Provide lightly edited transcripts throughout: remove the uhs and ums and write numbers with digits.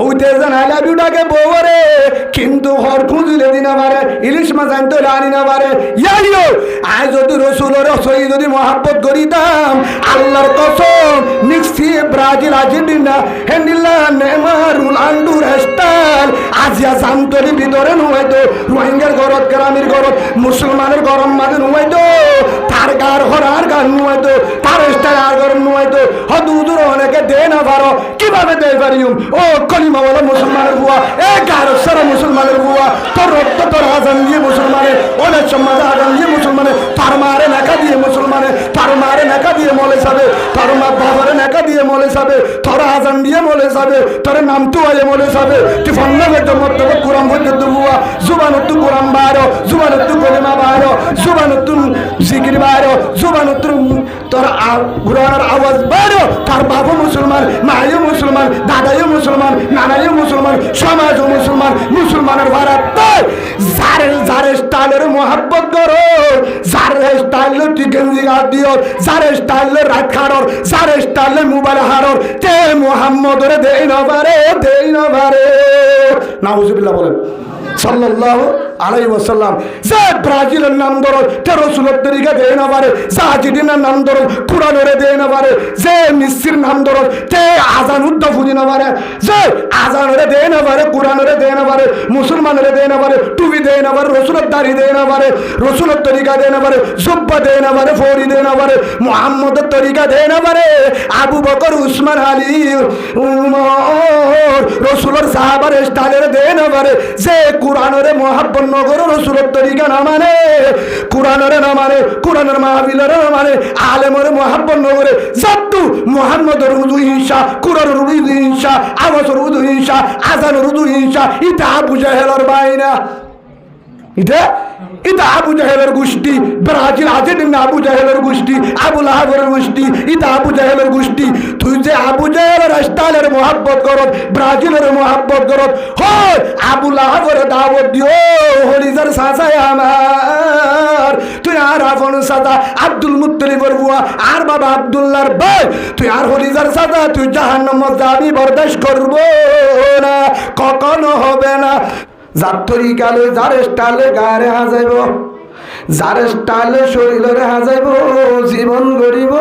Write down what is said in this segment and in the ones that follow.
ওইতে যেন I love you ডাকে বউরে, কিন্তু হর খুঁজিলে দিনা পারে, ইলিশ মাছ আনতে আনি না পারে। ইয়াইও আই যদি রসুলের সই যদি মহাব্বত করিতাম, আল্লাহর কসম নিক্সি ব্রাজিল আর্জেন্টিনা হেন্ডিলা নেমার রোনাল্ডো স্টাইল আজিয়া সান্তরি ভিতরে নুয়াইতো, রোহিঙ্গার ঘরত গ্রামের ঘরত মুসলমানের গরম মাঝে নুয়াইতো, তার গার হরার গান নুয়াইতো, তার স্টাইল আর গরম নুয়াইতো। হদুদুর অনেকে দে না পারো, কিভাবে দেয় পারিম? ও কলিমা বলো মুসলমানের বুয়া, এ গার সারা মুসলমানের বুয়া, তোর রক্ত তোর আজান দিয়ে মুসলমানের, অনেক সমাজ আজান দিয়ে মুসলমানের, তার মারে নাকা দিয়ে মুসলমানের, তার মারে নাকা দিয়ে মলে যাবে, তার মা বাবারে নাকা দিয়ে মলে যাবে, তোর আজান দিয়ে মলে যাবে, তোর নাম তো আয়ে মলে যাবে। তুই ফন্নাবে তো মত কুরাম হইতে বুয়া, জুবানত কুরাম বারো, জুবানত কলিমা বারো, জুবানত জিকির বারো, জুবানত তোর কুরআনের আওয়াজ বারো। তার বাবা মুসলমান, মায়ও মুসলমান, দাদাইও মুসলমান, নানাইও মুসলমান, সমাজও মুসলমান, মুসলমানের ভারত তাই যার যার স্টাইলের মহাব্বত করো, যার স্টাইলে তুই গেঞ্জি গাছ দিও, যার স্টাইলে রাত খারর, যার স্টাইলে মোবাইল হারর, তে মুহাম্মদরে দেই না পারে, দেই না পারে। নাউজুবিল্লাহ বলেন সাল্লাল্লাহু আলাইহি ওয়াসাল্লাম। যে ব্রাজিলের নাম ধরো, তে রাসূলের তরিকা দেই না পারে, যে আর্জেন্টিনার নাম ধরো, কুরআনের দেই না পারে, যে মিসির নাম ধরো, তে আজান উদ্দ ফুজি না পারে, যে আজানের দেই না পারে, কুরআনের দেই না পারে, মুসলমানের দেই না পারে, টুপি দেই না পারে, রাসূলের দাড়ি দেই না পারে, রাসূলের তরিকা দেই না পারে, জুব্বা দেই না পারে, ফৌরি দেই না পারে, মুহাম্মদের তরিকা দেই না পারে, আবু বকর, উসমান, আলী, উমর, রাসূলের সাহাবার স্টাইলের দেই না পারে, যে কুরআনের মহাব্বত নগর রাসূলের তরিকা না মানে, কুরআনের না মানে, কুরআনের মাহফিলের না মানে, আলেমের মহাব্বত নগরে জাতু মুহাম্মদের উদু হিংসা, কুরআনের উদু হিংসা, আওয়াজের উদু হিংসা, আজানের উদু হিংসা, ইটা আবু জাহেলের বাইনা, এটা এটা আবু জাহেলের গোষ্ঠী, ব্রাজিল আর্জেন্টিনা আবু জাহেলের গোষ্ঠী, আবু লাহাবের গোষ্ঠী, এটা আবু জাহেলের গোষ্ঠী। তুই যে আবু জাহেলের স্টাইলের মহাব্বত করত, ব্রাজিলের মহাব্বত করত, হয় আবু লাহাবের দাওয়াত দিও, হলিজার সাসায় আমার, তুই আর আপন সাদা আব্দুল মুত্তালিবের বুয়া, আর বাবা আব্দুল্লাহর ভাই, তুই আর হলিজার সাদা, তুই জাহান্নামে যাবি, বরদাস্ত করব না, কখনো হবে না। যার তরিকালে, যার স্টাইলে গায়ে হাজাইব, যার স্টাইলে শরীরে হাজাইব, জীবন গরিব,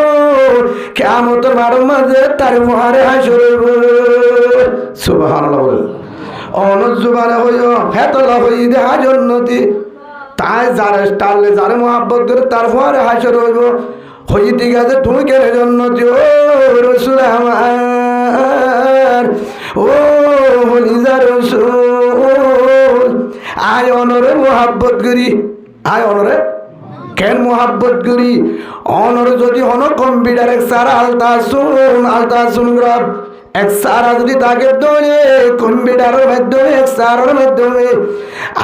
কিয়ামতের মাঠের মাঝে তার মুহারে হাসিব। সুবহানাল্লাহ বলেন। অনজ জুবানে হইও হেতলা হই দেহা জন্নতি, তাই যার স্টাইলে, যার মহাব্বত করে তার মুহারে হাসিব হইব, হই ঠিক আছে তুমি কেন জন্নতি? ও রাসূল আমার, ও হলিজা রাসূল, আয় অনরে মোহাব্বত করি, আয় অনরে কেন মোহাব্বত করি? অনরে যদি হন কম্পিউটার এক সারা আলতাসুন গ্রাফ এক সারা যদি তাকে ধরে কম্পিউটারের মাধ্যমে, এক সারার মাধ্যমে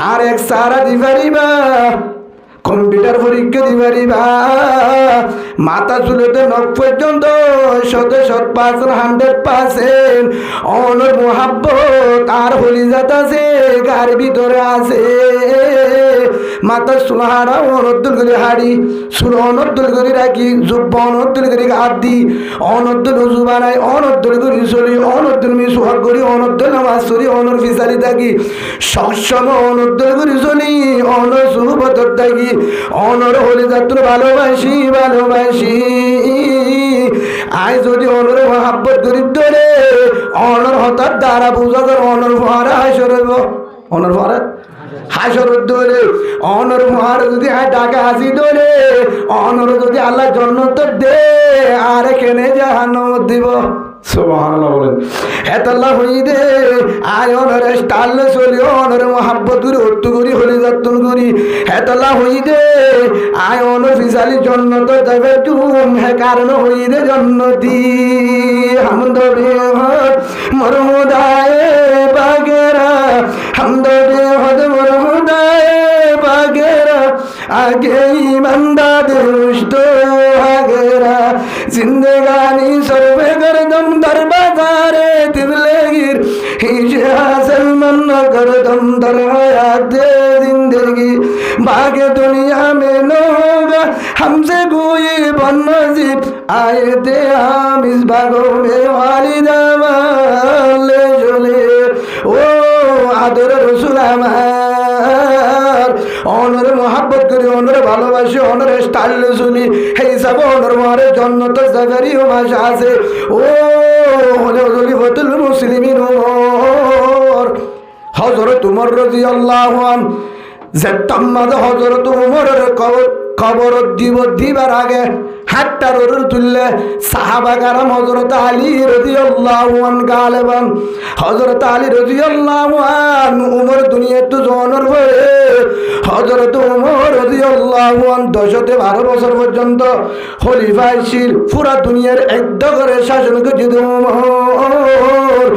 আর এক সারা দিবারিবা, কম্পিউটার পরীক্ষা দিবারিবা, মাথা চুলেতে নখ পর্যন্ত 100% অনর মোহাব্বত আর হলিজাত আছে, গার ভিতরে আছে। মাথা সুলহারা অনদ্দুল করে হাড়ি, সুর অনদ্দুল করে রাখি, জুব্বা অনদ্দুল করে হাত দি, অনদ্দুল উজু বানাই, অনদ্দুল করে চলি, অনদ্দুল মি সোহাগ করি, অনদ্দুল নামাজ চলি, অনর ফিসালি থাকি, সবসময় অনদ্দুল করে চলি, অনর সুবতর থাকি, অনর হলিজাত ভালোবাসি, ভালোবাসি। আয় যদি অনর মহাব্বত গরিব ধরে, অনর হঠাৎ দ্বারা বুঝা যায়, অনর ভরা হাসর হইব, অনর ভরা হাসর ধরে, অনর মহার যদি ডাকে হাসি ধরে, অনর যদি আল্লাহ জান্নাত দে, আর এখানে জাহান্নাম দিব। সুবহানাল্লাহ বলেন। হেতাল্লাহ হই দে, আয় অনরে স্টাইল চলি, অনরে মহাব্বত করি, অত্তু করি, হলি যাত্তুন করি, হেতাল্লাহ হই দে, আয় অনর ফিসালি জন্নত যাবে তুম, হে কারণ হই দে জন্নতি। হামদ বেহদ মরহুদায়ে বাগেরা, হামদ বেহদ মরহুদায়ে বাগেরা, আগে ইমানদা দুষ্ট আগেরা, জিন্দেগানি সর্বে গরদম দরবাজারে तिबलेगिर हिजे हासिल मन कर दम दर हयात जिंदगी भागे दुनिया में न होगा हमसे कोई बनसीब आए थे हम इस भागों में वालिदा वाले चले অনরে মহাব্বত করি, অনরে ভালোবাসি, অনরে স্টাইল শুনি, সেই হিসাবে অনর মহারে জন্নত জাগারি ও ভাষা আছে। ও হলে খলিফাতুল মুসলিমিন হযরত উমর রাদিয়াল্লাহু আনহু জেতাম্মাদ হযরত উমরের কবর দিবার আগে হাতটা রোর তুললে সাহাবা কারাম হযরত আলী রাদিয়াল্লাহু আনহু গালেবান হযরত আলী রাদিয়াল্লাহু আনহু উমর দুনিয়াতে জনের পরে হযরত উমর রাদিয়াল্লাহু আনহু 10-12 বছর পর্যন্ত খলিফা ছিল। পুরা দুনিয়ার একদম করে শাসন করেছে উমর।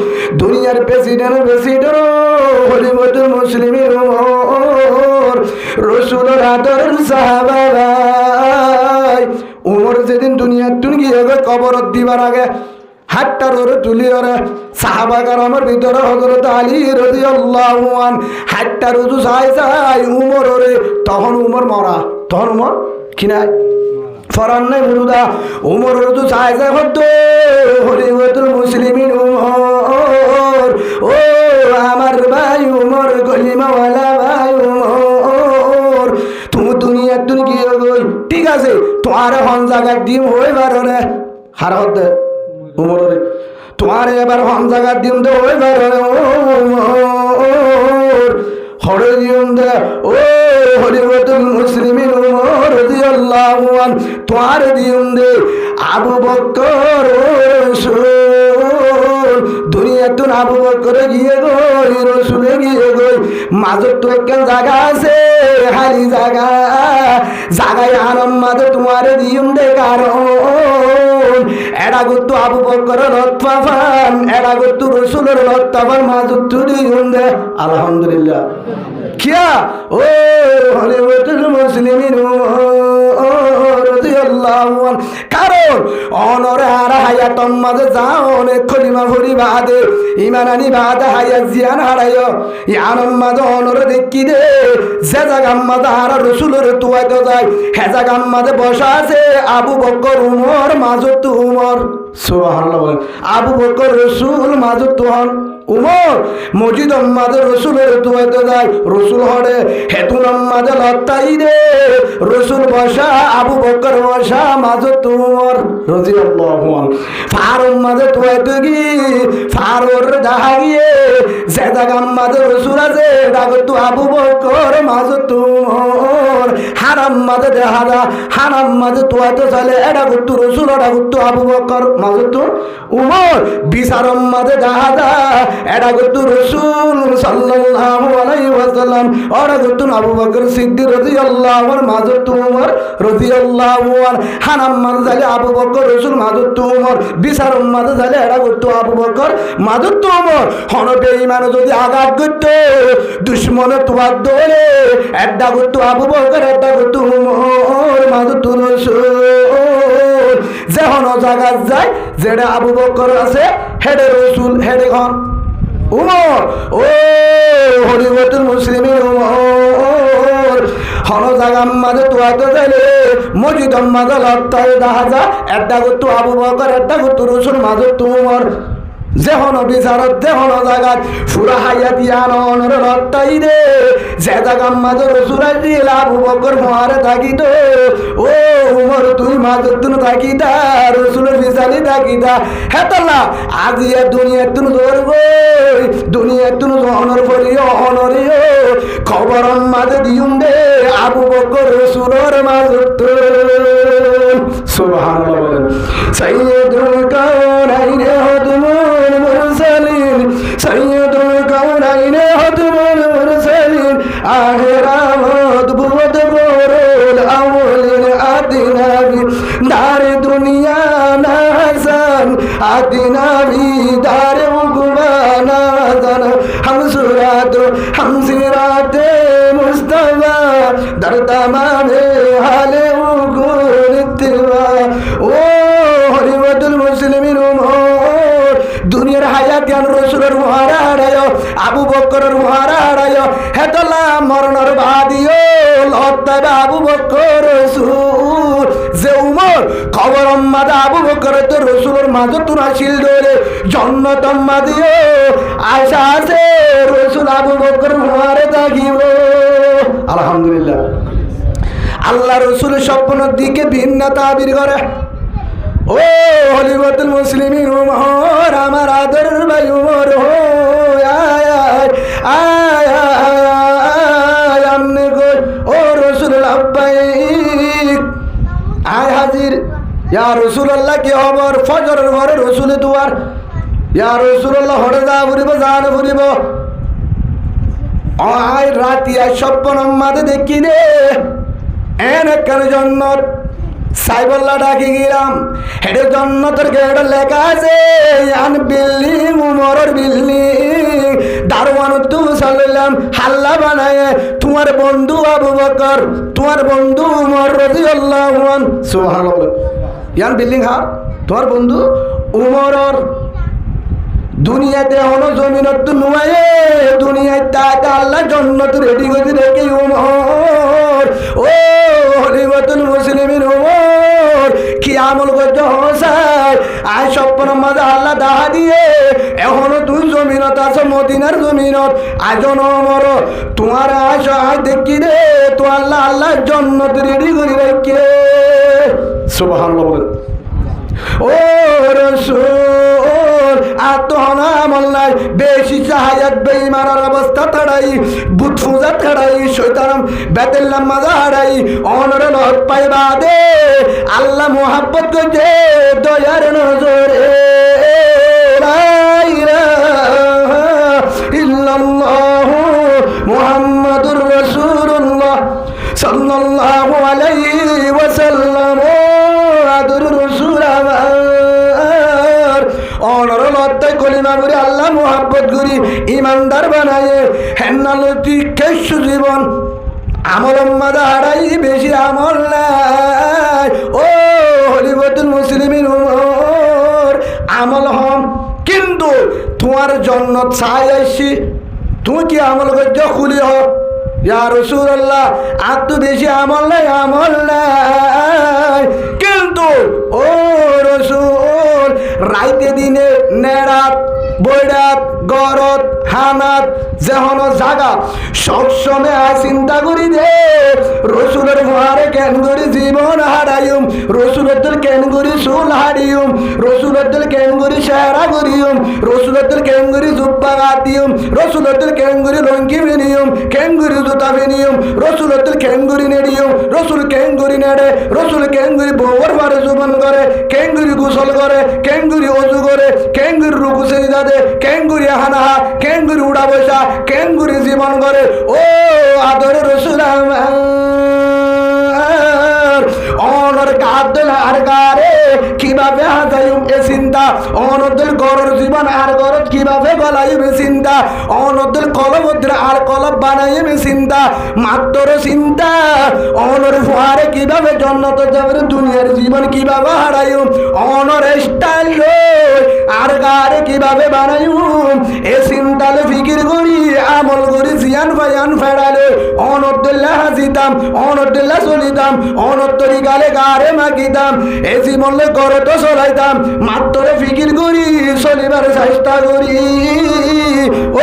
দুনিয়ার প্রেসিডেন্ট খলিফাতুল মুসলিমিন উমর, রাসূলের আদরের সাহাবা ভাই। উমর যেদিন দুনিয়ার গিয়ে কবর দিবার আগে হাতটা রোরে তুলি ওরে সাহাবা কারামের ভিতরে হযরত আলী রাদিয়াল্লাহু আনহু হাতটা রোজু চাই উমর ওরে। তখন উমর মরা, তখন উমর কিনা ফরান নাই মুরুদা। উমর রোজু চাই হতো খলিফাতুল মুসলিমিন উমর। ও আমার ভাই উমর, গলিমাওয়ালা ভাই উমর, তুমি দুনিয়ার গিয়ে গই ঠিক আছে, তোমার হন জায়গার ডিম হয়ে পারো রে হার হতে উমর রে, তোমার এবার হন জায়গার ডিম তো হয়ে পারো রে উমর। হরে দিন দে ও খলিফাতুল মুসলিমিন উমর রাদিয়াল্লাহু আনহু, তোমার দিন দে আবু বকর রাসূল। দুনিয়াতে আবু বকর গিয়ে গই, রাসূলে গিয়ে গই, মাঝে তো একটা জায়গা আছে খালি জায়গায় আনম মাঝে তোমার দিন দে কারণ এরা করতো আবু বকর লত্তাফান, এরা করতো রাসূলের লত্তাফান, মাঝে তো দিন দে আলহামদুলিল্লাহ কিয়া ও খলিফাতুল মুসলিমিন রাদিয়াল্লাহু আনহু। কারণ অনরে আর হায়াতম মাঝে যাও অনেক খলিমা ভরি বাদে ইমানানি বাদে হায়াত জিয়ান হারায় ইয়ানম মাঝে অনরে দেখি দে যে জায়গার মাঝে আর রাসূলের তুয়াইতে যায় হে জায়গার মাঝে বসা আছে আবু বকর উমর, মাজত উমর। সুবহানাল্লাহ বলেন। আবু বকর রাসূল, মাজত হন উমর। মসজিদ মাঝে রসুলের তুয়াইতে যায়, রসুল হরে হেতুন মাঝে লত্তাই রে, রসুল বসা আবু বকর বসা, মাজত উমর রাদিয়াল্লাহু আনহু। ফারুক মাঝে তুয়াইতে গি ফারুর দেখা গিয়ে যে জায়গা মাঝে রসুল আছে ডাকতো আবু বকর, মাজত উমর। হারাম মাঝে দেখা যা হারাম মাঝে তুয়াইতে চলে এটা করতো রসুল, এটা করতো আবু বকর, মাজত উমর। বিচারম মাঝে দেখা যা এটা করতো রাসূল সাল্লাল্লাহু আলাইহি ওয়াসাল্লাম, ওরা করতো আবু বকর সিদ্দিক রাদিয়াল্লাহু আনহু, মাজত উমর রাদিয়াল্লাহু আনহু। হারাম মাঝে যালে আবু বকর রাসূল, মাজত উমর। বিচারম মাঝে যালে এটা করতো আবু বকর, মাজত উমর। হনবে ইমান যদি আঘাত করতো দুশ্মনে তোমার দৌড়ে একটা করতো আবু বকর, একটা করতো উমর, মাজত রাসূল। যে হন জায়গা যায় যেটা আবু বকর আছে হেডে রাসূল, হেডে হন উমর। ও খলিফাতুল মুসলিমিন উমর। হন জায়গার মাঝে তুয়াতে যাইলে মসজিদ মাঝে লত্তায় দেখা যা একটা করতো আবু বকর, একটা করতো রাসূল, মাজত উমর। যে হন বিচারত যে হন জায়গাত ফুরা হাইয়া দিয়ান অনর লত্তাই রে যে জায়গার মাঝে রসুল আসিল আবু বকর মহারে থাকিত, ও উমর তুই মাজত থাকিতা, রসুলের বিচারি থাকিতা। হেতলা আজি দুনিয়ার তুন ধরব, দুনিয়ার তুন অনর করিও অনরিও খবর মাঝে দিউন দে আবু বকর রসুলের মাজত। সুবহানাল্লাহ বলেন। সাইয়্যিদুল কাওনাইন হাদমুল মুরসালিন, সাইয়্যিদুল কাওনাইন হাদমুল মুরসালিন, আখিরা মদবুত বরুল আউলিন আদিনাবি দারে দুনিয়া না হাসান, আদিনাবি দারে উগবানা জান হামসুরাত হামসিরাতে মুস্তাফা দর তামামে হালে উগুল ইত্তিবা। ও খলিফাতুল মুসলিমিন উমর। দুনিয়ার হায়াত জ্ঞান রসুলের মুহারা হারায়, আবু বকরের মুহারা হারায়। হেতলা মরণের বাদিও লত্তাবে আবু বকর রসুল। যে উমর খবর মাদা আবু বকর তো রসুলের মাঝে তুরা শিল ধরে জন্নত মাদিও আশা আছে রসুল আবু বকর মুহারে থাকিব। আলহামদুলিল্লাহ। আল্লাহ রসুল স্বপ্ন দিকে ভিন্ন তাবির করে। ও হলিবতুল মুসলিমিন উমর, আমার আদর ভাই উমর, ও আয় আয় আয় আয় আমনে কই, ও রসুল লাব্বাইক, আয় হাজির। ইয়া রাসূলুল্লাহ কি খবর? ফজরের ঘরে রসুল দুয়ার। ইয়া রাসূলুল্লাহ হরে যা ফুরিব, জান ফুরিব। আয় রাতি আয় স্বপ্ন মাঝে দেখি রে এনে কেন জন্নত সাইবল্লা ডাকি গেলাম, হেডে জন্নতের গেট লেখা আছে আন বিল্ডিং উমরের বিল্ডিং, দারওয়ান তু সাল্লাম হাল্লা বানায় তোমার বন্ধু আবু বকর, তোমার বন্ধু উমর রাদিয়াল্লাহু আনহু, সুবহানাল্লাহ। ইয়ান বিল্ডিং হা তোমার বন্ধু উমরর। দুনিয়াতে হলো জমিনত নুয়ায়ে, দুনিয়ায় তাকে আল্লাহ জন্নত রেডি করে রেখে উমর, ও হলিবতুল মুসলিমিন উমর কি আমল করছো হোসাই? আয় স্বপ্ন মাঝে আল্লাহ দাহা দিয়ে এখনো তুই জমিনত আছো, মদিনার জমিনত আজন মর তোমার আয় আয় দেখি রে তো আল্লাহ আল্লাহ জন্নত রেডি করে রেখে, সুবহানাল্লাহ বলেন। ও রসুল আত্মহনা মল্লাই বেশি চাহায়াত বেঈমানের অবস্থা থাড়াই, বুত পূজা থাড়াই, শয়তান বেতেল্লাম মাজা হারাই, অনর লত পাইবা দে আল্লাহ মোহাব্বত করছে দয়ার নজরে, লা ইলাহা ইল্লাল্লাহু মুহাম্মাদুর রাসূলুল্লাহ সাল্লাল্লাহু আলাইহি ওয়াসাল্লাম। আদর রাসূল আমার অনর লত্তায় কলিমা করি আল্লাহ মোহাব্বত করি ইমানদার বানায় হেন্নালতি কেশ জীবন আমল মাদা হারাই বেশি আমল নাই। ও হলিবতুল মুসলিমিন উমর আমল হম, কিন্তু তোমার জন্য চাই আসছি, তুমি কি আমল করছো খুলি হোক। ইয়া রাসূলুল্লাহ আর তো বেশি আমল নাই, আমল নাই, কিন্তু ও রসুল রাইতে দিনে নেড়াত বৈরাত গরত হানাত যেহন জাগা সবসময় চিন্তা করি দে রসুলের ঘরে কেন করি জীবন হারাইম, রসুলের কেন করি চুল হারিম, রসুলের কেন করি চেহারা করিম, রসুলের কেন করি জুব্বা গাতিম, রসুলের কেন করি লঙ্কি বিনিয়ম, কেন করি জুতা বিনিয়ম, রসুলের কেন করি নেড়িয়ম, রসুল কেন করি নেড়ে, রসুল কেন করি বউর বারে জুবান করে, কেন করি গোসল করে, কেন করি অজু করে, কেন করি রুকু সেজদা দে, কেন করি হানাহা, কেন করি উড়া বসা, কেন করি জীবন করে। ও আদর রসুল আমার অনর কাদল আর গারে কিভাবে হাজাইম এ চিন্তা, অনদল গরর জীবন আর গরত কিভাবে গলাইম এ চিন্তা, অনদল কলবদ্র আর কলব বানাইম এ চিন্তা, মাত্র চিন্তা অনর ফুয়ারে কিভাবে জন্নত যাবে, দুনিয়ার জীবন কিভাবে হারাইম, অনর স্টাইল আর গারে কিভাবে বানাইম এ চিন্তালে ফিকির করি আমল করি জিয়ান ফায়ান ফেরালে অনদুল্লাহ হাজিতাম, অনদুল্লাহ চলিতাম, অনত্তরি গালে গারে মাগিতাম, এ জীবনলে গড়ে তো চলাইতাম, মাত্র ফিকির করি চলিবার চেষ্টা করি।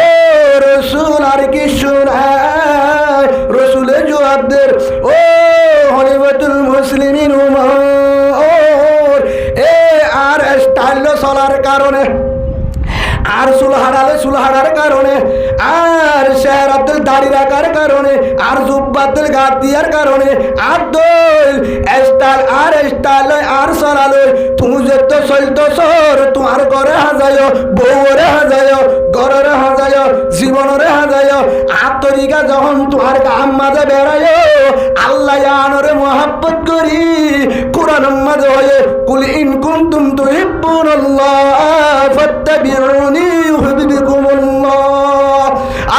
ও রসুল আর কি শোনায়, রসুলের জবাবদের ও হলিবতুল মুসলিমিন উমর এ আর স্টাইল চলার কারণে, আর চুলহাড়ালে চুলহাড়ার কারণে, আর শেহরাতের দাড়ি রাখার কারণে, আর জুব্বাতের গাত দিয়ার কারণে, আর দোল স্টাইল আর স্টাইল আর চলালে তুমি যেত চলতো সর তোমার ঘরে হাজায়, বউরে হাজায়, ঘরের হাজায়, জীবনরে হাজায়, আত্মরিকা যখন তোমার কাম মাঝে বেড়ায় আল্লাহ আনরে মোহাব্বত করি কোরআন মাঝে হয়ে কুল ইন কুনতুম তুহিব্বুনাল্লাহ ফাত্তাবিউনি ইউহিব্বুকুমুল্লাহ।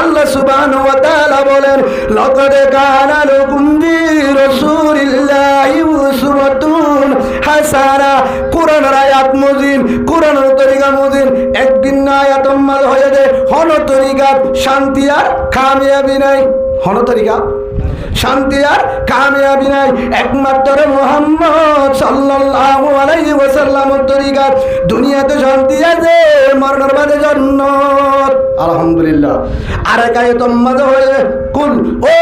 আল্লাহ সুবহানাহু ওয়া তাআলা বলেন লাকাদ কানা লাকুম ফি রাসূলিল্লাহি উসওয়াতুন হাসানা। কোরআনের আয়াত মুজিন, কোরআনের তরিকা মুজিন, একদিন না আয়াত মাল হয়ে দে হন তরিকা শান্তি আর কামিয়াবি নাই, হন তরিকা শান্তি আর কামিয়াবি নাই একমাত্র মুহাম্মদ সাল্লাল্লাহু আলাইহি ওয়াসাল্লামের তরিকাত দুনিয়াতে শান্তি আছে মরণের বাদে জান্নাত আলহামদুলিল্লাহ। আর কায়তম মাঝে হয়ে কুল ও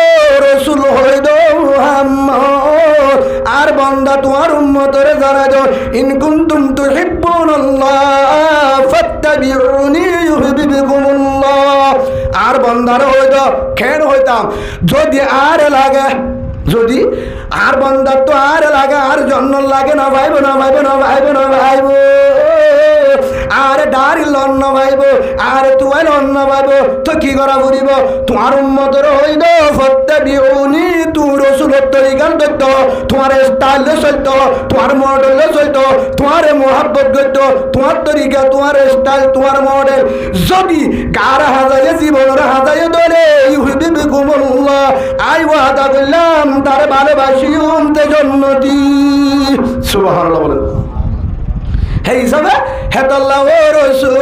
রাসূল হয়ে দো মুহাম্মদ আর বান্দা তোমার উম্মতরে জানাই দাও ইন কুনতুম তুহিব্বুনাল্লাহ ফাত্তাবিউনি ইউহিব্বুকুমুল্লাহ। আর বান্দার হয়ে দাও খের হইতাম যদি আর লাগে যদি আর বান্দার তো আর লাগে আর জন্য লাগে না ভাইব না ভাইব না ভাইব না ভাইব আর ডারি লন্ন ভাইব আর তুই লন্ন ভাইব তো কি করা ফুরিব তোমার উম্মতর হইল ফাত্তাবিউনি তুই রাসূলের তরিকার দত্ত তোমার স্টাইল চলত তোমার মডেল চলত তোমার মোহাব্বত করত তোমার তরিকা তোমার স্টাইল তোমার মডেল যদি গার হাজায় জীবনের হাজায় ধরে ইউহিব্বুকুমুল্লাহ আই ওয়াদা করলাম তার ভালোবাসি উনতে জন্নতি সুবহানাল্লাহ বলেন। হে হিসাবে হেতাল্লাহ ও রাসূল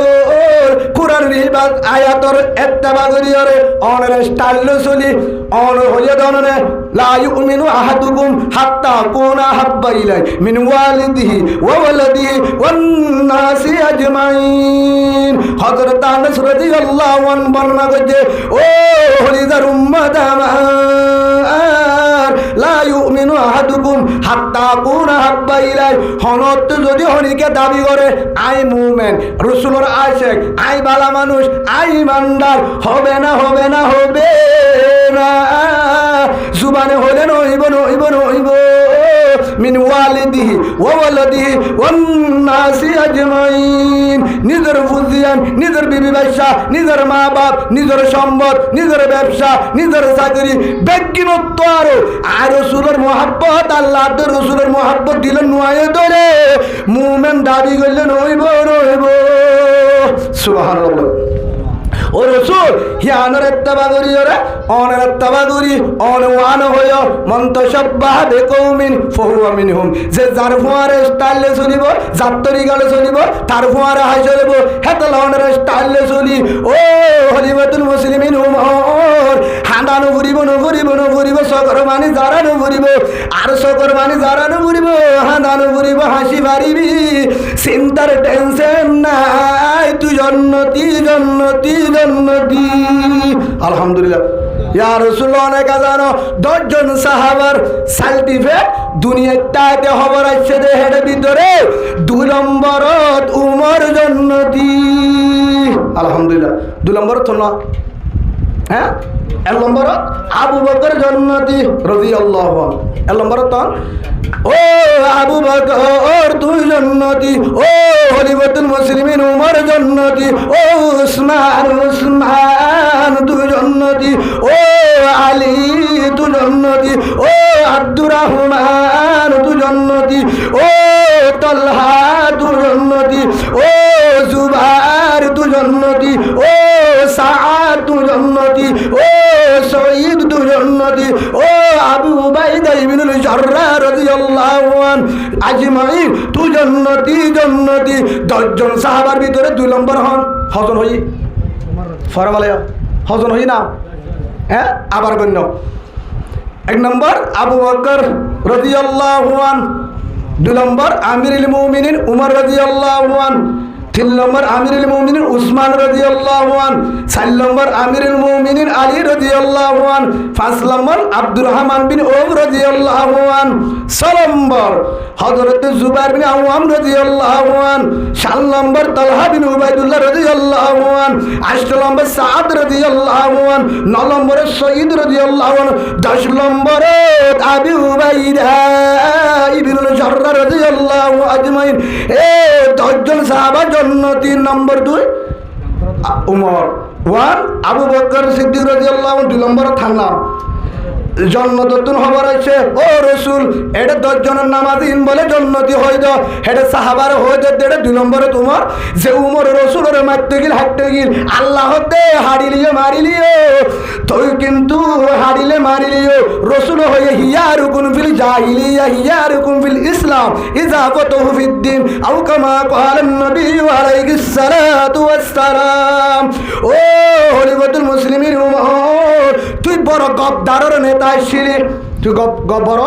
কুরআন রিবাত আয়াতর ইত্তেবা করিয়রে অনর স্টাইল চলি অনর হইয়া দননে লা ইউমিনু আহাদুকুম হাত্তা কুনা হাব্বা ইলাই মিন ওয়ালিদিহি ওয়া ওয়ালাদিহি ওয়ান নাসি আজমাইন। হযরত আনাস রাদিয়াল্লাহু আনহু বর্ণনা করছে ও হলিদার উম্মত আমার লা ইউমিনু আহাদুকুম হাত্তা কুনা হাব্বা ইলাই হনত যদি হনিকে দাবি করে আই মুমিন রাসূলের আশিক আই ভালো মানুষ আই ইমানদার হবে না হবে না হবে না জুবানে হলে নইব নইব নইব মিন ওয়ালিদিহি ওয়া ওয়ালাদিহি ওয়ান নাসি আজমাইন। নিজের ফুজিয়ান নিজের বিবি বাচ্চা নিজের মা বাপ নিজের সম্পদ নিজের ব্যবসা নিজের চাকরি ব্যক্তিগত আর রাসূলের মহব্বত আল্লাহ তো রাসূলের মহব্বত দিলেন নয় ধরে মুমিন দাবি করলেন নইব নইব সুবহানাল্লাহ। ও রাসূল হিয়ানের ইত্তেবা করিয়রে অনের ইত্তেবা করি অনওয়ান হইও মন্তশাব্বাহ বিকৌমিন ফাহুয়া মিনহুম। যে যার ফুয়ারে স্টাইলে চলিব যার তরিকালে চলিব তার ফুয়ারে হাই চলিব হেতলনের স্টাইলে চলি ও খলিফাতুল মুসলিমিন উমর হাঁদা নুফুরিব নুফুরিব নুফুরিব সকর মানি যারা নুফুরিব আর সকর মানি যারা নুফুরিব হাঁদা নুফুরিব হাসি পারিবি চিন্তার টেনশন নাই তুই জন্নতি জন্নতি জন্নতি আলহামদুলিল্লাহ। ইয়া রাসূলুল্লাহ অনেক জানো 10 জন সাহাবার সার্টিফিকেট দুনিয়াতে খবর আসছে যে হেড ভিতরে 2 নম্বরত উমর জন্নতি আলহামদুলিল্লাহ। 2 নম্বরত না হ্যাঁ 1 নম্বরত আবু বকর জন্নতি রাদিয়াল্লাহু আনহু 1 নম্বরত ও আবু বকর তুই জন্নতি ও খলিফাতুল মুসলিমিন উমর জন্নতি ও উসমান উসমান তুই জন্নতি ও আলী তুই জন্নতি ও আব্দুর রহমান তুই জন্নতি ও তালহা তুই জন্নতি ও জুবাইর তুই জন্নতি ও সাআদ তুই জন্নতি ও সঈদ তুই জন্নতি ও আবু উবাইদা ইবনুল জাররাহ রাদিয়াল্লাহু আনহু আজমাইন তুই জন্নতি জন্নতি। 10 জন সাহাবার ভিতরে 2 নম্বর হন হজন হই ফরমালে হজন হই না হ্যাঁ আবার গণ্য 1 নম্বর আবু বকর রাদিয়াল্লাহু আনহু 2 নম্বর আমিরুল মুমিনিন উমর রাদিয়াল্লাহু আনহু 3 নম্বর আমিরুল মুমিনিন উসমান রাদিয়াল্লাহু আনহু 4 নম্বর আমিরুল মুমিনিন আলী রাদিয়াল্লাহু আনহু 5 নম্বর আব্দুর রহমান বিন আওফ রাদিয়াল্লাহু আনহু 6 নম্বর হযরত জুবাইর বিন আওয়াম রাদিয়াল্লাহু আনহু 7 নম্বর তালহা বিন উবাইদুল্লাহ রাদিয়াল্লাহু আনহু 8 নম্বর সাআদ রাদিয়াল্লাহু আনহু 9 নম্বর সঈদ রাদিয়াল্লাহু আনহু 10 নম্বর আবু উবাইদা ইবনুল জাররাহ রাদিয়াল্লাহু আজমাইন। এ 10 জন সাহাবা জন্নতি। নম্বর 2 উমর 1 আবু বকর সিদ্দিক রাদিয়াল্লাহু আনহু 2 নম্বর থানলাম জন্নততুন খবর আছে ও রাসূল এটা 10 জনের নামাজিন বলে জন্নতি হই দাও এটা সাহাবার হই দাও এটা 2 নম্বরে তোমার যে উমর রাসূলের মারতে গিল হাঁটতে গিল আল্লাহ হতে হারিলিও মারিলিও তুই কিন্তু হারিলে মারিলিও রাসূল হয়ে হিয়ারুকুন ফিল জাহিলিয়া হিয়ারুকুন ফিল ইসলাম ইজাফতুহু ফিদ দ্বীন আও কামা ক্বালান নবী আলাইহিস সালাতু ওয়াস সালাম। ও খলিফাতুল মুসলিমিন উমর তুই বড় গদ্দারের নেতা ছিলি তুই বড়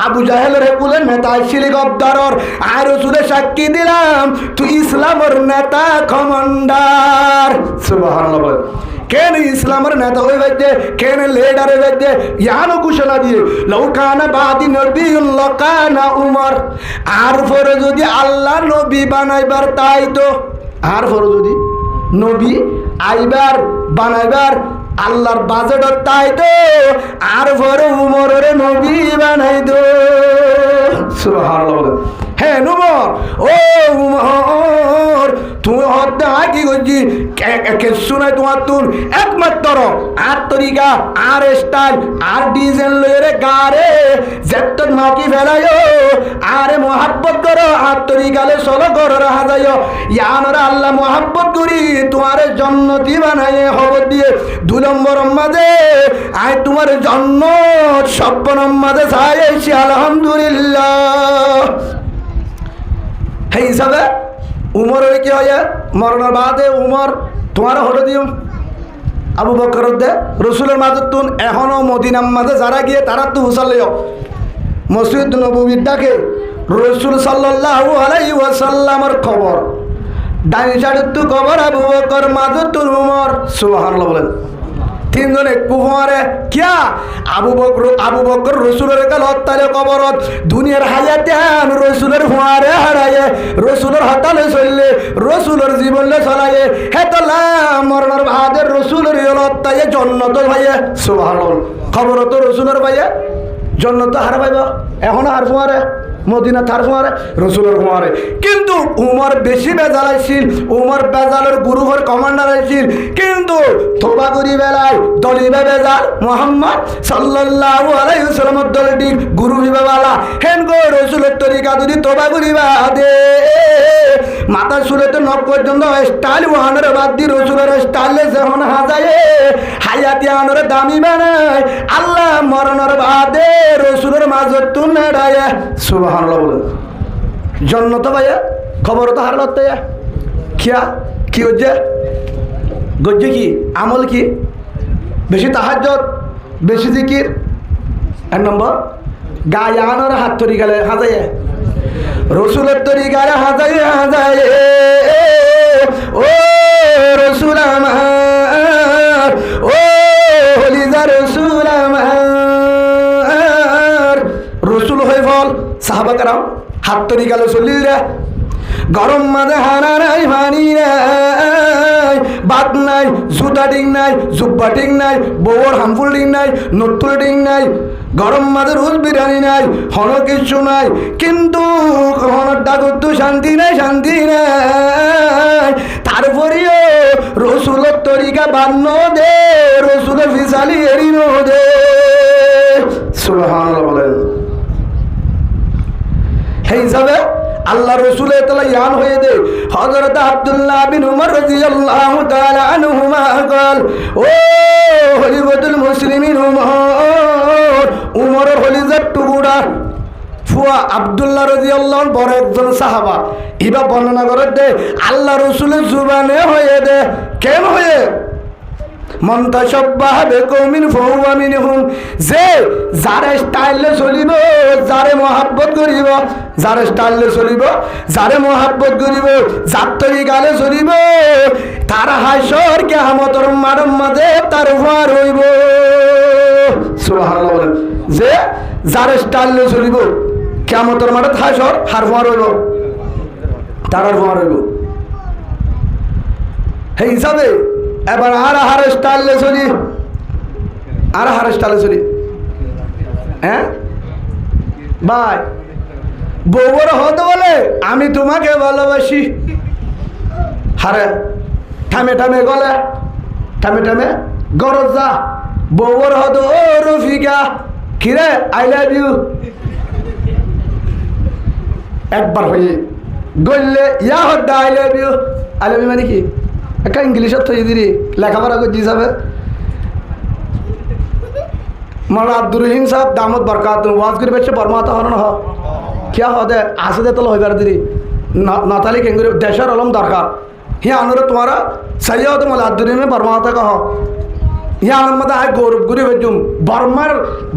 আবু জাহেলের কুলের নেতা ছিলি গদ্দারর আর রসুলের সাক্ষী দিলাম তুই ইসলামের নেতা কমান্ডার সুবহানাল্লাহ বলে কেন ইসলামের নেতা হয়ে বেঁধে কেন লিডারে বেঁধে ইয়ানো ঘোষণা দিয়ে লৌকানা বাদি নবীউল্লাহ কানা উমর আর পরে যদি আল্লাহ নবী বানাইবার তাই তো আর পরে যদি নবী আইবার বানাইবার আল্লাহর বাজেট তাই তো আর পরে উমরের নবী বানাই দো সুবহানাল্লাহ হে উমর ও উমর তুমি হত্যা কি করছি শুনে তোমার তুন একমাত্র আর তরিকা আর স্টাইল আর ডিজাইন লয়ে গারে যেত মাকি ফেলায় আরে মোহাব্বত করো আর তরিকালে চলো করো রাহা যায় ইয়ানোর আল্লাহ মোহাব্বত করি তোমার জন্নতি বানায় খবর দিয়ে 2 নম্বর মাঝে আয় তোমার জন্ম স্বপ্ন মাঝে চাইছি আলহামদুলিল্লাহ সেই হিসাবে উমর কি হয় মরণের বাদে উমর তোমার হলে দিও আবু বকর দে রসুলের মাঝে তুন এখনো মদিনার মাঝে যারা গিয়ে তারা তো হুসালেও মসজিদ নববীর ডাকে রসুল সাল্লাল্লাহু আলাইহি ওয়াসাল্লামের খবর ডাইন সাইডে তো খবর আবু বকর মাঝে তুন উমর সুবহানাল্লাহ বলেন তিনজনে কুফারে কিয়া আবু বকর রসুলের কাল হত্যালে কবরত দুনিয়ার হায়াতে রসুলের হুয়ারে হারায়ে রসুলের হতালে চললে রসুলের জীবনে চলায়ে হেতলা মরণের বাহাদের রসুলের হত্যায়ে জন্নত ভাইয়ে সুবহানাল্লাহ খবর তো রসুলের ভাইয়ে জন্নত হার পাইব এখনো হার ফুয়ারে মদিনা থার ফুয়ারে রসুলের ফুয়ারে কিন্তু উমর বেশি বেজালাইছিল উমর বেজালের গুরুঘর কমান্ডার আইছিল কিন্তু তোবা করি বেলায় দলিবে বেজাল মোহাম্মদ সাল্লাল্লাহু আলাইহি ওয়াসাল্লামের দলটি গুরু বিবালা হেন গো রসুলের তরিকা যদি তোবা করিবা দে মাথা সুরে তো নখ পর্যন্ত স্টাইল ওয়ানের বাদ দি রসুলের স্টাইলে যখন হাজায়ে হায়াতি আনরে দামি বানায় আল্লাহ মরণের বাদে রসুলের মাঝে তুন নেড়ায় সুবহানাল্লাহ বলেন জন্নত ভাইয়া খবর তো হার লতে কিয়া কি হচ্ছে গজ্জে কি আমল কি বেশি তাহাজ্জুদ বেশি জিকির 1 নম্বর গায়ানোর হাত তরি গেলে হাজায়ে রসুলের তরি গায়ে হাজায়ে ও রসুল আমার ও হলিজা রসুল আমার রসুল হয়ে ফল সাহাবা কারাম হাত তরি গেল চলিল রে গরম মাঝে হানা নাই পানি নাই বাদ নাই জুতা ডিং নাই জুব্বা ডিং নাই বউর হামফুল ডিং নাই নতুল ডিং নাই গরম মাঝে রোজ বিরিয়ানি নাই হন কিছু নাই কিন্তু হনের ডাকত শান্তি নাই তারপরেও রসুলের তরিকা বান্ন দে রসুলের ফিসালি এড়িন দে সুবহানাল্লাহ বলেন সেই হিসাবে আল্লাহ রসুল তাআলা ইয়ান হয়ে দে হযরত আব্দুল্লাহ বিন উমর রাদিয়াল্লাহু তাআলা আনহুমা قال ও খলিফাতুল মুসলিমিন উমর খলিফার টুকুরা ফুয়া আব্দুল্লাহ রাদিয়াল্লাহু বড় একজন সাহাবা ইবা বর্ণনা করে দে আল্লাহ রসুলের জুবানে হয়ে দে কেন হয়ে মন তাশাব্বাহা বিকওমিন ফাহুয়া মিনহুম যে যারে স্টাইলে চলিব যারে মহব্বত করিব যারে স্টাইলে চলিব যারে মহব্বত করিব যার তরিকালে চলিব তার হাসর কিয়ামতের মাঠের মাঝে তার পার হইব সুবহানাল্লাহ বলেন যে যারে স্টাইলে চলিব কিয়ামতের মাঠে হাসর হার পার হইব তার পার হইব এই হিসাবে এবার আর স্টাইলে চলি হ্যাঁ ভাই বউর হতে বলে আমি তোমাকে ভালোবাসি হারে থামে গলে থামে গরজ যা বউর হতো ও রফিকা কিরে আই লাভ ইউ একবার হয়ে গললে ইয়া হদ্দা আই লাভ ইউ মানে কি একটা ইংলিশত থই দিদি লেখাপড়া করছি হিসাবে মৌলানা আব্দুর রহিম সাহেব দামত বরকাত ওয়াজ করে বেছে বর্মাতা হরণ হ কিয়া হদে আসে দে তো হইবার দিদি নাতালি কেঙ্গুরি দেশের অলম দরকার হি আনুরে তোমারা সৈয়দ মৌলানা আব্দুর রহিমে বর্মাতা কহ ইয়ার মধ্যে আয় গৌরব ঘুরে বেজুম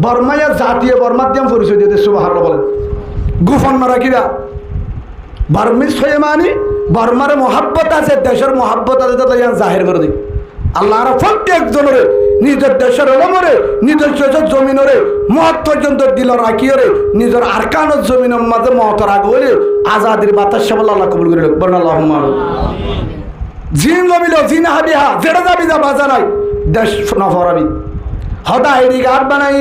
বর্মায় জাতীয় বর্মার দিয়াম পরিচয় দিয়ে সুবহানাল্লাহ বলেন গুফন রাখিবা বর্মিস হয়ে মানি বর্মার মহাব্বত আছে দেশের মহাব্বত আছে তো ইয়ান জাহির করে দিই আল্লাহর প্রত্যেকজনের নিজের দেশের ওলমরে নিজের দেশের জমিনরে মত পর্যন্ত দিল রাখিওরে নিজের আরকানের জমিনের মাঝে মত রাখ হইলে আজাদির বাতাস আল্লাহ কবুল করে বলেন আল্লাহুম্মা জিন লমিল জিন হাবিহা যেটা যাবি যা বাজা নাই দেশ নফরাবি হঠাৎ আইডি কার্ড বানাই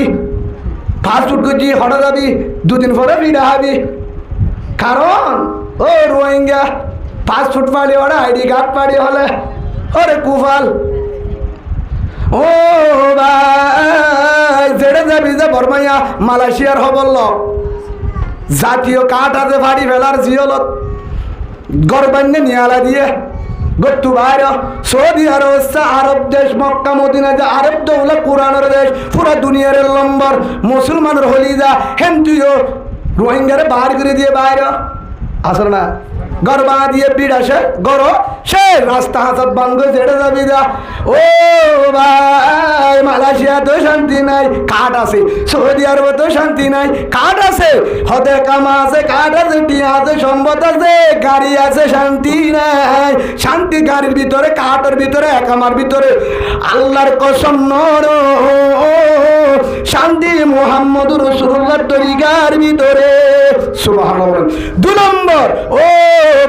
ফাস্টফুড করছি হঠাৎ যাবি দুদিন পরে ফিরে হাবি কারণ ও রোহিঙ্গা ফাস্টফুড পাড়ি ওরা আইডি কার্ড পাড়ি হলে ওরে কুফাল ও ভাই যেটা যাবি যে বর্মাইয়া মালয়েশিয়ার হবল জাতীয় কাঠ আছে ফাড়ি ফেলার জিয়লত গরবান্যে নিয়ালা দিয়ে গত্তু বাইর সৌদি আরব আরব দেশ মক্কা মদিনা যে আরব দৌলা কোরআনের দেশ পুরা দুনিয়ার নম্বর মুসলমানের হলি যা হেন তুইও রোহিঙ্গারে বার করে দিয়ে বাইর আসল না গরবা দিয়ে পিঠ আসে গর সে রাস্তা হাসাত বাঙ্গ ছেড়ে যাবি যা ও ভাই মালয়েশিয়া তো শান্তি নাই কাঠ আছে সৌদি আরব তো শান্তি নাই কাঠ আছে হতে কামা আছে কাঠ আছে টিয়া আছে সম্পদ আছে গাড়ি আছে শান্তি নাই শান্তি গাড়ির ভিতরে কাঠের ভিতরে একামার ভিতরে আল্লাহর কসম নর শান্তি মুহাম্মদুর রাসূলুল্লাহর তরিকার ভিতরে সুবহানাল্লাহ 2 নম্বর ও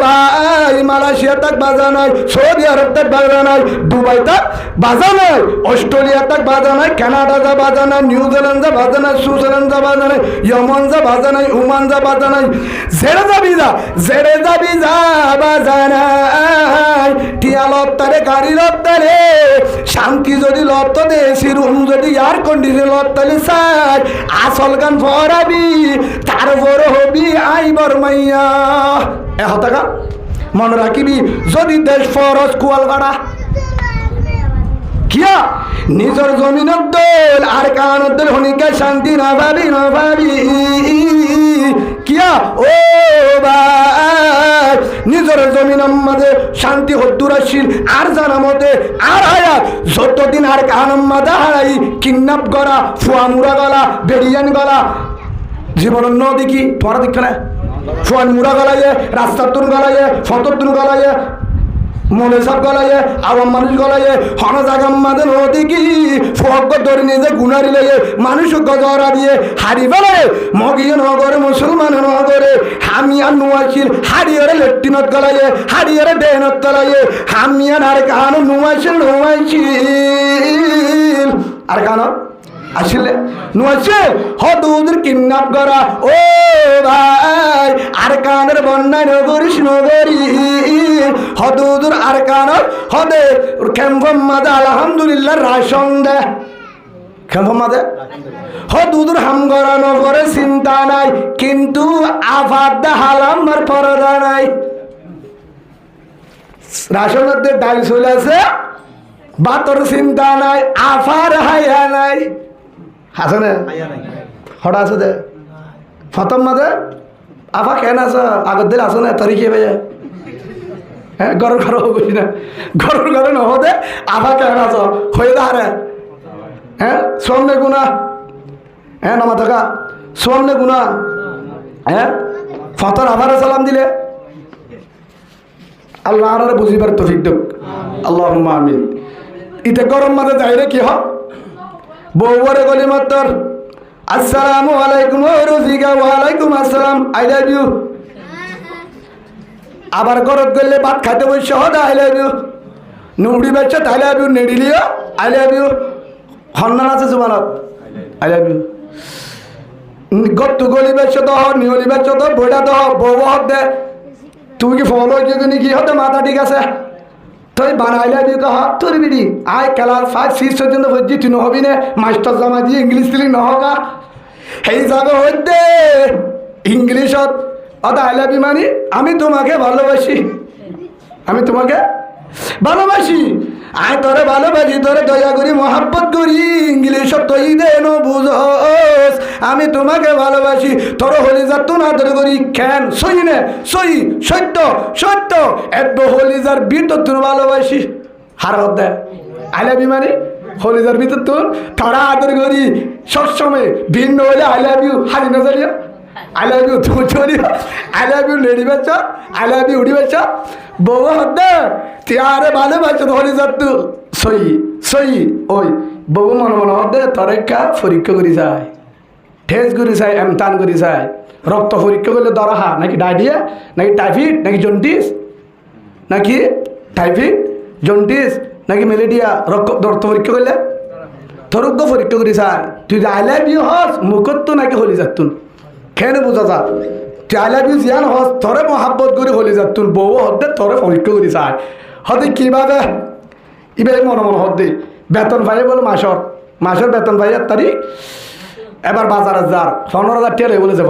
ভাই মালয়েশিয়া তক বাজা নাই সৌদি আরব তক বাজা নাই দুবাই তক বাজা নাই অস্ট্রেলিয়া তক বাজা নাই কানাডা যা বাজা নাই নিউজিল্যান্ড যা বাজা নাই সুইজারল্যান্ড যা বাজা নাই ইয়েমেন যা বাজা নাই ওমান যা বাজা নাই জেড়ে যাবি যা বাজা নাই টিয়া লত্তারে গাড়ি লত্তারে শান্তি যদি লত্ত দে রুম যদি এয়ার কন্ডিশন লত্তালে চাই আসল গান ফরাবি তারপর হবি আই বর্মাইয়া টাকা মনে রাখিবি যদি দেশ ফরজ কুয়াল গাড়া কিয়া নিজের জমিনের দল আর কানের দল হনিকা শান্তি না ভাবি কিয়া ও ভাই নিজের জমিনের মাঝে শান্তি হদ্দুরাশীল আর জানা মতে আর আয়াত যতদিন আর কানের মাঝে হারাই কিডন্যাপ করা ফুয়ামুরা গলা বেরিয়ান গলা জীবনের নদী কি তোমার দেখবে না ফোন মুড়া গলাইয়ে রাস্তার তুন গলাইয়ে ফটোর তুন গলাইয়ে মনে সব গলাইয়ে আওয়াম মানুষ গলাইয়ে হন জাগাম মাঝে নদী কি ফক ধরে নিজে গুনারি লাইয়ে মানুষ গজরা দিয়ে হারি বেলায় মগিয়ে নগরে মুসলমান নগরে হামিয়ান নুয়াশিল হারিয়ারে লেট্টিনত গলাইয়ে হারিয়ারে ডেনত গলাইয়ে হামিয়ান আর কানো নুয়াশিল আর কানো আসলে নুয়াছে হদুদের কিডন্যাপ করা ও ভাই আর কানের বন্যায় নগরিস নগরী হদুদুর আর কানের হদে ক্যাম্পম মাদে আলহামদুলিল্লাহ রাশন দে ক্যাম্পম মাদে হদুদুর হাম করা নগরে চিন্তা নাই কিন্তু আফাদ দে হালাম্বার পরদা নাই রাশনের দে ডাইল চলে আছে বাতর চিন্তা নাই আফার হাইয়া নাই আছে না হঠাৎ আছে দে প্রথম মাঝে আফা কেন আস আগের দিন আসো না তারিখে ভেজে হ্যাঁ গরম ঘর বুঝি না গরম ঘরে নহদে আফা কেন আস হয়ে দাঁড়ে হ্যাঁ সোমনে গুণা হ্যাঁ নামা থাকা সোমনে গুণা হ্যাঁ ফতর আফারে সালাম দিলে আল্লাহ আর বুঝিবার তৌফিক দেখ আল্লাহুম্মা আমিন ইতে গরম মাঝে যাইরে কি হয় বউরে গলি মাত্র আসসালামু আলাইকুম রফিকা ওয়ালাইকুম আসসালাম আই লাভ ইউ আবার ঘরত গেলে ভাত খাইতে বসে হদ আই লাভ ইউ নুমড়ি বেচছে আই লাভ ইউ নেড়িলিও আই লাভ ইউ হন্নান আছে জুবানত আই লাভ ইউ গত্তু গলি বেচছে তো নিহলি বেচছে তো বইটা তো বউ হদ দে তুমি কি ফলো হয়েছে কি হতে মাথা ঠিক আছে তুই বানাইলে দিয়ে কহ তোর বিড়ি আয় ক্লাস 5 6 পর্যন্ত বুঝছি তুই নহবি না মাস্টার জামা দিয়ে ইংলিশ দিলি নহকা সেই জায়গা হইতে ইংলিশত অত আই লাভ ইউ মানে আমি তোমাকে ভালোবাসি আয় তোরে ভালোবাসি তোরে দয়া করি মহাব্বত করি ইংলিশত তুই দেন বুঝস আমি তোমাকে ভালোবাসি তোর হলি যার তো না ধরে করি কেন সই নে সই সত্য এত হলি যার বিট তোর ভালোবাসি হার হতে আই লাভ ইউ মানে হলিদার ভিতর তোর তারা আদর করি সবসময় ভিন্ন হলে আই লাভ ইউ হাজি না চলিও আই লাভ ইউ তুমি চলিও আই লাভ ইউ লেডি বাচ্চা আই লাভ ইউ উড়ি বাচ্চা বউ হদ্দে তুই আরে ভালোবাসো হলিদার তু সই সই ওই বউ মনে মনে হদ্দে তোর একটা পরীক্ষা করি যায় ঠেস করি চাই এমতান করি চাই রক্ত পরীক্ষা করলে দরহা নাকি ডায়রিয়া নাকি টাইফয়েড নাকি জন্ডিস নাকি টাইফয়েড জন্ডিস নাকি ম্যালেরিয়া রক্ত পরীক্ষা করলে তোরক পরীক্ষা করি চাই তুই আই লাভ ইউ হস মুখত তো নাকি হলি যাতুন কেন বোঝা যা তুই আই লাভ ইউ জিয়ান হস তোরে মহাব্বত করে হলি যাতুন বউ হদ্দে তোরে পরীক্ষা করি চাই হতে কিভাবে এবার মনে মনে হদ্দে বেতন পাই বলো মাসের বেতন পাই 1 তারিখ এবার বাজারে যার 15,000 টাকা বলে যাব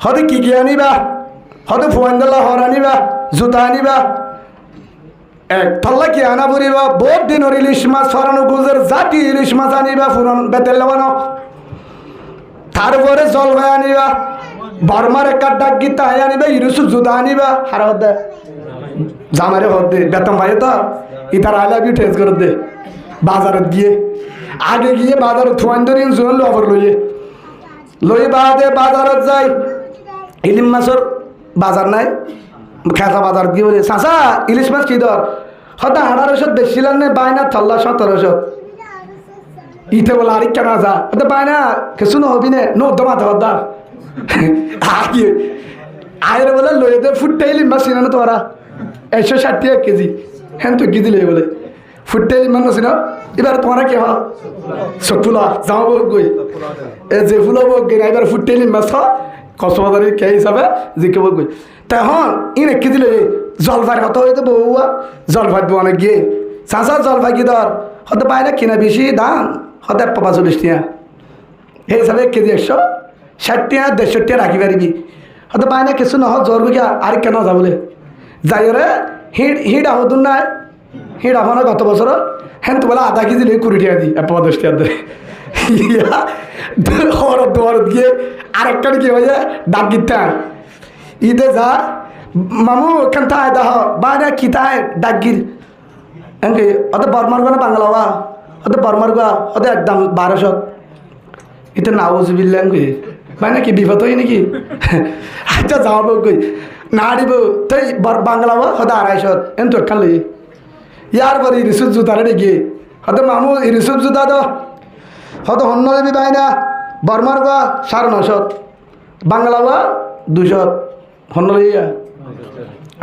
হতে কি আনিবা হতে ফুয়ান্দাল্লা হর আনিবা জুতা আনিবা এক পাল্লা কি আনা পড়িবা বহুত দিনের ইলিশ মাছ ফরানো গুজের জাতি ইলিশ মাছ আনিবা ফুরন বেতেল লাগানো তারপরে জলভাই আনিবা বর্মার একটা ডাক গীতা আনিবা ইরুসু জুতা আনিবা হারা হতে জামারে হতে বেতন পাই তো ইতার আই লাভ ইউ টেস করে দে বাজারত গিয়ে আগে গিয়ে বাজারে থুয়ান জোন লবর লইয়ে বাদে বাজারত যাই ইলিম মাছের বাজার নাই খেসা বাজার গিয়ে বলে চাচা ইলিশ মাছ কি দর হয়তো 1800 বেশিলাম না বাইনা থল্লা 1700 ইতে বলে আরেক কেন যা হয়তো বাইনা কিছু না হবি না দমা ধর আগে আয়ের বলে লইয়ে দে ফুটতে ইলিম মাছ কিনা তোরা 160 টাকা কেজি হ্যাঁ তো কেজি লই বলে ফুটতে ইলিম মাছ না এবার তোমরা কি হয় সফুলা যাও গই এ যে ফুলা বক গই এবার ফুটতে ইলিম মাছ কক্সবাজারের কে হিসাবে জিকে বল গই তখন ইনে কি দিলে জলভাই কত হইতে বউয়া জলভাই অনেক গিয়ে চাষা জলভাই কি দর হতে পায় না কিনা বেশি দাম হতে 45 টাকা এই হিসাবে কেজি 160 টাকা 150 টাকা রাখি পারিবি হতে পায় না কিছু নহ জ্বর গিয়া আর কেন যা বলে যাই রে হিট আহতুন নাই হিট আহনা গত বছর হ্যাঁ তো বলে আধা কেজি লই 20 টাকা দিই 50 টাকা দেয় হরত গিয়ে আরেকটা কি হয়ে যায় ডাক গিতা ঈদে যা মামু খান্তায় দাহ বাইরে কিতায় ডাকগির এঙ্গে অত বর্মার গো না বাংলা হওয়া অত বর্মার গো অত একদম 1200 এটা নাউজুবিল্লাহ এঙ্গে বাইরে কি বিপদ হয় নাকি আচ্ছা যাবো কই না দিব তাই বাংলা হওয়া হতে 250 এন তো একখান লই ইয়ার পরে রিসুপ জুতারে দেখি হতে মামু রিসুপ জুতা দাও হয়তো হন্য দেবী পাই না বর্মার গা 950 বাংলা বা 200 হন্য লইয়া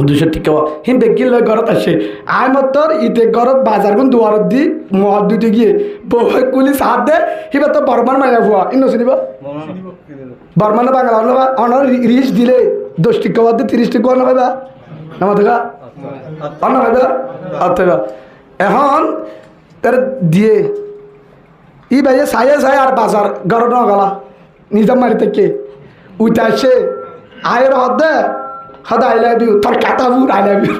200 টিকা হিম বেগিল লই ঘরত আসে আই মতর ইতে ঘরত বাজার গুন দুয়ারত দি মহৎ দুইতে গিয়ে বউ কুলি সাথ দে হিবা তো বর্মার মাইয়া ফুয়া ইন্ন শুনিবা বর্মান বাংলা হলো অনর রিচ দিলে 10 টিকা বাদ 30 টিকা না পাইবা না মাথা অন্য পাইবা আচ্ছা এখন তার দিয়ে ই ভাইয়া সায়া আর বাজার গড় ন গলা নিজাম মারি থেকে উইতে আসে আয়ের হদে হদা আই লাভ ইউ তোর কাটাবুর আই লাভ ইউ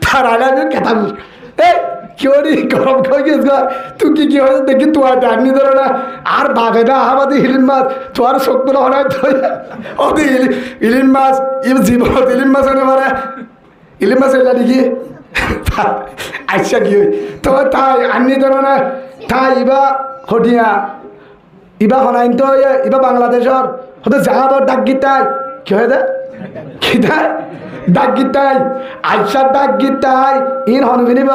তার আই লাভ ইউ কাটাবুর এ কিওরি গরম খাই গেছ গা তুই কি হয়েছে দেখি তুই আর ডানি ধরো না আর বাঘে না আমাদের হিলিন মাছ তোর শোকগুলো হরাই তো ওদি ইলিন মাছ জীবন ইলিন মাছ হনে মারে ইলিন মাছ এলা দেখি আচ্ছা কি তো তাই আনি ধরো না তাই ইবা হটিয়া ইবা হনাইন তো ইবা বাংলাদেশর হতে যাবার ডাক গীতায় কি হয়ে দে গীতায় ডাক গীতায় আইসার ডাক গীতায় ইন হনবিনিব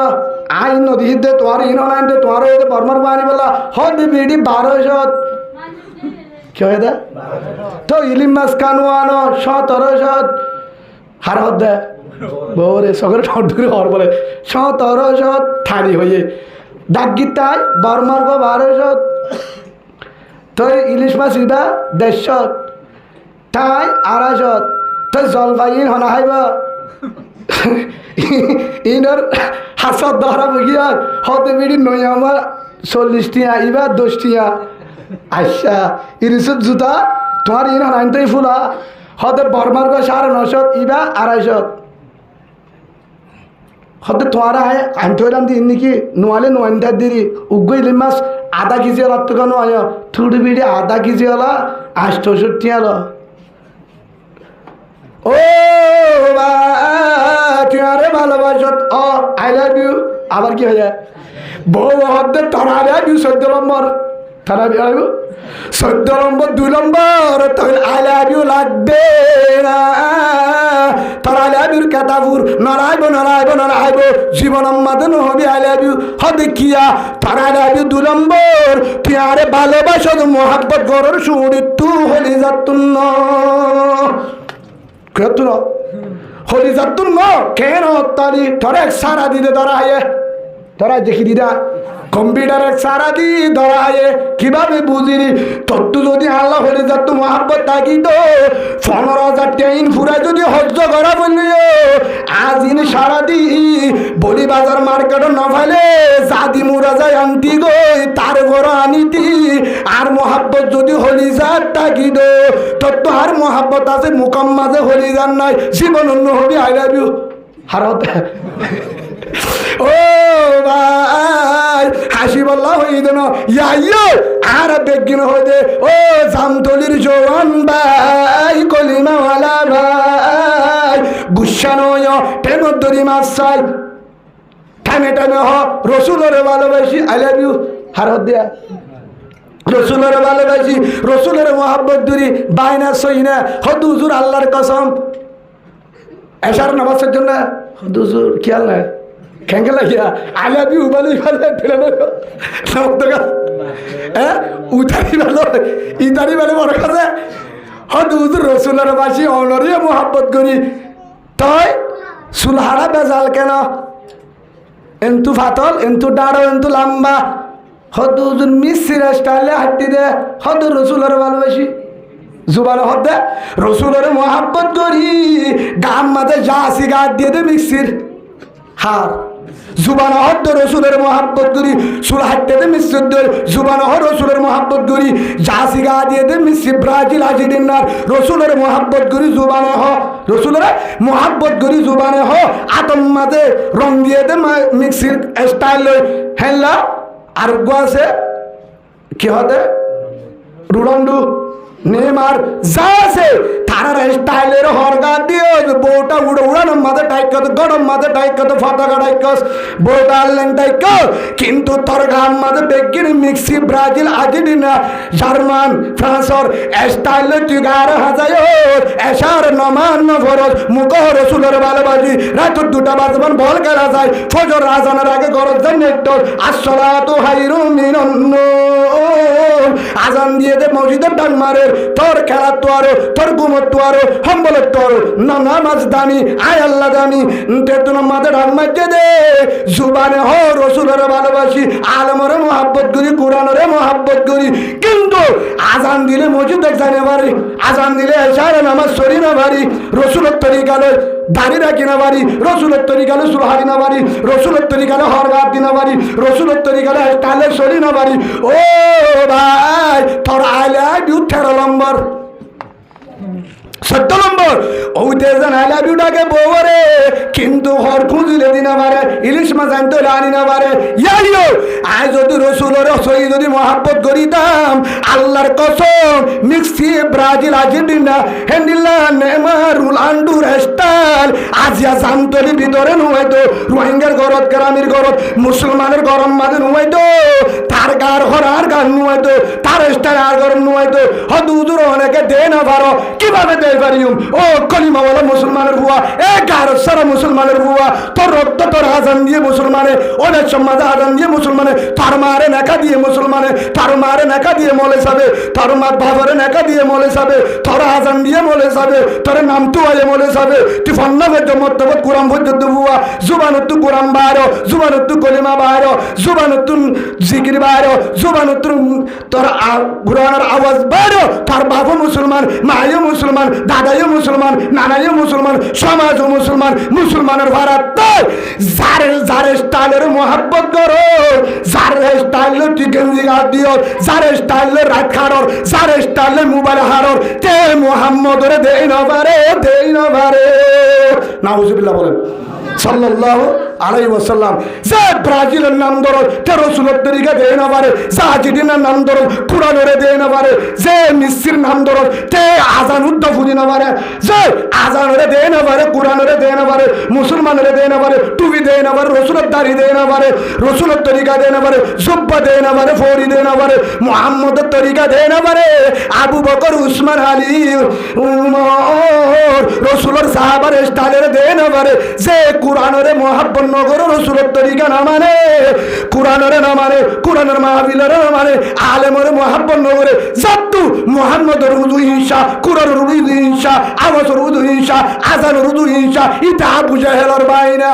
আইন নদী দে তোমার ইন হনাইন দে তোমার হয়ে বর্মার বানি বলা হতে বিডি 1200 কি হয়ে দে তো ইলিম মাছ কানুয়ানো 1700 হার হতে বরে সকলে ঠোঁটুরে হর বলে 1700 ঠানি হয়ে ডাক গীতায় বর্মার গো 1200 তো ইলিশ মাছ ইবা 150 তাই 250 তো জলপাই হনা হাইব ইনর হাসত ধরা বগিয়া হতে বিড়ি নই আমার 40 টিয়া ইবা 10 টিয়া আচ্ছা ইরিসুত জুতা তোমার ইন হনাইনটাই ফুলা হতে বর্মার গো 950 ইবা 250 হতে তোমার আনতে দিন নাকি নোয়ালে নোয়ানটা দিরি উগ্র ইলিশ মাছ আধা কেজি আলা তো কেন আয় থুড়ি বিড়ি আধা কেজি আলা 860 আলা ও তুই আরে ভালোবাসত ও আই লাভ ইউ আবার কি হয়ে যায় বউ হদ্দে তোরা আই লাভ ইউ 14 নম্বর তারা আইব 14 নম্বর 2 নম্বর তখন আই লাভ ইউ লাগবে না তোরা আই লাভ ইউর কাতাপুর নড়াইব জীবন আমাদের নহবি আই লাভ ইউ হদে কিয়া তোরা আই লাভ ইউ 2 নম্বর তুই আরে ভালোবাসত মোহাব্বত গরর শুড়ি তু হলি যাতুন কেতুন হলি যাতুন কেন তারি তোরা এক সারা দিতে তোরা আয়ে তোরা দেখি দিদা কম্পিউটার এক সারা দি ধরা আয়ে কিভাবে বুঝিনি তত্ত্ব যদি আল্লাহ হলে যাত মহাব্বত থাকি তো 15,000 টাইন ফুরা যদি হজ্জ করা বললিও আজ ইন সারা দি বলি বাজার মার্কেট না ফাইলে জাদি মুরা যায় আনতি গই তার ঘর আনিতি আর মহাব্বত যদি হলি যাত থাকি তো তত্ত্ব আর মহাব্বত আছে মুকাম মাঝে হলি যান নাই জীবন অন্য হবি আই লাভ ইউ হারত ও ভাই হাসি বললা হই দেন ইয়াইও আর বেগিন হই দে ও জামতলির জওয়ান ভাই কলিমাওয়ালা ভাই গুচ্ছা নয় প্রেমর দরি মাছ চাই টাইমে টাইমে হ রসুলের ভালোবাসি আই লাভ ইউ হারত দেয়া রসুলের ভালোবাসি রসুলের মোহাব্বত দরি বাইনা সইনা হদ হুজুর আল্লাহর কসম এশার নামাজের জন্য হদ হুজুর খেয়াল নাই খেঙ্গে লাগিয়া আই লাভ ইউ বলি উতারি ভালো ইতারি ভালো বড় কাছে হদ হুজুর রসুলের বাসি অনরিয়ে মোহাব্বত করি তই সুলহারা বেজাল কেন এন্তু ফাতল এন্তু ডাড়ো এন্তু লম্বা হদ হুজুর মিস্ত্রির স্টাইলে হাঁটি দে হদ রসুলের ভালোবাসি জুবান হদে রসুলের মোহাব্বত করি গাম মাঝে জাসি গাছ দিয়ে দে মিক্সির হার জুবান হদ রসুলের মোহাব্বত করি সুল হাঁটতে দে মিশ্র জুবান হ রসুলের মোহাব্বত করি জাসি গা দিয়ে দে মিশ্রি ব্রাজিল আর্জেন্টিনার রসুলের মোহাব্বত করি জুবান হ রসুলের মোহাব্বত করি জুবানে হ আতম মাঝে রং দিয়ে দে মিক্সির স্টাইল হেল্লা আর আছে কি হতে রুডন্ডু নেমার যা আছে তারার স্টাইলের হরগা দিয়ে বউটা উড়ানোর মাঝে টাইক গরম মাঝে টাইক ফটাকা টাইক বউটা আনলেন টাইক কিন্তু তোর গান মাঝে বেগিন মিক্সি ব্রাজিল আর্জেন্টিনা জার্মান ফ্রান্সর স্টাইলে তুই গার হাজায় এসার নমান ফরজ মুখ রসুলের ভালোবাসি রাত 2টা বাজমান বল খেলা যায় ফজর আজানের আগে গরজ জানি একটু আসসালাতু খায়রুম মিনান নূম আজান দিয়ে দে মসজিদের ডান মারে তোর খেলা তো আরো তোর ঘুমত তো আরো হম্বলের তো আরো না নামাজ দামি আয় আল্লাহ দামি তেতুন মাঝে ঢাক মাঝে দে জুবানে হ রসুলের ভালোবাসি আলমরে মোহাব্বত করি কোরআনের মোহাব্বত করি কিন্তু আজান দিলে মসজিদ জানে পারি আজান দিলে এশারে নামাজ সরি না পারি রসুলের তরিকালে দাড়ি রাখি না পারি রসুলের তরিকালে সুলহারি না পারি রসুলের তরিকালে হরগাত দিনা পারি রসুলের তরিকালে তালে সরি না পারি ও ভাই তোর আই লাভ ইউ 13 নম্বর 17 নম্বর ওইতে জান আই লাভ ইউ ডাকে বউরে কিন্তু হর খুঁজিলে দিনা পারে ইলিশ মাছ আনতে আনি না পারে ইয়াইও আই যদি রসুলের সই যদি মহাব্বত করিতাম আল্লাহর কসম মিক্সি ব্রাজিল আর্জেন্টিনা হেন্ডিলা নেমার রোনাল্ডোর স্টাইল আজিয়া জামতলি ভিতরে নুয়াইতো রোহিঙ্গার ঘরত গ্রামের ঘরত মুসলমানের গরম মাঝে নুয়াইতো তার গার ঘর আর গান নুয়াইতো তার স্টাইল আর ঘর নুয়াইতো হদ হুজুর অনেকে দে না পারো কিভাবে দে পারিম ও কলিমাওয়ালা মুসলমানের বুয়া এ গার সারা মুসলমানের বুয়া তোর রক্ত তোর আজান দিয়ে মুসলমানে ওদের সমাজে আজান দিয়ে মুসলমানে তার মারে নেকা দিয়ে মুসলমানে তার মারে নেকা দিয়ে মলে যাবে তার মা বাবারে নেকা দিয়ে মলে যাবে তোর আজান দিয়ে মলে যাবে তোর নাম তু আয়ে মলে যাবে তুই ফন্না ভেদ্য মতবত কুরাম ভেদ্য বুয়া জুবানুত্তু কুরাম বাইরো জুবানুত্তু কলিমা বাইরো জুবানুত্তু জিকির বাইরো জুবানুত্তু তোর কুরআনের আওয়াজ বাইরো তার বাবা মুসলমান মায়ও মুসলমান দাদাইও মুসলমান নানাইও মুসলমান সমাজও মুসলমান মুসলমানের ভারত যার স্টাইলের মোহাব্বত করো যার স্টাইলের টিকেন্দি গাছ দিও যার স্টাইলের রাত খারর যার স্টাইলের মোবাইল হারর তে মোহাম্মদরে দেই না পারে নাউজুবিল্লাহ বলেন সাল্লাল্লাহু আলাইহি ওয়াসাল্লাম। যে ব্রাজিলের নাম ধরো তে রসুলের তরিকা দেয় না পারে, যে আর্জেন্টিনার নাম ধরো কোরআনের দেয় না পারে, যে মিসির নাম ধরো তে আজান উদ্দা ফুদি না পারে, যে আজানের দেয় না পারে, কোরআনের দেয় না পারে, মুসলমানের দেয় না পারে, টুপি দেয় না পারে, রসুলের দাড়ি দেয় না পারে, রসুলের তরিকা দেয় না পারে, জুব্বা দেয় না পারে, ফৌরি দেয় না পারে, মুহাম্মদের তরিকা দেয় না পারে, আবু বকর উসমান আলী উমর রসুলের সাহাবার স্টাইলের দেয় না পারে, যে কোরআনের মহাব্বত নগর রসুলের তরিকা না মানে, কোরআনের না মানে, কোরআনের মাহফিলের না মানে, আলেমের মহাব্বত নগরে জাতু মুহাম্মদের উদু হিংসা, কোরআনের উদু হিংসা, আওয়াজের উদু হিংসা, আজানের উদু হিংসা, ইটা আবু জাহেলের বাইনা,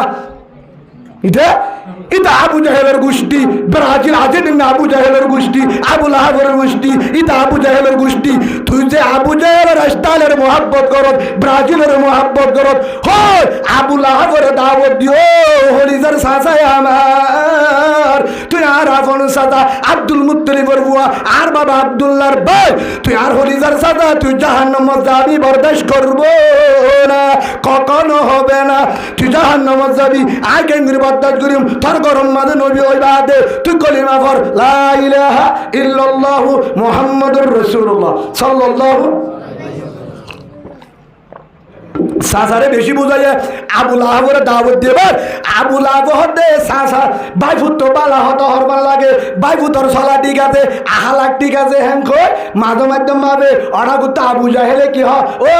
এটা আবু জাহেলের গোষ্ঠী, ব্রাজিল আর্জেন্টিনা আবু জাহেলের গোষ্ঠী, আবু লাহাবের গোষ্ঠী, এটা আবু জাহেলের গোষ্ঠী। তুই যে আবু জাহেলের স্টাইলের মহাব্বত করত, ব্রাজিলের মহাব্বত করত, হয় আবু লাহাবের দাওয়াত দিও হলিজার সাসায় আমার, তুই আর আপন সাদা আব্দুল মুত্তালিবের বুয়া আর বাবা আব্দুল্লাহর ভাই, তুই আর হলিজার সাদা তুই জাহান্নামে যাবি, বরদাস্ত করব না, কখনো হবে না, তুই জাহান্নামে যাবি। আগে বরদাস্ত করিম তোর গরম মাঝে নবী ওই বাদে তুই কলিমা পড় লা ইলাহা ইল্লাল্লাহু মুহাম্মাদুর রাসূলুল্লাহ সাল্লাল্লাহু। সাসারে বেশি বোঝা যায় আবু লাহাবের দাওয়াত দেবার, আবু লাহাব হতে সাসা বাইফুত বালা হত হরবার লাগে, বাইফুতর সলা ঠিক আছে, আহালাক ঠিক আছে, হ্যাং কই মাঝে মাধ্যম ভাবে অড়া করতে আবু জাহেলে কি হ ও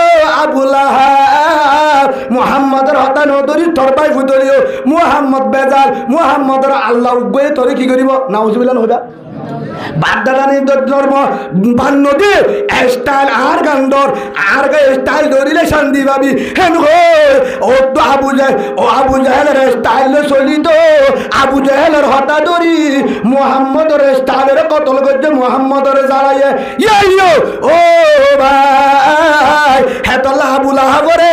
আবু লাহাব মুহাম্মদের হতা নদরি তোর বাইফুতলিও মুহাম্মদ বেজাল, মুহাম্মদের আল্লাহ উগ্গয়ে তোরে কি করিব নাউজুবিল্লাহ হইবা বাগদাদানি ধর্ম বান্ন দিয়ে স্টাইল আর গান্দর আর স্টাইল ধরিলে শান্তি পাবি হেন ও তো আবু জাহেলের স্টাইল চলিত, আবু জাহেলের হতা ধরি মুহাম্মদের স্টাইলের কতল করছে, মুহাম্মদের জ্বালাইয়ে ইয়ো ও ভাই হেতল্লা আবু লাহাবরে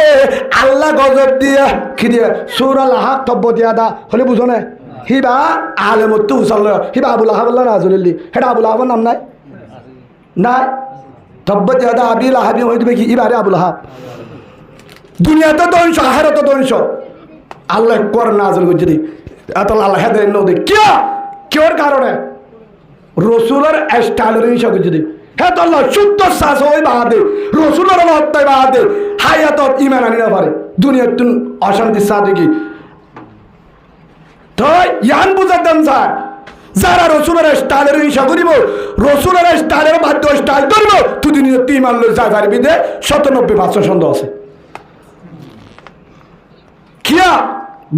আল্লাহ গজব দিয়া কি দিয়ে সূরা লাহাব তব্ব দিয়া দা হলে বুঝো না হিবা আলেমত উসাল হিবা আবুল আহাবুল্লাহ রাজুল্লি হেটা আবুল আহাবের নাম নাই নাই তব্বত ইয়াদা আবিল আহাবি হয়ে দেবে কি ইবারে আবুল আহাব। দুনিয়াতে ধ্বংস আখেরাতে ধ্বংস, আল্লাহ কর নাজল করছে দি এত আল্লাহ হেদায়েত নদী কিয়া কিওর কারণে রসুলের স্টাইলের হিসাব করছে দি হে তো আল্লাহ শুদ্ধ শ্বাস ওই বাদে রসুলের হত্যায় বাদে হায়াত ইমান আনি না পারে দুনিয়ার তুন অশান্তি সাথে কি তো ইয়ান বুঝাতাম স্যার যারা রসুলের স্টাইলের হিংসা করিব, রসুলের স্টাইলের বাধ্য স্টাইল করব, তুই দুনিয়া তুই মানলো যা পারবি দে 97% সন্দেহ আছে। কিয়া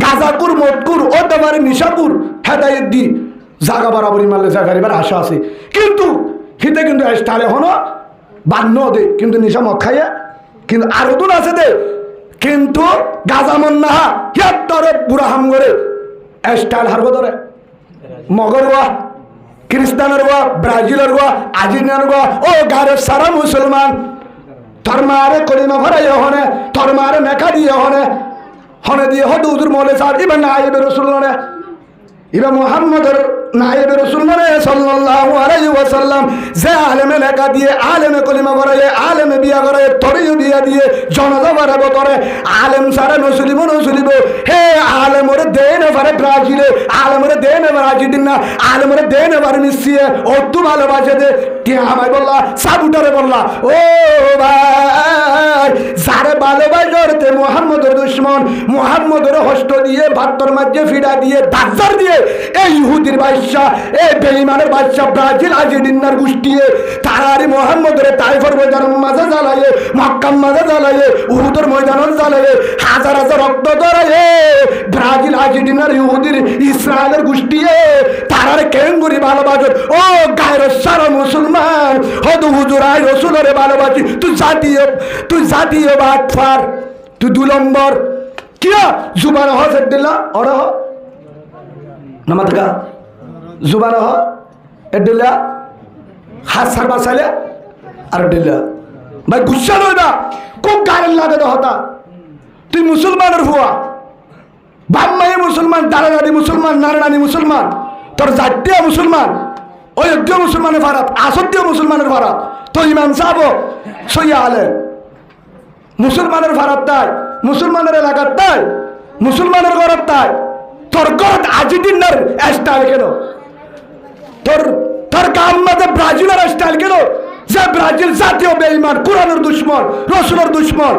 গাজাকুর মদকুর ও দেবারে নিশাকুর হেদায়েত দি জাগা বরাবরই মানলে যা পারিবার আশা আছে, কিন্তু হিতে কিন্তু স্টাইলে হনো বান্ন দে কিন্তু নিশা মদ খাইয়া কিন্তু আরো দূর আছে দে কিন্তু গাজা মন না হিয়ার তরে বুড়া হাম করে স্টাইল হারবো ধরে মগর গোয়া খ্রিস্টানের গোয়া ব্রাজিলের গোয়া আর্জেন্টিনার গোয়া ও গারের সারা মুসলমান ধর্মারে কলিমা ভরাই হনে ধর্মারে নেখা দিয়ে হনে হনে দিয়ে হদু উদুর মলে সার ইবা নাইবে রসুল নে ইবা মুহাম্মদের নাইবে রসুল নে সাল্লাল্লাহু আলাইহি ওয়াসাল্লাম যে আলেমে নেকা দিয়ে আলেমে কলিমা ভরাই আলেমে বিয়া করে তরিও বিয়া দিয়ে জনতা বাড়াব করে আলেম সারা নসুলিব নসুলিব হে আলেমরে দেন এবারে ব্রাজিলে আলেমরে দেন এবার আর্জেন্টিনা আলেমরে দেন এবার মিসিয়ে ও তু ভালোবাসে দে টিয়া আমায় বললা সাবুটারে বললা ও ভাই যারে ভালোবাসতে মুহাম্মদের দুশমন মুহাম্মদের হস্ত দিয়ে ভাত্তর মাঝে ফিরা দিয়ে দাজ্জার দিয়ে এই ইহুদির বাদশাহ এই বেঈমানের বাদশাহ ব্রাজিল আর্জেন্টিনার গোষ্ঠী তারারি মুহাম্মদের তাইফের ময়দানের মাঝে জ্বালায়ে মক্কার মাঝে জ্বালায়ে উহুদের ময়দানের জ্বালায়ে হাজার হাজার রক্ত ধরায়ে ব্রাজিল আর্জেন্টিনার ইহুদির ইসরায়েলের গোষ্ঠী তারারে কেঙ্গুরি ভালোবাসত ও গায়ের সারা মুসলমান হদু হুজুরাই রসুলের ভালোবাসি তুই জাতীয় বাটফার তুই 2 নম্বর কিয়া জুবান হ সেদিল্লা অর হ নামাতকা জুবান হ এদিল্লা হাত সারবা সালে আর দিল্লা ভাই গুচ্ছা নয় না খুব গায়ের লাগে হতা তুই মুসলমানের হুয়া বাম্মাই মুসলমান দাঁড়ানি মুসলমান নারায়ণী মুসলমান তোর জাতীয় মুসলমান অযোধ্য মুসলমানের ভারত আসদ্য মুসলমানের ভারত তো ইমাম সাহেব সইয়া আলে মুসলমানের ভারত তাই মুসলমানের এলাকার তাই মুসলমানের ঘরের তাই তোর গত আর্জেন্টিনার স্টাইল কেন তোর তোর গাম্মাতে ব্রাজিলের স্টাইল কেন যে ব্রাজিল জাতীয় বেঈমান কোরআনের দুশমন রাসূলের দুশমন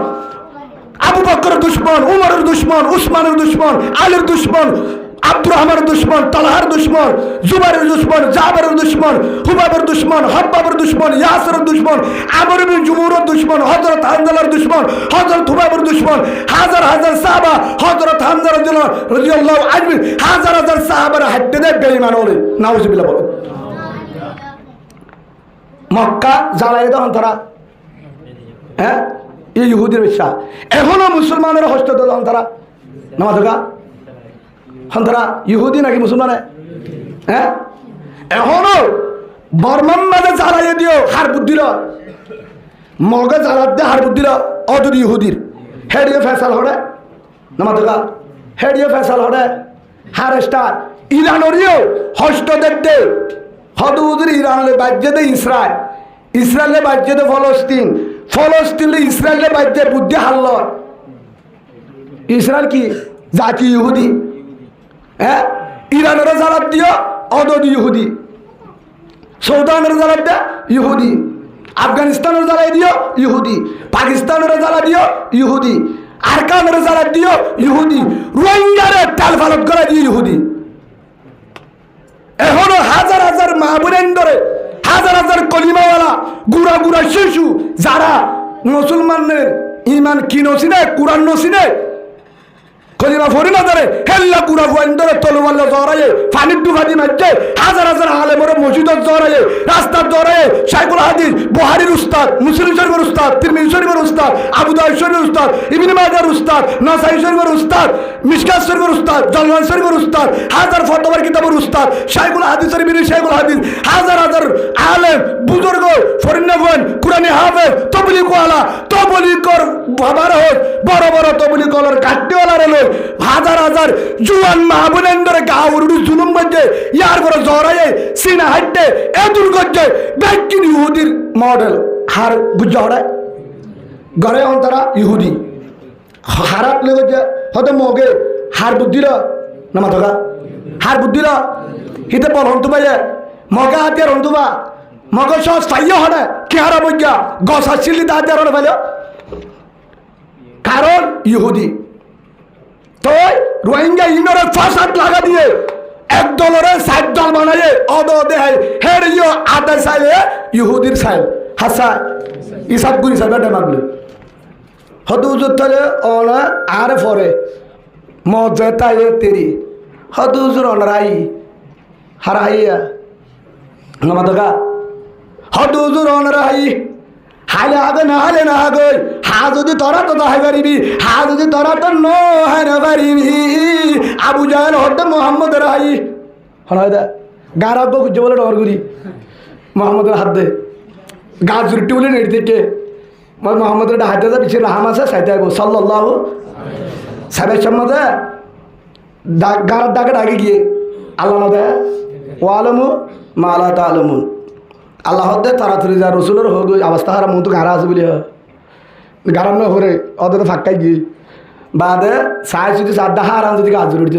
আবু বকরের দুশমন উমরের দুশমন উসমানের দুশমন আলীর দুশমন আব্দুর রহমানের দুশমন তালহার দুশমন জুবাইরের দুশমন জাবেরের দুশমন হুবাবের দুশমন হব্বাবের দুশমন ইয়াসিরের দুশমন আমর ইবনে জুমুরের দুশমন হযরত হানজালার দুশমন হযরত হুবাবের দুশমন হাজার হাজার সাহাবা হযরত হামজা রাদিয়াল্লাহু আনহু হাজার হাজার সাহাবার হাতে দেয় বেঈমান হলে নাউজুবিল্লাহ বলেন মক্কা জ্বালাই তখন তারা হ্যাঁ এই ইহুদির বিশ্বাস এখনো মুসলমানের হস্ত তখন তারা নামাজ হন তারা ইহুদি নাকি মুসলমান হ্যাঁ এখনো বর্মান মাঝে জ্বালাই দিও হার বুদ্ধির মগে জ্বালাত দিয়ে হার বুদ্ধির অদূর ইহুদির হেডিও ফেসাল হরে নামাজ হেডিও ফেসাল হরে হার স্টার ইরানরিও হস্ত দেখতে হদুদের ইরানের বাজ্যে দে ইসরায়েল ইসরায়েলের বাজ্যে দে ফলস্তিন ফলস্তিনে ইসরায়েলের বাজ্যে বুদ্ধি হারল ইসরায়েল কি জাতি ইহুদি হ্যাঁ ইরানের জালাত দিও অদদ ইহুদি সৌদানের জালাত দে ইহুদি আফগানিস্তানের জ্বালাই দিও ইহুদি পাকিস্তানের জ্বালা দিও ইহুদি আরকানের জ্বালা দিও ইহুদি রোহিঙ্গারে তেল ফালত করে দিও ইহুদি এখনো হাজার হাজার মা বোনের ধরে হাজার হাজার কলিমাওয়ালা গুড়া গুড়া শিশু যারা মুসলমানের ইমান কি নসিনে কুরআন নসিনে কলিমা ফরি না ধরে হেল্লা গুড়া ফুয়ান ধরে তলওয়াল্লা জড়ায়ে পানির ডুবাদি মারছে হাজার হাজার আলেমরে মসজিদত জড়ায়ে রাস্তার জড়ায়ে শাইখুল হাদিস বুখারীর উস্তাদ মুসলিম শরীফের উস্তাদ তিরমিজি শরীফের উস্তাদ আবু দাউদ শরীফের উস্তাদ ইবনে মাজাহর উস্তাদ নাসাই শরীফের উস্তাদ মিশকাত শরীফের উস্তাদ জালওয়ান শরীফের উস্তাদ হাজার ফতোয়ার কিতাবের উস্তাদ শাইখুল হাদিস ইবনে শাইখুল হাদিস হাজার হাজার আলেম বুজুর্গ ফরিন্নাফন কুরআনি হাফেজ তবলিগওয়ালা তবলিগর বাবার হোক বড় বড় তবলিগওয়ালার গাড্ডিওয়ালা রে হাজার হাজার জুয়ান মাহবুবেন্দ্র গাউরুডু জুলুম বজে ইয়ার পরে জরায়ে সিনা হাইটে এদুল গজে বেকিন ইহুদির মডেল হার বুঝাড়ে ঘরে অন্তরা ইহুদি হারাত লেগে যে হতে মগে হার বুদ্ধিরা নামা থাকা হার বুদ্ধিরা হিতে বল হন্তু পাইয়ে মগে হাতে হন্তুবা মগে সব স্থায়ী হনে কি হারা বজ্ঞা গছ আসছিলি দাঁত হনে পাইলে কারণ ইহুদি তো রোহিঙ্গা ইনরে ফাসাদ লাগা দিয়ে এক দলরে সাত দল বানায়ে অদ দেয় হেড়িও আদা সাইলে ইহুদির সাইল হাসা ইসাব গুরি সাইবাটা মাগলে হদু জুতলে ওনা আর ফরে মজতায়ে তেরি হদু জুর অনরাই হারাইয়া নমাদগা হদু জুর অনরাই হালে আগে না হালে না আগে হা যদি তোরা তো হাই পারিবি হা যদি তোরা তো ন হাই না পারিবি আবু জাহেল হতে মোহাম্মদের হাই হয়দা গার আব্বা খুঁজে বলে ডরগুরি মোহাম্মদের হাত দে গা জুরটি বলে নেট থেকে মোহাম্মদের হাতে যা পিছিয়ে রাহাম আছে সাইতে আইব সাল্লাহ সাহেবের সম্মদে গারার ডাকে ডাকে গিয়ে আল্লাহ দে ও আলমু মা আল্লাহ তা আলমুন আল্লাহ দে তাড়াতাড়ি যা রসুলের হোক অবস্থা হারা মতো গাড়া আছে বলে গাড়ার না হরে অত ফাঁকাই গিয়ে বাদে সাই যদি সাদা হারান যদি গাছ জুড়িত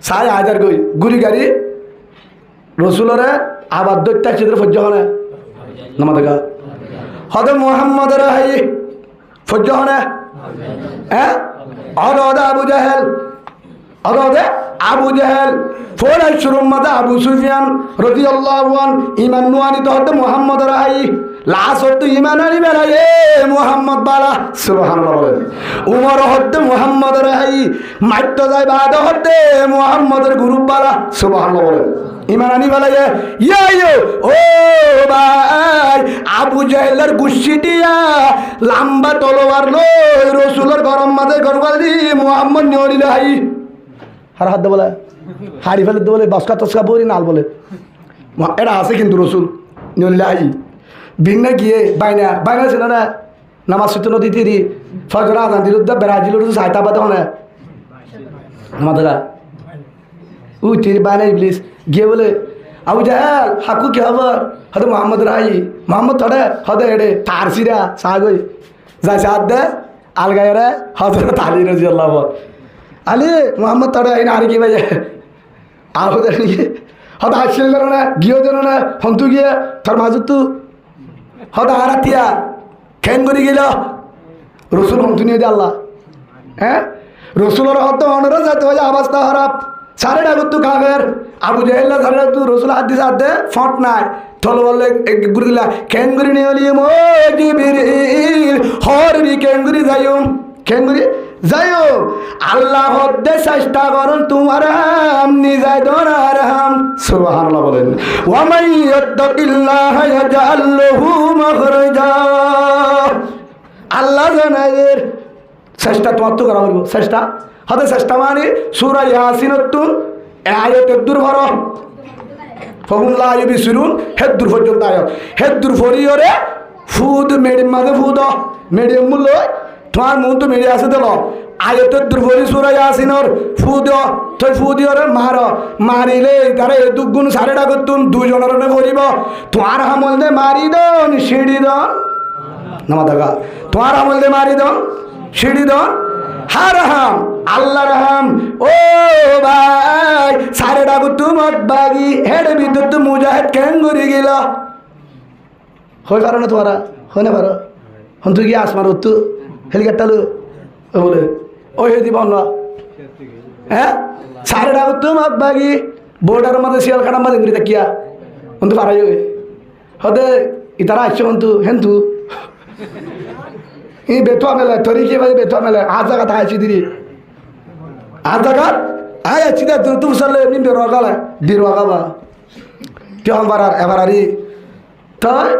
সাই হাজার গই গুলি গাড়ি রসুলরে আবার দৈত্যা চিত্র ফজ্জ হনে নামা দেখা হদে মোহাম্মদের হাই ফজ্জ হনে হ্যাঁ অদ আবু জাহেল অদ আবু জাহেল ফোরাই শুরুর মাঝে আবু সুফিয়ান রাদিয়াল্লাহু আনহু ইমান নুয়ানি তো হতে মুহাম্মদের হাই লাশ হতে ইমান আনি বেড়ায়ে মুহাম্মদ বালা সুবহানাল্লাহ বলেন উমর হতে মুহাম্মদের হাই মাইত্য যায় বাদ হতে মুহাম্মদের গ্রুপ বালা সুবহানাল্লাহ বলেন ইমান আনি বেড়ায়ে ইয়ো ও ভাই আবু জাহেলের গুষ্টি দিয়া লম্বা তলোয়ার লই রাসূলের গরম মাঝে গরবালি মুহাম্মদ নিওরিলে হাই হার হাত বলে হাড়ি ফেলে বলে বসকা তসকা বলি নাল বলে এটা আছে কিন্তু রসুল নিলাই ভিন্ন গিয়ে বাইনা বাইনা ছিল না নামাজ সুতো নদী তিরি ফজর আজান দিল ব্রাজিল সাইতা পাতে হনে নামাজ উই তিরি বাইনা ইবলিস গিয়ে বলে আবু জাহেল হাকু কি খবর হয়তো মোহাম্মদ রাই মোহাম্মদ থড়ে হদে এডে ফার্সিরা সাগই যাই সাদ দে আলগায় রে হজরত আলী রাদিয়াল্লাহু আলে মোহাম্মদ তারা আইন আর কি বাজে আর ওদের নিয়ে হয়তো আসছিল না গিয়েও যেন না হন্তু গিয়ে তোর মাজুত তু হয়তো আরাতিয়া খেন করে গেল রসুল হন্তু নিয়ে যে আল্লাহ হ্যাঁ রসুলের হতো অনরা যাতে হয় অবস্থা খারাপ সারে ডাকুত তু কাবের আবু জাহেল্লা সারে তু রসুল হাত দিছে হাতে ফট নাই থল বললে ঘুরে দিলা খেন করে নিয়ে লিম ও জিবরিল হরবি খেন করে যাইম খেন করে যাইও আল্লাহ হদ্দে চেষ্টা করুন তোমার হাম নিজাই দরার হাম সুবহানাল্লাহ বলেন ওয়া মান ইয়াত্তাকিল্লাহ ইয়াজআল লাহু মাখরাজা আল্লাহ জানায়ের চেষ্টা তোমার তো করা হইব চেষ্টা হতে চেষ্টা মানে সূরা ইয়াসিনত আয়াত দূর ভর ফাহুম লা ইউবিসিরুন হেদুর পর্যন্ত আয়াত হেদুর ফরিয়রে ফুদ মেডিম মাঝে ফুদ মেডিম মূল্য তোমার মন তো মেরে আছে দিল আয়তের দুর্বলী সুরা ইয়াসিনর ফুদ তুই ফুদিওরে মার মারিলে তারা এ দুগুণ সাড়ে ডাকতুন দুজনের করিব তোমার আমল দে মারি দন সিঁড়ি দন নামা দেখা তোমার আমল দে মারি দন সিঁড়ি দন হার হাম আল্লাহ রহম ও ভাই সাড়ে ডাকতু মত বাগি হেড বিদ্যুৎ মুজাহিদ কেন করে গেল হয়ে পারো না তোমারা হয় না পারো হন তুই গিয়ে আসমার উত্তু হেলিকপ্টার বলে ওই দিব না হ্যাঁ সাড়ে ডাকত তোমার বাগি বোর্ডার মধ্যে শিয়াল কাটার মধ্যে ঘুরে দেখিয়া কিন্তু পারাই হতে ইতারা আসছে কিন্তু হেন্তু ই বেতুয়া মেলে তরি কি ভাই বেতুয়া মেলে আজ জায়গা আছি দিদি আজ জায়গা আয় আছি দে তুমি সারলে এমনি বেরোগালে দিরোগাবা কেউ আমার এবার আরি তাই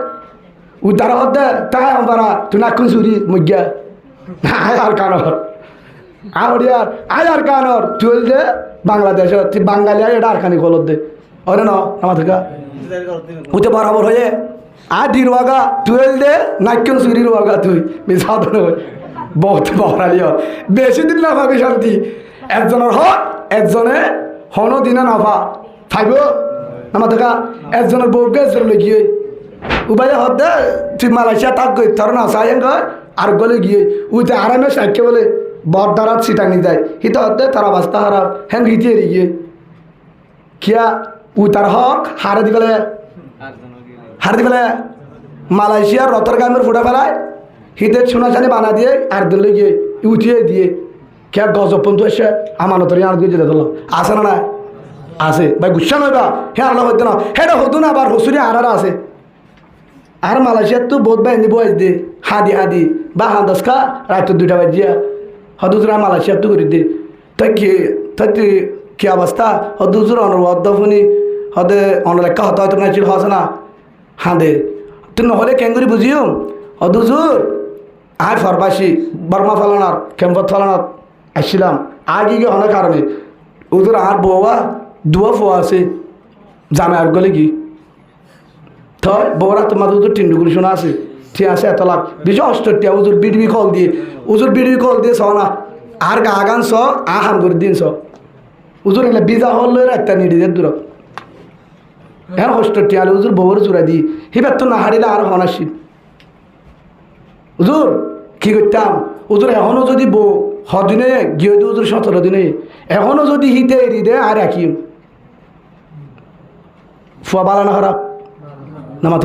উদ্ধার হতে তাই আমার তুই নাকুন সুরি মুগিয়া আয়ার কানর আড়িয়ার আয়ার কানর তুই দে বাংলাদেশ তুই বাঙালি এটা আর খানি গলত দে ওরে না আমার থেকে উঠে বরাবর হয়ে আর দিরওয়াগা তুই দে নাক্যন সুরির ওয়াগা তুই মিশা ধরে বহুত বহরালি বেশি দিন না পাবি শান্তি একজনের হক একজনে হন দিনে নাফা ফাইব আমার দেখা একজনের বউকে একজনের লেগিয়ে উবাই হত দে তুই মালয়েশিয়া তাক গই তোর না সাইন গয় আর গলে গিয়ে উইতে আরামে সাইকে বলে বরদারাত সিটানি যায় হিতে হতে তারা বাস্তা হারাপ হ্যাঁ হিতিয়ে গিয়ে কিয়া উই তার হক হারে দিবেলে মালয়েশিয়ার রতরগামের ফুটা ফেলায় হিতে সোনাচানি বানা দিয়ে আর দিলে গিয়ে উঠিয়ে দিয়ে কে গজব পর্যন্ত এসে আমানতরি আর দিয়ে যেতে দিল আছে না না আছে ভাই গুসা নইবা হ্যাঁ আল্লাহ হইতে না হেটা হতো না আবার হসুরি আর আছে আর মালয়েশিয়ার তো বোধ বা এনে বয়স দে হাদি বা হাঁদাস খা রাত 2টা বাজিয়া হদুজুর মালয়েশিয়ার তো করে দে তাই তুই কি অবস্থা হদুজুর অনর্বদ্ধনি হদে অনলেখা হতে হয়তো না ছিল হস না হাঁদে তুই নহলে কেঙ্গুরি বুঝিও হদুজুর আয় ফরবাসী বর্মা ফালানার ক্যাম্পত ফালানার আসছিলাম আগে গিয়ে অনেক কারণে ওদের আর বউয়া দুয়া ফোয়া আছে জামে আর গলে কি থয় বউরা তোমার উজুর টিন্ডুগুলি শোনা আছে ঠিক আছে এত লাখ বেশি অষ্টটিয়া উজুর বিডবি কল দিয়ে স না আর গা গান স আহাম করে দিন স উজুর এগুলো বিজা হল একটা নিডিদের দূর হ্যাঁ অষ্টটিয়া আলে উজুর বউর চূড়া দিই হিবার তো না হারিলে আর হনাসিন উজুর কি করতাম উজুর এখনও যদি বউ হদিনে গিয়ে দি উজুর 17 দিনে এখনও যদি হিতে এরি দে আর রাখিম ফুয়া বালা না খারাপ নামা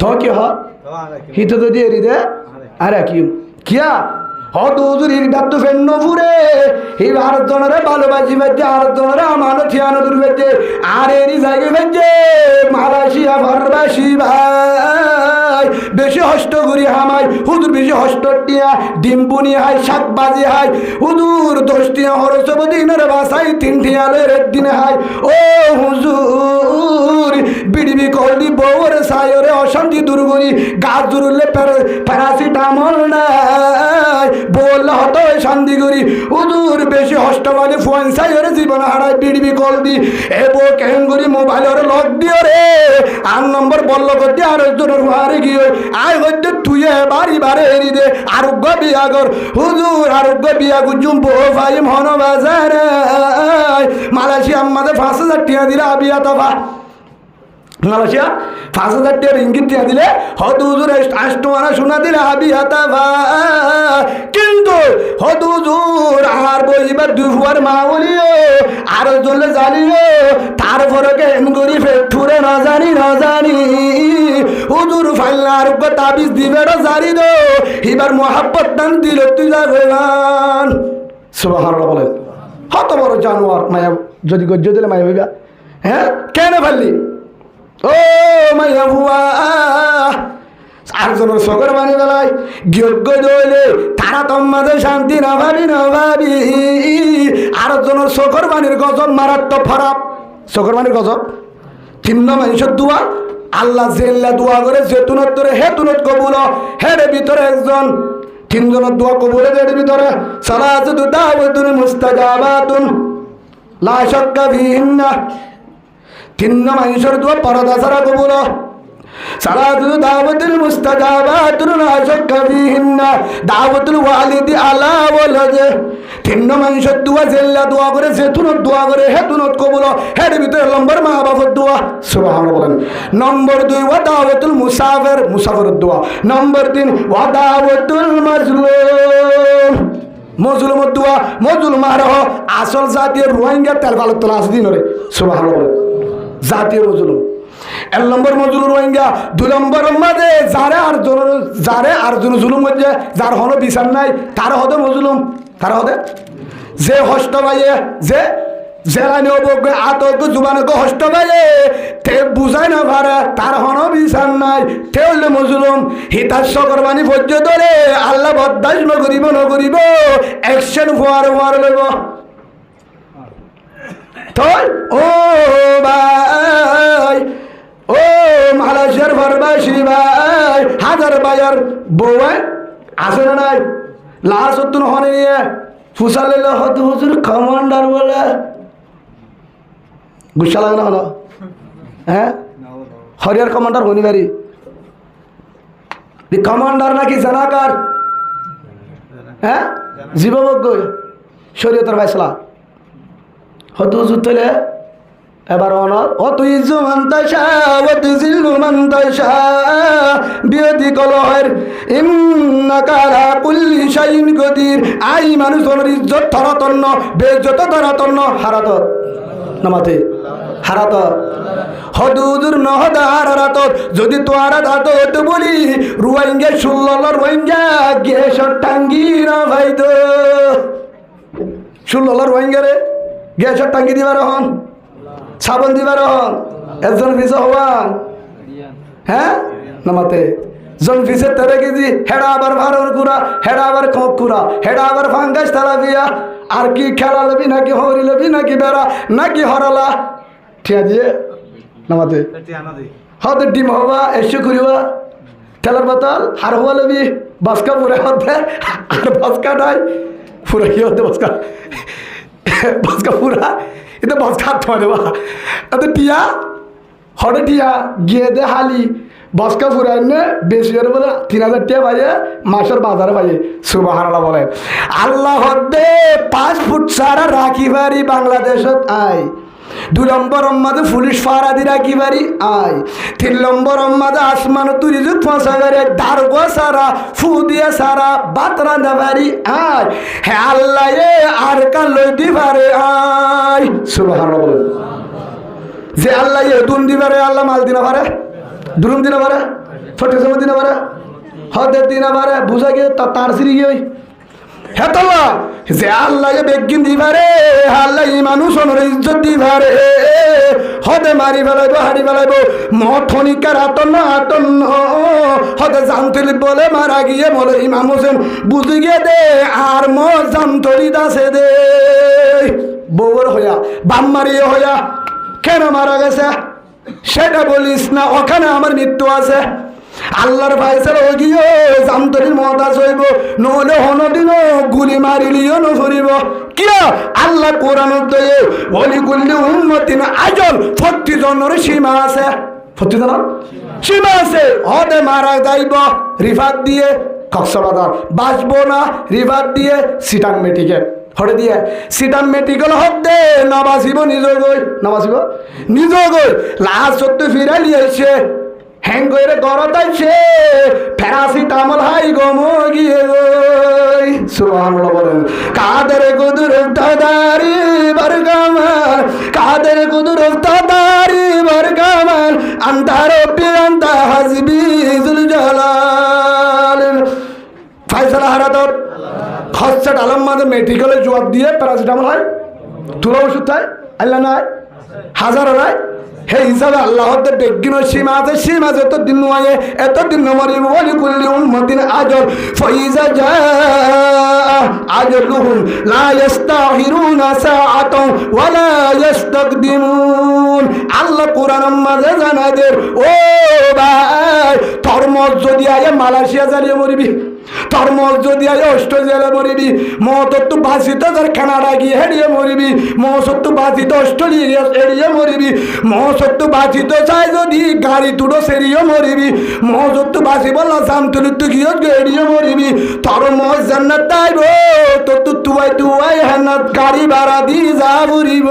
তো কি হিতে যদি এরি দে আর রাখিম কিয়া হদুজুর হিরবার তো ফেন্ন ফুরে হির আর জনরে ভালোবাসি বেজে আর জনরে আমানো ঠিয়ানো দূর বেজে আর এরি জায়গা বেজে মালয়েশিয়া ফরবাসি ভাই বেশি হষ্ট করি হামাই হুদুর বেশি হষ্ট টিয়া ডিম্বুনি হাই শাক বাজি হাই হুদুর 10 টিয়া হরসব দিনের বাসাই 3 টিয়া লের দিনে হাই ও হুজুর বিড়বি কলদি বউরে সায়রে অশান্তি দূর করি গাছ দূরলে প্যারাসিটামল নাই বললে হতো শান্তি করি হুজুর বেশি হষ্ট মানে ফোন সায়রে জীবন হারাই বিড়বি কলদি এ বউ কেন করি মোবাইলের লক দিও রে 8 নম্বর বলল করতে আর জনের হারে গিয়ে আয় হইতে তুই বাড়ি বারে এরি দে আরোগ্য বিয়াগর হুজুর আরোগ্য বিয়াগর জুম্বো ভাই মন বাজার মালয়েশিয়া আমাদের 5,000 টাকা দিলা বিয়া তবা মালয়েশিয়া 5,000 টাকা রিঙ্গিত দিয়ে দিলে হয়তো হুজুর 8 টাকা শোনা দিলে হাবি হাতা কিন্তু হয়তো হুজুর আর বইবার দুপুয়ার মা বলিও আর চলে জানিও তারপরে কেন করি ফেটুরে না জানি হুজুর ফাইলা আর তাবিজ দিবে জারি দো এবার মোহাব্বত দান দিল তুই যাবেন সুবহানাল্লাহ বলেন। কত বড় জানোয়ার মায়া, যদি গজ্জ দিলে মায়া হইবা। হ্যাঁ কেন ফেললি ও মাইয়া ভুয়া আরেকজনের শখের বাণী বেলায় যোগ্য দইলে তারা তোমাদের শান্তি না ভাবি আরেকজনের শখের বাণীর গজব মারাত্মক খারাপ। শখের বাণীর গজব 3 মানুষের দোয়া আল্লাহ জেল্লা দোয়া করে যেতুনত তোরে হেতুনত কবুল হের ভিতরে একজন 3 জনের দোয়া কবুল এর ভিতরে সালাতুদ দাওয়াতুন মুস্তাজাবাতুন লা শাক্কা ফিহিন্না। 3 মানুষের দোয়া পরদা ছাড়া কবুল সালাতুদ দাওয়াতুল মুস্তাজাবাতুন লা শাক্কা ফিহিন্না দাওয়াতুল ওয়ালিদি আলা ওয়ালাদে। 3 মানুষের দোয়া জেল্লা দোয়া করে যেতুনত দোয়া করে হেতুনত কবুল হের ভিতরে নম্বর মা বাবার দোয়া সুবহানাল্লাহ বলেন। নম্বর 2 ওয়া দাওয়াতুল মুসাফিরের দোয়া। নম্বর 3 ওয়া দাওয়াতুল মজলুমের দোয়া। মজলুম আর আসল জাতীয় রোহিঙ্গা তেল ভালো তোলা আছে দিন রে সুবহানাল্লাহ বলেন জাতীয় মজলুম। 1 নম্বর মজলুম রোহিঙ্গা। 2 নম্বর মাঝে যারে আর জন জুলুম করছে যার হলো বিচার নাই তার হতে মজলুম। তার হতে যে হস্ত বাইয়ে যে জেলানি অবজ্ঞ আতজ্ঞ জুবানজ্ঞ হস্ত বাইয়ে তে বুঝাই না পারে তার হনো বিচার নাই তে হইলে মজলুম। হিতাস্য করবানি পর্যন্ত আল্লাহ বদাস নকরিব অ্যাকশন ফোয়ার লইব। তো ও ভাই ও মালয়েশিয়ার প্রবাসী ভাই হাজার বাজার বউ আছে না নাই লাশ হতুন হনে নিয়ে ফুসা লইল হত হুজুর কমান্ডার বলে গুসা লাগে না হলো। হ্যাঁ হরিয়ার কমান্ডার হনিবারি কমান্ডার নাকি জানাকার হ্যাঁ জীববজ্ঞ শরীয়তের ফয়সালা হত হুজুর তলে এবার অনর ও তুই জুমান্তাশা ও তুই জিল্লুমান্তাশা বিয়দি কলহের ইন্নাকা আলা কুল্লি শাইইন কদির। আই মানুষের ইজ্জত ধরাতন্ন বেইজ্জত ধরাতন্ন হারাত নামাতে হারাত হদুদুর নহদা হারাত। যদি তোয়ারা দাত তো বলি রোহিঙ্গা 16 রোহিঙ্গা গেছর টাঙ্গি না ভাইতো 16 রোহিঙ্গা রে গেছর টাঙ্গি দিবার হন সাবন দিবার হন একজন ভিসা হওয়ান। হ্যাঁ নামাতে জন ভিসে 13 কেজি হেডা আবার ভারর কুড়া হেডা আবার খোক কুড়া হেডা আবার ফাঙ্গাস তেলাপিয়া আর কি খেলা লবি নাকি হরি লবি নাকি বেড়া নাকি হরালা ঠিক আছে নামাতে হতে ডিম হবা এসে করিবা তেলার বোতল হার হওয়া লবি বাসকা পুরে হতে আর বাসকা নাই পুরা কি হতে বাসকা পুরা এটা বাসকা হাত দেবা এত টিয়া হরে টিয়া গিয়ে দে হালি বসকা ফুরাই নে বেশি করে বলে 3,000 টাকা পাইয়ে মাসের বাজারে পাইয়ে সুবহানাল্লাহ বলে। আল্লাহ হদ্দে 5 ফুট সারা রাখি বাড়ি বাংলাদেশত আয়। 2 নম্বর মাঝে পুলিশ ফারাদি রাখি বাড়ি আয়। 3 নম্বর মাঝে আসমান তুরি যুগ ফসা করে দারগো সারা ফু দিয়ে সারা বাতরা দেবারি আয়। হে আল্লাহ এ আর কাল লই দিবারে আয় সুবহানাল্লাহ বলে। যে আল্লাহ এ দুন দিবারে আল্লাহ মাল দিনা পারে দুরুম দিনা পারে ছোট সময় দিনা পারে হদের দিনা পারে বুঝা গিয়ে তার সিরি গিয়ে হেতলা যে আল্লাহ বেগিন দিবারে আল্লাহ মানুষ ইজ্জত দিবারে হদে মারি ফেলাইব হারি ফেলাইব মঠনিকার আতন্ন হদে জামতলি বলে মারা গিয়ে বলে ইমাম হোসেন বুঝি গিয়ে দে আর ম জামতলি দাসে দে বউর হইয়া বাম মারিয়ে হইয়া কেন মারা গেছে সেটা বলিস না ওখানে আমার মৃত্যু আছে। আল্লাহর ফায়সালা হয়ে গিয়ে জামতলির মহতাজ হইব নহলে হনদিন গুলি মারিলিও নফরিব কিয়া আল্লাহ কোরআন দয়ে বলি কুল্লি উম্মতিন আজল 40 জনের সীমা আছে 40 জনের সীমা আছে হদে মারা যাইব রিফাত দিয়ে কক্সবাজার বাঁচবো না রিফাত দিয়ে সিটাং মেটিকে হরে দিয়ে সিটা মেডিকেল হতে নবাসিব নিজ গই নবাসিব নিজ গই লাস্ট সত্যি ফিরাই লিয়েছে হ্যাং করে গরত আছে প্যারাসিটামল হাই গম গিয়ে গই সুবহানাল্লাহ বলেন কাদের কুদুর তাদারি বরগামাল কাদের কুদুর তাদারি বরগামাল আনতা রব্বি আনতা হাসবি জুল জালাল ফায়সালা হারাতর খরচাট আলম মাঝে মেডিকেলে জবাব দিয়ে প্যারাসিটামল হয় তুলা ওষুধ হয় আল্লাহ নাই হাজারো নাই সেই হিসাবে আল্লাহদের বেগিন সীমা আছে সীমা যত দিন নয় এত দিন নমরিব বলি কুল্লি উম্মতিন আজল ফাইজা জা আজলুহুম লা ইস্তাখিরুনা সাআতাও ওয়া লা ইস্তাকদিমুন আল্লাহ কোরআন মাঝে জানায় দে ও ভাই তরমুজ যদি আয় মালয়েশিয়া যাইয়ে মরিবি তরমুজ যদি আয় অস্ট্রেলিয়া মরিবি মতত্ব বাসিত যার কানাডা গিয়ে হেরিয়ে মরিবি মসত্ব বাসিত অস্ট্রেলিয়া এড়িয়ে মরিবি মসত্ব বাসিত চাই যদি গাড়ি তুলো সেরিয়ে মরিবি মসত্ব বাসি বললা জামতুলিত গিয়ে এড়িয়ে মরিবি তরমুজ জান্নাত তাইব তো তুয়াই হান্নাত গাড়ি ভাড়া দি যা মরিব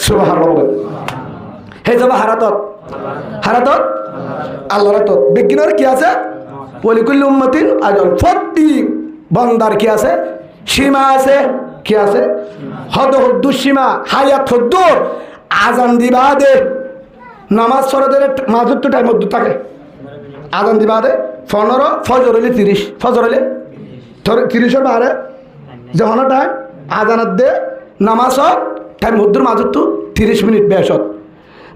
সুবহানাল্লাহ হে যাবা হারাতত আল্লাহর তো বিজ্ঞানের কি আছে ওয়ালিকুল্লি উম্মাতিন আজল প্রতি বান্দার কি আছে সীমা আছে কি আছে হদ হদ্দুর সীমা হায়াত হদ্দুর আজান দিবা দে নামাজ সরদের মাঝুর টাইম মধ্যে থাকে আজান দিবা দে 15 ফজর হইলে 30 ফজর হইলে 30 বারে যখন টাইম আজানত দে নামাজ টাইম মধ্যুর মাঝুর তো 30 মিনিট বেশত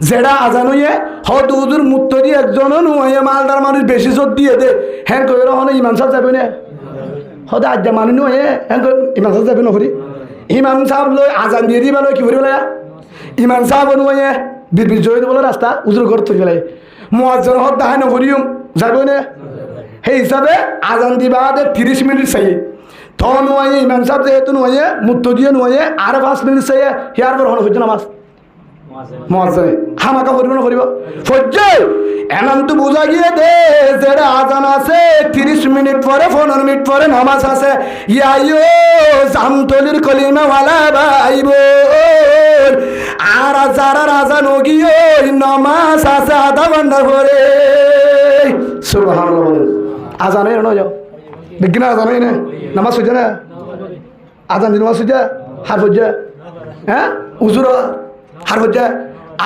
যেটা আজান হইয়ে হয়তো উজুর মুক্ত দিয়ে একজনও নুয়ে মালদার মানুষ বেশি জোর দিয়ে দে হ্যাঁ কই রহনে ইমাম সাহেব যাবে না হয়তো আজ্ঞা মানুষ নুয়ে হ্যাঁ ইমাম সাহেব যাবে নকরি ইমাম সাহেব লই আজান দিয়ে দিবা লই কি করি বলে ইমাম সাহেব নুয়ে বিড়বিড় জয় বলে রাস্তা উজুর ঘর তৈরি ফেলে মুয়াজ্জিন হদ দাহাই নকরিম যাবে না সেই হিসাবে আজান দিবা দে 30 মিনিট চাই তো নুয়ে ইমাম সাহেব যেহেতু নুয়ে মুক্ত দিয়ে নুয়ে আর 5 মিনিট চাই হিয়ার পর হন হইতো নামাজ মহাজনে হামাকা করিব না করিব ফজ্জে এমন তো বোঝা গিয়ে দে যেটা আজান আছে 30 মিনিট পরে 15 মিনিট পরে নামাজ আছে ইয়াইও জামতলির কলিমা ওয়ালা ভাইব আর যারা আজান গিয়ে নামাজ আছে আধা ঘন্টা পরে সুবহানাল্লাহ বলেন আজানে না যাও বিজ্ঞান আজানে না নামাজ হইছে না আজান দিন নামাজ হইছে হার হইছে হ্যাঁ উজুর হার হচ্ছে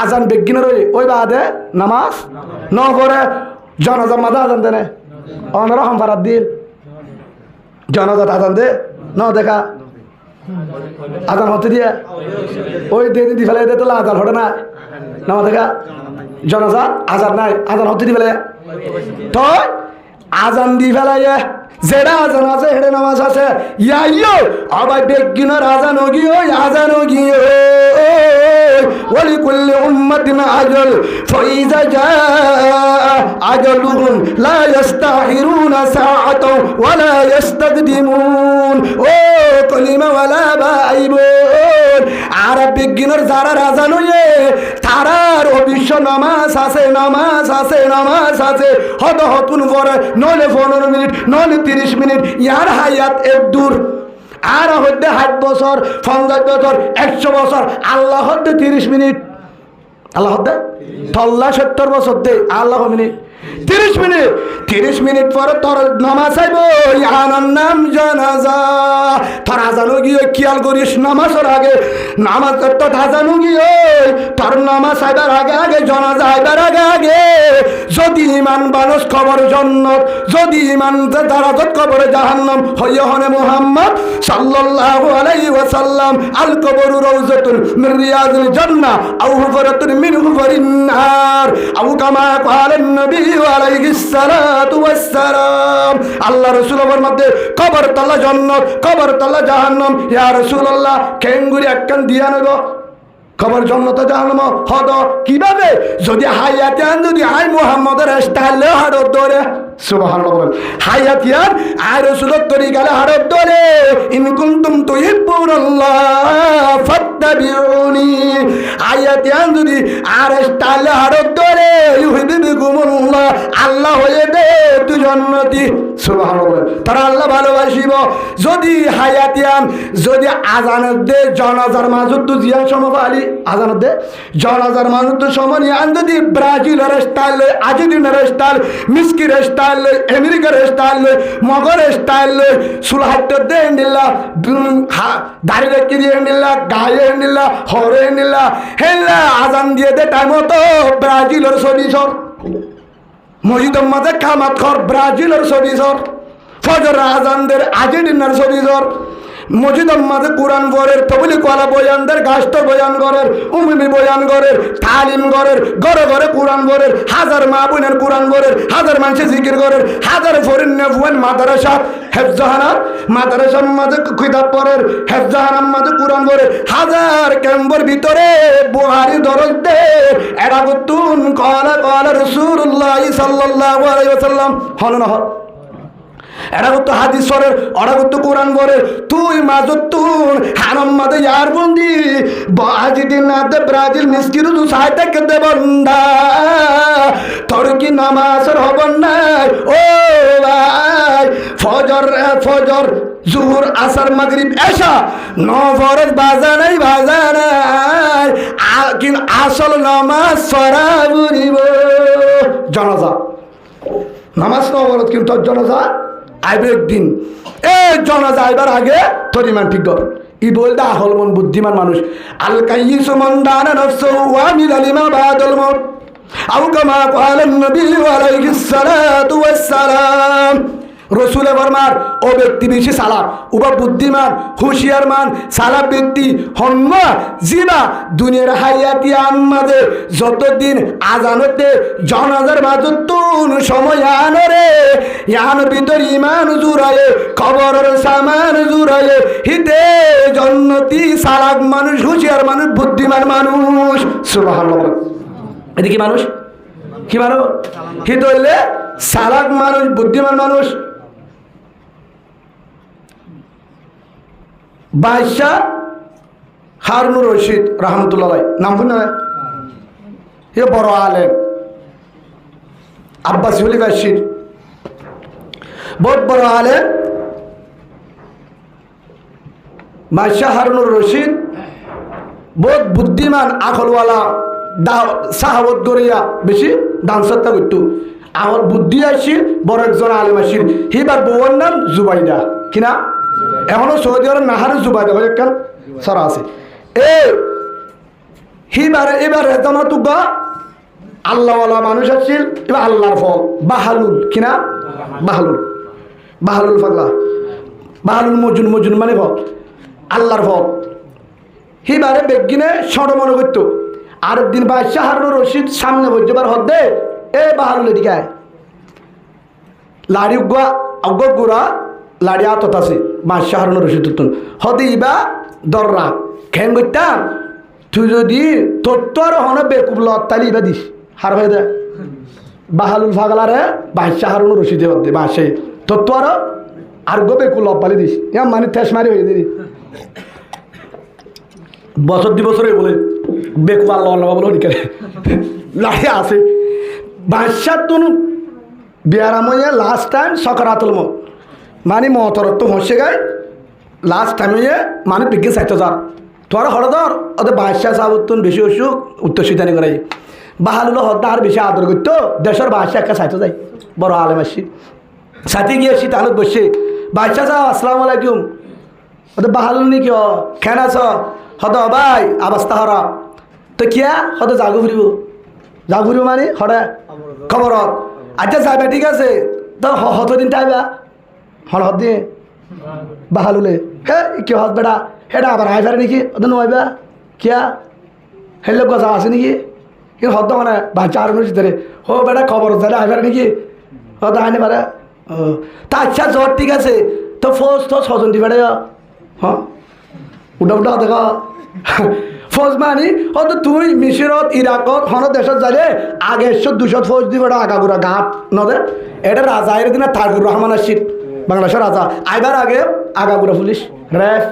আজান বেগিনের ওই বাদে নামাজ ন পরে জনজার মাঝে আজান দেনে অনরকম ফারাত দিল জনজাত আজান দে ন দেখা আজান হতে দিয়ে ওই দিয়ে দি ফেলে দে তো আজান হটে না ন দেখা জনজাত আজান নাই আজান হতে দি ফেলে তো আজান দি ফেলাইয়ে যেটা আজান আছে হেডে নামাজ আছে ইয়াইও আবার বেগিনের আজান গিয়ে ولكل أمة أجل فإذا جاء أجلهم لا يستأخرون ساعة ولا يستقدمون كلمة ولا بايبون আরব বিজ্ঞানের যারা আজান হয়ে তারার অবশ্য নামাজ আছে হদ হতুন পরে নলে 15 মিনিট নলে 30 মিনিট ইয়ার হায়াত এক দূর আর হতে 60 বছর 50 বছর 100 বছর আল্লাহ হতে 30 মিনিট আল্লাহ হতে 70 বছর দে আল্লাহ মিনিট 30 মিনিট পরে তোর নামাজ আইব ইয়ানার নাম জানাজা তোর আজানো গিয়ে খেয়াল করিস নামাজের আগে নামাজ তো আজানো গিয়ে তোর নামাজ আইবার আগে জানাজা আইবার আগে যদি ইমান বানস খবর জান্নাত যদি ইমান দারাজত খবর জাহান্নাম হইয়া হনে মুহাম্মদ সাল্লাল্লাহু আলাইহি ওয়াসাল্লাম আল কবরু রাউজাতুন মিন রিয়াজিল জান্নাহ আও হুফরাতুন মিন হুফারিন নার আও কামা ক্বালান নবী আলাইহিস সালাতু ওয়াস সালাম আল্লাহ রাসূলের মধ্যে কবর তলা জান্নাত কবর তলা জাহান্নাম ইয়া রাসূলুল্লাহ কেঙ্গুরি একখান দিয়া নেব কবর জান্নাত জাহান্নাম হদ কিভাবে যদি হায়াতে যদি আই মুহাম্মদের ইস্তাহলে হাড় ধরে সুবহানাল্লাহ হায়াতিয়ান আই রাসূলের তরিকালে হাড় ধরে ইন কুনতুম তুহিব্বুনাল্লাহ ফাত্তাবিউনি আয়াতিয়ান যদি আর স্টাইলে হারত ধরে ইউহিবিকুমুল্লাহ আল্লাহ হয়ে দে তুই জান্নাতি সুবহানাল্লাহ তারা আল্লাহ ভালোবাসিব যদি হায়াতিয়ান যদি আজানের দে জনাজার মাজুত তো জিয়া সমবালি আজানের দে জনাজার মাজুত তো সমনি আন যদি ব্রাজিলের স্টাইল আর্জেন্টিনার স্টাইল মিস্কির স্টাইল আমেরিকার স্টাইল মগর স্টাইল সুলহাট দে ইন্ডিল্লা দাড়ি রেখে দিয়ে ইন্ডিল্লা গায়ে ইন্ডিল্লা হরে ইন্ডিল্লা হেল্লা আজান দিয়ে দে টাইম তো ব্রাজিলের ছবি সর মসজিদের মাঝে কামাত খর ব্রাজিলের ছবি সর ফজর আজানদের আর্জেন্টিনার ছবি সর মসজিদের মাঝে কোরআন গড়ের তবলি কলা বয়ানদের গাছট বয়ান গড়ের উমিমি বয়ান গড়ের তালিম গড়ের ঘরে ঘরে কোরআন গড়ের হাজার মা বোনের কোরআন গড়ের হাজার মানুষের জিকির গড়ের হাজার ফরিন নেফুয়েন মাদ্রাসা হেফজাহানা মাদ্রাসার মাঝে কিতাব পড়ের হেফজাহানার মাঝে কোরআন গড়ের হাজার ক্যাম্পের ভিতরে বুহারি দরজ দে এরা গুতুন কলা কলা রাসূলুল্লাহ সাল্লাল্লাহু আলাইহি ওয়াসাল্লাম হল না হল এরা করতো হাদিস সরের ওরা করতো কোরআন বরের তুই মাজত তুন হারম মাদে ইয়ার বন্দি বাজিদিন নাতে ব্রাজিল মিসকিরু তু সাইতে কেদে বন্দা তোর কি নামাজের হবন নাই ও ভাই ফজর ফজর জুহুর আসর মাগরিব এশা নফরজ বাজানাই বাজানাই কিন আসল নামাজ সরাবুরিব জানাজা নামাজ নফরজ কিন্তু জানাজা আইবে একদিন এই জানাজা আইবার আগে তোর ইমান ঠিক কর ই বলতে আহল মন বুদ্ধিমান মানুষ আল কাইয়িসু মান দানা নাফসুহু ওয়া আমিলা লিমা বাদাল মাউত আও কামা ক্বালা নবী আলাইহিস সালাতু ওয়াস সালাম রসুলের ফরমান ও ব্যক্তি বেশি সালাক উবা বুদ্ধিমান হুঁশিয়ার মান সালাক ব্যক্তি হন্মা জিনা দুনিয়ার হায়াতি আনমাদে যতদিন আজানতে জনাজার মাজতুন সময় আনরে ইয়ান ভিতর ইমান জুরায়ে কবরের সামান জুরায়ে হিতে জন্নতি সালাক মানুষ হুঁশিয়ার মানুষ বুদ্ধিমান মানুষ সুবহানাল্লাহ এদিকে মানুষ কি মানুষ হিত হইলে সালাক মানুষ বুদ্ধিমান মানুষ বাদশাহ হারুনুর রশিদ রহমতুল্লাহ নাম শুনে এ বড় আলেম আব্বাস হলি বাসির বহুত বড় আলেম বাদশাহ হারুনুর রশিদ বহুত বুদ্ধিমান আকলওয়ালা সাহাবত গড়িয়া বেশি দান সত্তা করতো আমার বুদ্ধি আসি বড় একজন আলেম আসির হিবার বউর নাম জুবাইদা কিনা এখনো সৌদি আরব নাহারে জুবাইদা হয়ে একটা সারা আছে এবারে জানা তো আল্লাহওয়ালা মানুষ আসছিল এবার আল্লাহর ফল বাহালুল কিনা বাহালুল পাগলা বাহালুল মজুন মানে ফল আল্লাহর ফল হিবারে বেগিনে ষড় মনে করতো আরেকদিন বাদশাহ হারুনুর রশিদ সামনে বলতে হদ্দে এ বাহালুল এদিকে লাড়ি গুড়া লাড়ি আতত আছে বাদশাহ হারুনুর রশিদ হদে ইবা দররা খেন করতাম তুই যদি তোর হনে বেকুব লতালি ইবা দিস হার হয়ে দে বাহালুল ফাগলারে বাদশাহ হারুনুর রশিদে হদে বাদশাহ তোর আর গো বেকুব লপালি দিস ইয়া মানে তেস মারি হয়ে দিবি বছর 2 বছরে বলে বেকুব আল্লাহ বলো নিকে লাড়ি আছে বাদশাহ তুন বিয়ারাময়ে লাস্ট টাইম সকরাতুল মত মানে মতরত তো হসে গায় লাস্ট টাইমে মানে বিজ্ঞান 60,000 তোর হরদর ওদের বাদশাহ সাহাবতুন বেশি অসুখ উত্তর সিদ্ধানি করাই বাহালুল হদ্দা আর বেশি আদর করতো দেশের বাদশাহ একটা সাইতে যায় বড় আলেম আসি সাথে গিয়ে আসি তাহলে বসে বাদশাহ সাহেব আসসালামু আলাইকুম ওদের বাহালুল নি কিয় খেন আছ হদ ভাই অবস্থা হরা তো কিয়া হদ জাগু ফুরিব মানে হরে খবরত আচ্ছা যাইবা ঠিক আছে তো হতদিন টাইবা হল হদ দিয়ে বাহালুলে হে কি হদ বেটা হেটা আবার আই ফেরে নাকি ওদের নইবা কিয়া হেলে গজা আছে নাকি কিন্তু হদ মানে বাচ্চা আর ভিতরে ও বেটা খবর যারা আই ফেরে নাকি হদ আইনে পারে তা আচ্ছা জ্বর ঠিক আছে তো ফৌজ তো 6 জন দিবে হ্যাঁ উঠা দেখা ফৌজ মানি হয়তো তুই মিশরত ইরাকত হন দেশত যাইলে আগে 200 ফৌজ দিবে আগাগুড়া ঘাট নদে এটা রাজা এর দিনে তাজুর রহমান আসির বাংলাদেশের রাজা আইবার আগে আগাগুড়া পুলিশ র্যাফ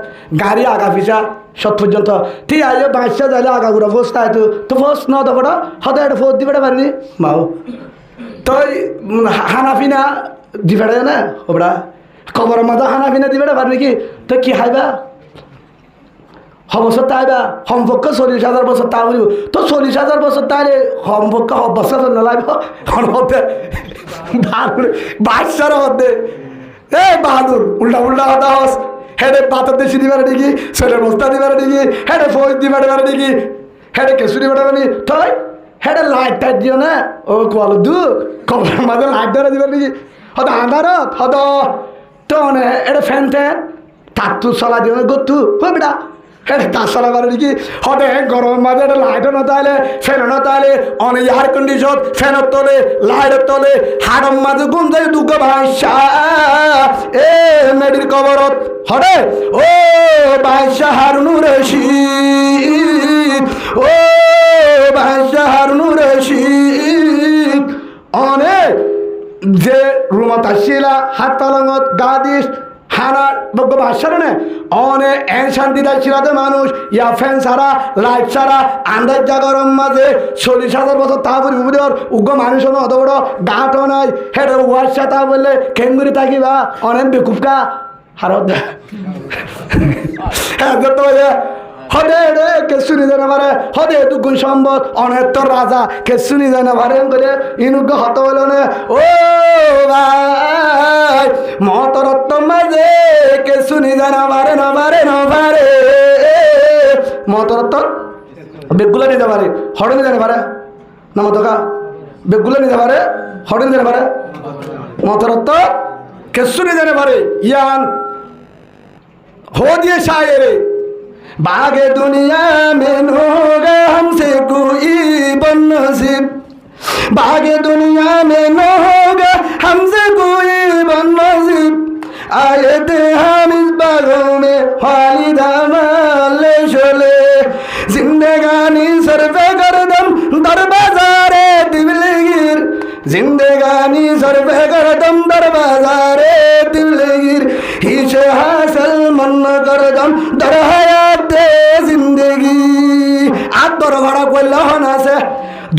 গাড়ি আগা পিছা সত পর্যন্ত ঠিক আছে বাঁচা যাইলে আগাগুড়া ফোস তাই তো ফোস ন দফটা হতে একটা ফোস দিবে পারিনি মাও তো হানাফিনা দিবে না ওরা কবর মাথা হানাফিনা দিবে পারবি কি তো কি হাইবা বছর তাইবা সম্পর্ক 40,000 বছর তা বলিব তো 40,000 বছর তাইলে সম্পর্ক বছর নলাইব হতে বাহাদুর বাচ্চার হতে এ বাহাদুর উল্টা উল্টা হতা হস হেডে পাতা দেশি দিবার দেখি ছেলের বস্তা দিবার দেখি হেডে ফৌজ দিবার দেখি হেডে কেঁচু দিবার নি তাই হেডে লাইট টাইট দিও না ও কল দু কবর মাঝে লাইট ধরে দিবার দেখি হত আন্ধারত হত তো এটা ফ্যান ট্যান তাতু চলা দিও না গতু হো বেটা তার চলা পারে নাকি হতে গরমের মাঝে একটা লাইটও নতাইলে ফ্যানও নতাইলে অনেক এয়ার কন্ডিশন ফ্যানের তলে লাইটের তলে হাড়ম মাঝে গুম যায় দুঃখ ভাইসা এ মেডির কবরত হরে ও ভাইসা হারুনুর রশিদ ও ভাইসা হারুনুর রশিদ অনেক যে রুমত আসছিলা হাত তালঙত গা দিস হানার বগ্য বাসার নে অনেক এন শান্তি ছিল মানুষ ইয়া ফ্যান ছাড়া লাইট ছাড়া আন্দাজ জাগরম মাঝে 40,000 বছর তা বলি বুঝর উগ্র মানুষ অত বড় গাঁটও নাই হেঁটে ওয়াশা তা বললে খেঙ্গুরি থাকিবা অনেক বেকুফকা হারত হ্যাঁ তো হদে রে কেসু নিতে না পারে হদে দুগুণ সম্পদ অনেক তোর রাজা কেসু নিতে না পারে করে ইনুগ্য হত হলো না ও ভাই মতরত্ব মাঝে কেসু নিতে না পারে না পারে না পারে মতরত্ব বেগুলা নিতে পারে হড়ে নিতে পারে না মতকা বেগুলা নিতে পারে হড়ে নিতে পারে মতরত্ব কেসু নিতে পারে ইয়ান हो दिए शायरे बागे दुनिया में न होगा हमसे कोई बनसीब बागे दुनिया में न होगा हमसे कोई बनसीब आए थे हम इस बागों में खालिदा माले शोले जिंदगानी सर पे गर्दम दर बाजारे दिलगीर जिंदगानी सर पे गर्दम दर बाजारे दिलगीर हिशे हासिल मन गर्दम दर हयात जिंदगी आदर घड़ा कोल्ला होना से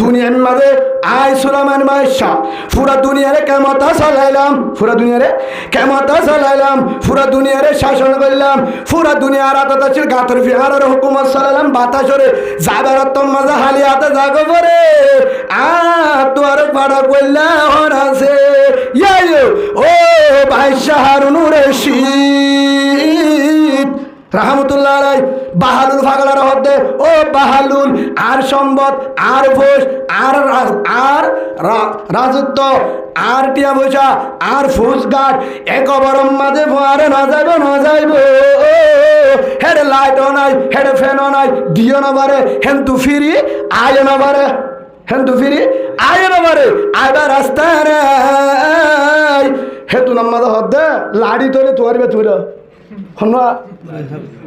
दुनिया में आय सुलामान माशा पूरा दुनिया रे केमता चलाइलाम पूरा दुनिया रे केमता चलाइलाम पूरा दुनिया रे शासन करलाम पूरा दुनिया रात ছিল গাতর ফিহারের হুকুমত চলালাম বাতাসরে জাগারত মজা হালিয়াতে জাগো পরে আ তোর পাড়া কইলা হরাছে ইয়াইও ও ভাই হারুনুর রশিদ রহমতুল্লাহ আলাই বাহালুল ফাগলার হদে ও বাহালুল আর সম্পদ আর ভোজ আর রাজত্ব আর টিয়া পয়সা আর ফুসগাট এক বরম মাঝে ভোয়ারে না যাইব হেড লাইটও নাই হেড ফ্যানও নাই দিও না পারে হেন্তু ফিরি আয় না পারে হেন্তু ফিরি আয় না পারে আইবার রাস্তা নাই হেতু নাম্মাদ হদে লাড়ি তোলে তোয়ারিবে তুইরা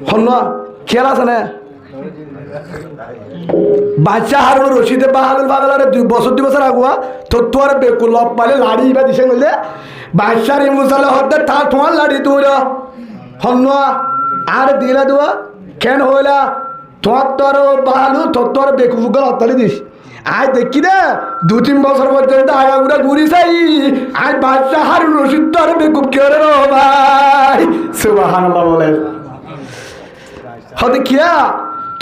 হন্না খেয়াল আছে না বাচ্চা হারুন রশিদে বাহালুল ফাগলারে 2 বছর আগুয়া তোর বেকু লব পালে লাড়ি বা দিছে গলে বাচ্চার ইমুসালে হদে তা তোমার লাড়ি তুইরা হন্না আর দিলা দুয়া কেন হইলা তোর বাহালু তোর বেকু ফুগল হতালি দিস আজ দেখি না 2-3 বছর পর্যন্ত আগাগুড়া ঘুরি চাই আজ বাচ্চা হারুন রশিদ তোর বেকুব করে রে ভাই সুবহানাল্লাহ বলে হতে কিয়া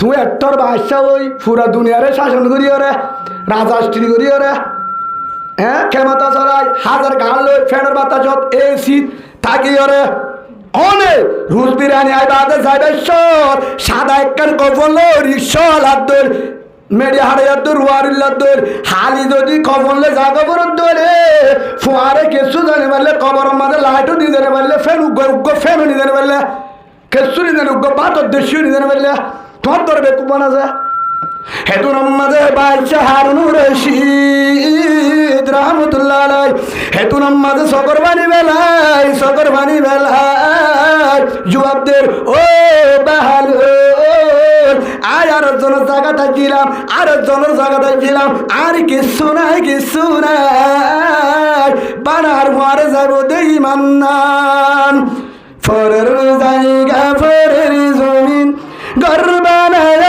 তুই একটার বাচ্চা ওই পুরা দুনিয়ারে শাসন করিও রে রাজাশ্রী করিও রে হ্যাঁ ক্ষমতা চলাই হাজার গাল লই ফ্যানের বাতাসত এসি থাকিও রে অনেক রুশ বিরিয়ানি আই বাদে যাইবে সাদা একখান কফল রিক্সা লাদ্দর মেডিয়া হাড়াইয়ার রুয়ারিল্লার হালি যদি কবরলে জাগা বরত ধরে ফুয়ারে কেসু জানি পারলে কবর মাঝে লাইটও দিয়ে জানি পারলে ফ্যান উগ্র ফ্যানও নিয়ে জানি পারলে কেসু নিয়ে জানি উগ্র বাতর দেশিও নিয়ে জানি পারলে তোমার ধরে বেকুব বানা যায় হেতুর মাঝে বাচ্চা হারুনুর রশিদ রহমতুল্লাহ আলাই হেতুর মাঝে সকর বানি বেলায় জুয়াবদের ও বাহাল আর জনের জায়গাটা ছিলাম আর কিছু নাই বানার ঘরে যাব দেই মান্নান ফরের জায়গা ফরের জমিন ঘর বানায়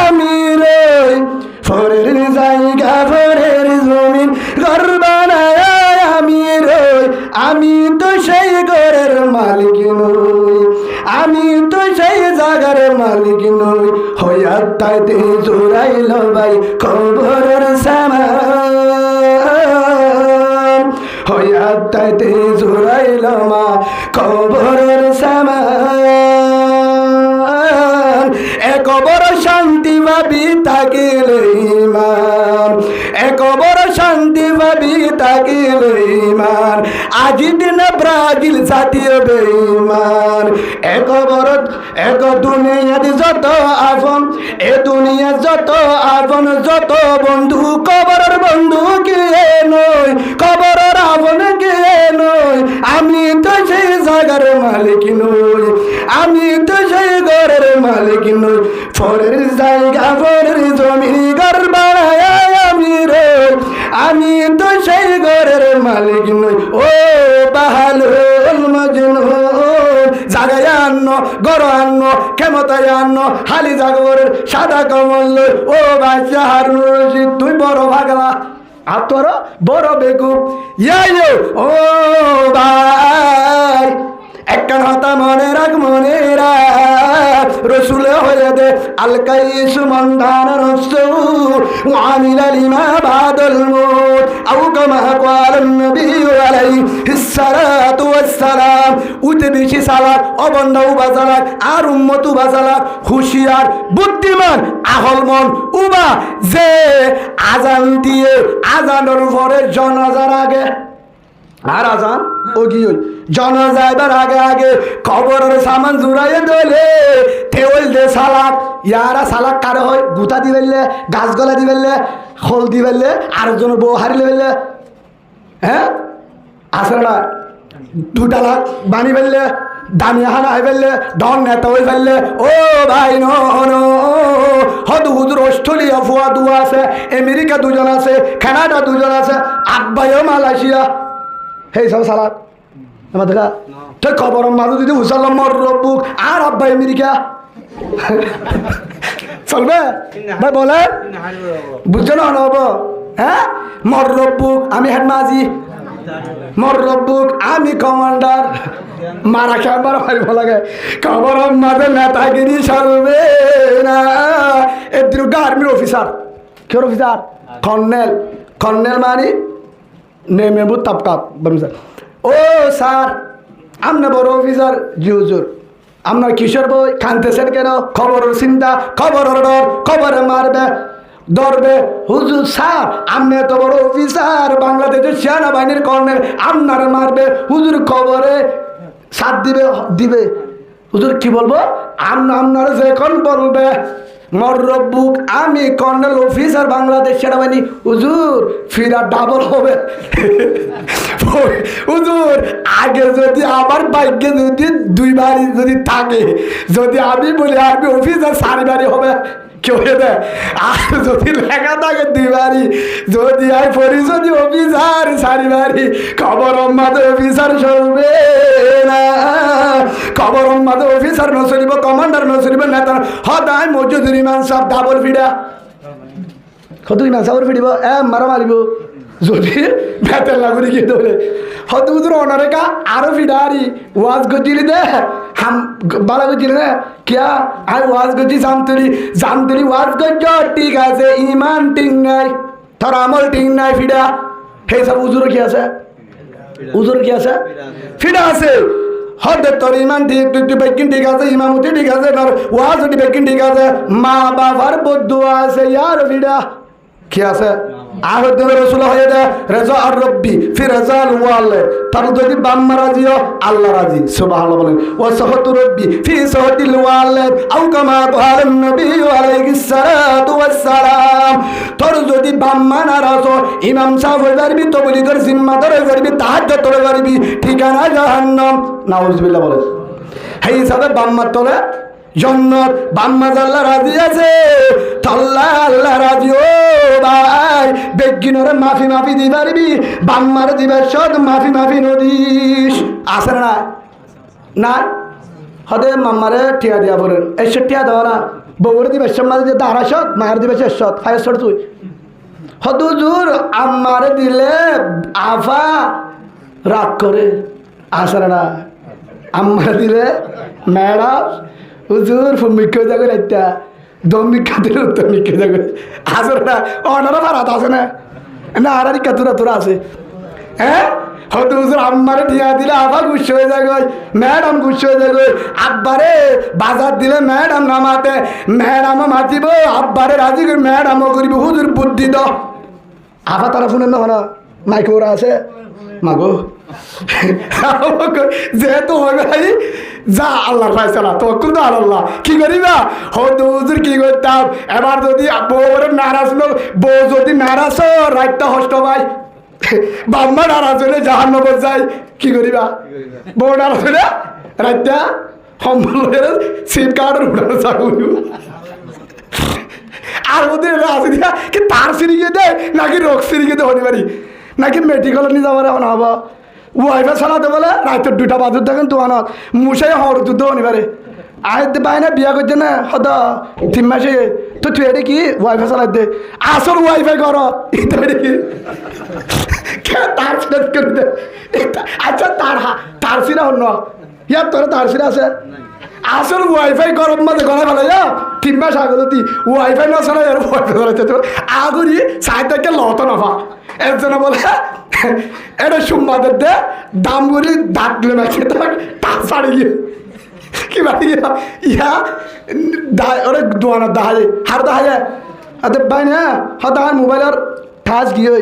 আমি রই ফরের জায়গা ফরের জমিন ঘর বানায় আমি রই আমি তো সেই ঘরের মালিক নই আমি তো সেই জায়গার মালিক নই হইয়া তাইতে জোড়াইল ভাই খবরের সামান হইয়া তাইতে জোড়াইল মা খবরের সামান এক বড় শান্তি ভাবি থাকিলে ইমান এক বড় শান্তি ভাবি থাকিলে ইমান আজি দিন ব্রাজিল জাতীয় বেঈমান এক দুনিয়াত যত আপন এ দুনিয়া যত আপন যত বন্ধু কবরের বন্ধু কে নয় কবরের আপন কে নয় আমি তো সেই জায়গার মালিক নই আমি তো সেই ঘরের মালিক নই ফরের জায়গা ফরের জমি ঘর বানায় আমি রে আমি তো সেই ঘরের মালিক নই ও বাহালুল মজনু জাগায় আন্ন গর আন্ন ক্ষমতায় আন্ন হালি জাগরের সাদা কমল ও বাচ্চা হারুন রশিদ তুই বড় ভাগলা আর তোর বড় বেকুব ইয়ো ও ভাই একখান হতা মনে রাখ রসুল হয়ে দে আলকাইস মন্দান রসু আমিল লিমা বাদল মউত আও কামা ক্বালান নবী আলাইহিস সালাতু ওয়াস সালাম উতে বেশি সালাত অবন্ধ উবাসালাত আর উম্মত উবাসালাত হুশিয়ার বুদ্ধিমান আহল মন উবা যে আজান দিয়ে আজানের পরে জানাজার আগে আর আজান ও কি ওই জানাজা এবার আগে আগে কবরের সামান জুড়াইয়ে দলে তেল দে সালাক ইয়ারা সালাক কারে হয় গুতা দিবেলে গাছ গলা দিবেলে খোল দিবেলে আর জন বউ হারিলে বেলে হ্যাঁ আসলে না 2 লাখ বানি ফেললে দামিয়া হানা হয়ে ফেললে ডন নেতা হয়ে ফেললে ও ভাই নো হদু হুজুর অস্ট্রেলিয়া ফুয়া দু আছে আমেরিকা 2 জন আছে কানাডা 2 জন আছে আব্বাইও মালয়েশিয়া হেই সব সালাদ আমার দেখা তো খবর মাঝে যদি হুসাল্লাম মর রব্বুক আর আব্বা আমেরিকা চলবে ভাই বলে বুঝছো না হব হ্যাঁ মর রব্বুক আমি হেড মাঝি মর রব্বুক আমি কমান্ডার মারা খেয়াবার হারিব লাগে খবর মাঝে নেতাগিরি চলবে না এর আর্মির অফিসার কেউ অফিসার কর্নেল মানে নেমেবু তাপ ও স্যার আপনি বড় অফিসার জি হুজুর আপনার কিশোর বই কানতেছেন কেন খবরের চিন্তা খবরের ডর খবরে মারবে ধরবে হুজুর স্যার আপনি এত বড় অফিসার বাংলাদেশের সেনাবাহিনীর কর্নেল আপনার মারবে হুজুর খবরে সাথ দিবে হুজুর কি বলবো আপনার যখন বলবে মর রব্বুক আমি কর্নেল অফিসার বাংলাদেশ সেনাবাহিনী হুজুর ফিরা ডাবল হবে হুজুর আগে যদি আমার ভাগ্যে যদি 2 বাড়ি যদি থাকে যদি আমি বলি আমি অফিসার 4 বাড়ি হবে কেউ দেয় আর যদি লেখা থাকে 2 বাড়ি যদি আমি পড়ি যদি অফিসার 4 বাড়ি খবর মাঝে অফিসার চলবে না খবর মাঝে অফিসার ন চলিব কমান্ডার ন চলিব নেতা সদায় মজুদুর ইমান সব ডাবল ফিডা কত ইমান সাবর ফিডিব মারা মারিব যদি বেতের লাগুরি গিয়ে ধরে হয়তো হুজুর অনারেকা আরো ফিডারি ওয়াজ গজিলি দে হাম বালা গজিলি না কিয়া আর ওয়াজ গজি জামতলি ওয়াজ গজ ঠিক আছে ইমান ঠিক নাই তোর আমল ঠিক নাই ফিডা সেই সব হুজুর কি আছে ফিডা আছে হয়তো তোর ইমান ঠিক তুই বেকিন ঠিক আছে ইমামতি ঠিক আছে তোর ওয়াজ যদি বেকিন ঠিক আছে মা বাবার বদুয়া আছে ইয়ার ফিডা কি আছে আর রসুল হয়ে যায় রেজা আর রব্বি ফির রেজাল ওয়ালে তার যদি বাম্মা রাজিও আল্লাহ রাজি সুবহানাল্লাহ বলেন ওয়া সাহাতু রব্বি ফি সাহাতিল ওয়ালে আও কামা ক্বালান নবী আলাইহিস সালাতু ওয়াস সালাম তোর যদি বাম্মা নারাজ ইমাম সাহেব হয়ে যাবি তো বলি তোর জিম্মাদার হয়ে যাবি তাহাজ্জুদ করে যাবি ঠিকানা জাহান্নাম নাউজুবিল্লাহ বলেন সেই হিসাবে বাম্মা তোলে জন্নত বাম্মা আল্লাহ রাজি আছে আল্লাহ রাজি ও ভাই বেগিনরে মাফি দি পারবি বাম্মার দিবার সদ মাফি নদীস আছে না হদে মাম্মারে টিয়া দিয়া পড়ে এসে টিয়া দেওয়া না বউরে দিবে মাঝে যে দাঁড়াশত মায়ের দিবে শেষত ফায়ার তুই হদুজুর আম্মারে দিলে আফা রাগ করে আসরে না আম্মারে দিলে ম্যাডাম হুজুর মিক্কে যাবে একটা দম মিক্কা দিলে উত্তর মিক্কে যাবে আসরে না অনারা ভাড়াত আছে না না আর তোরা তোরা আছে হ্যাঁ হয়তো হুজুর আম্মারে টিয়া দিলে আবার গুচ্ছ হয়ে যাবে ম্যাডাম গুচ্ছ হয়ে যাবে আব্বারে বাজার দিলে ম্যাডাম নামাতে ম্যাডামও মাতিব আব্বারে রাজি করি ম্যাডামও করিব হুজুর বুদ্ধি দাও আফা তারা শুনেন না না মাইকে ওরা আছে মাগো যেহেতু হবে ভাই যা আল্লাহর ফায়সালা তখন তো আল্লাহ কি করিবা হয়তো হুজুর কি করতাম এবার যদি বউরে নারাজ বউ যদি নারাজ রাইটটা হষ্ট ভাই বাম্মা নারাজ হলে জাহান নগর যায় কি করিবা বউ নারাজ হলে রাইটটা সম্বল সিম কার্ডের উঠানো চাকু আর ওদের আছে দিয়া কি তার সিরিকে দেয় নাকি রোগ সিরিকে দেয় হতে পারি নাকি মেডিকেল নিয়ে যাবার এখন হবো ওয়াইফাই চালাতে বলে রাতের 2টা বাজুর দেখেন দোকানত মুসাই হর যুদ্ধ হতে পারে আয়তে পায় না বিয়া করছে না হত 3 মাসে তো তুই এটা কি ওয়াইফাই চালাই দে আসল ওয়াইফাই কর এটা কি তার সিরা করে দে আচ্ছা তার সিরা হল ইয়ার তোর তার সিরা আছে আসল ওয়াইফাই গরম মাঝে গড়াই ভালো যা 3 মাস আগে যদি ওয়াইফাই না চালাই আর ওয়াইফাই চালাইতে তো আগুরি সাইড থেকে লত নফা এর জন্য বলে এটা সুম্মাদের দে দাম করি দাঁত দিলে মাখে তার ছাড়ি গিয়ে কি বাড়ি গিয়া ইয়া ওরে দোয়ানা দাহাজে হার দাহাজে আদে ভাই না হয়তো আমার মোবাইলের টাচ গিয়ে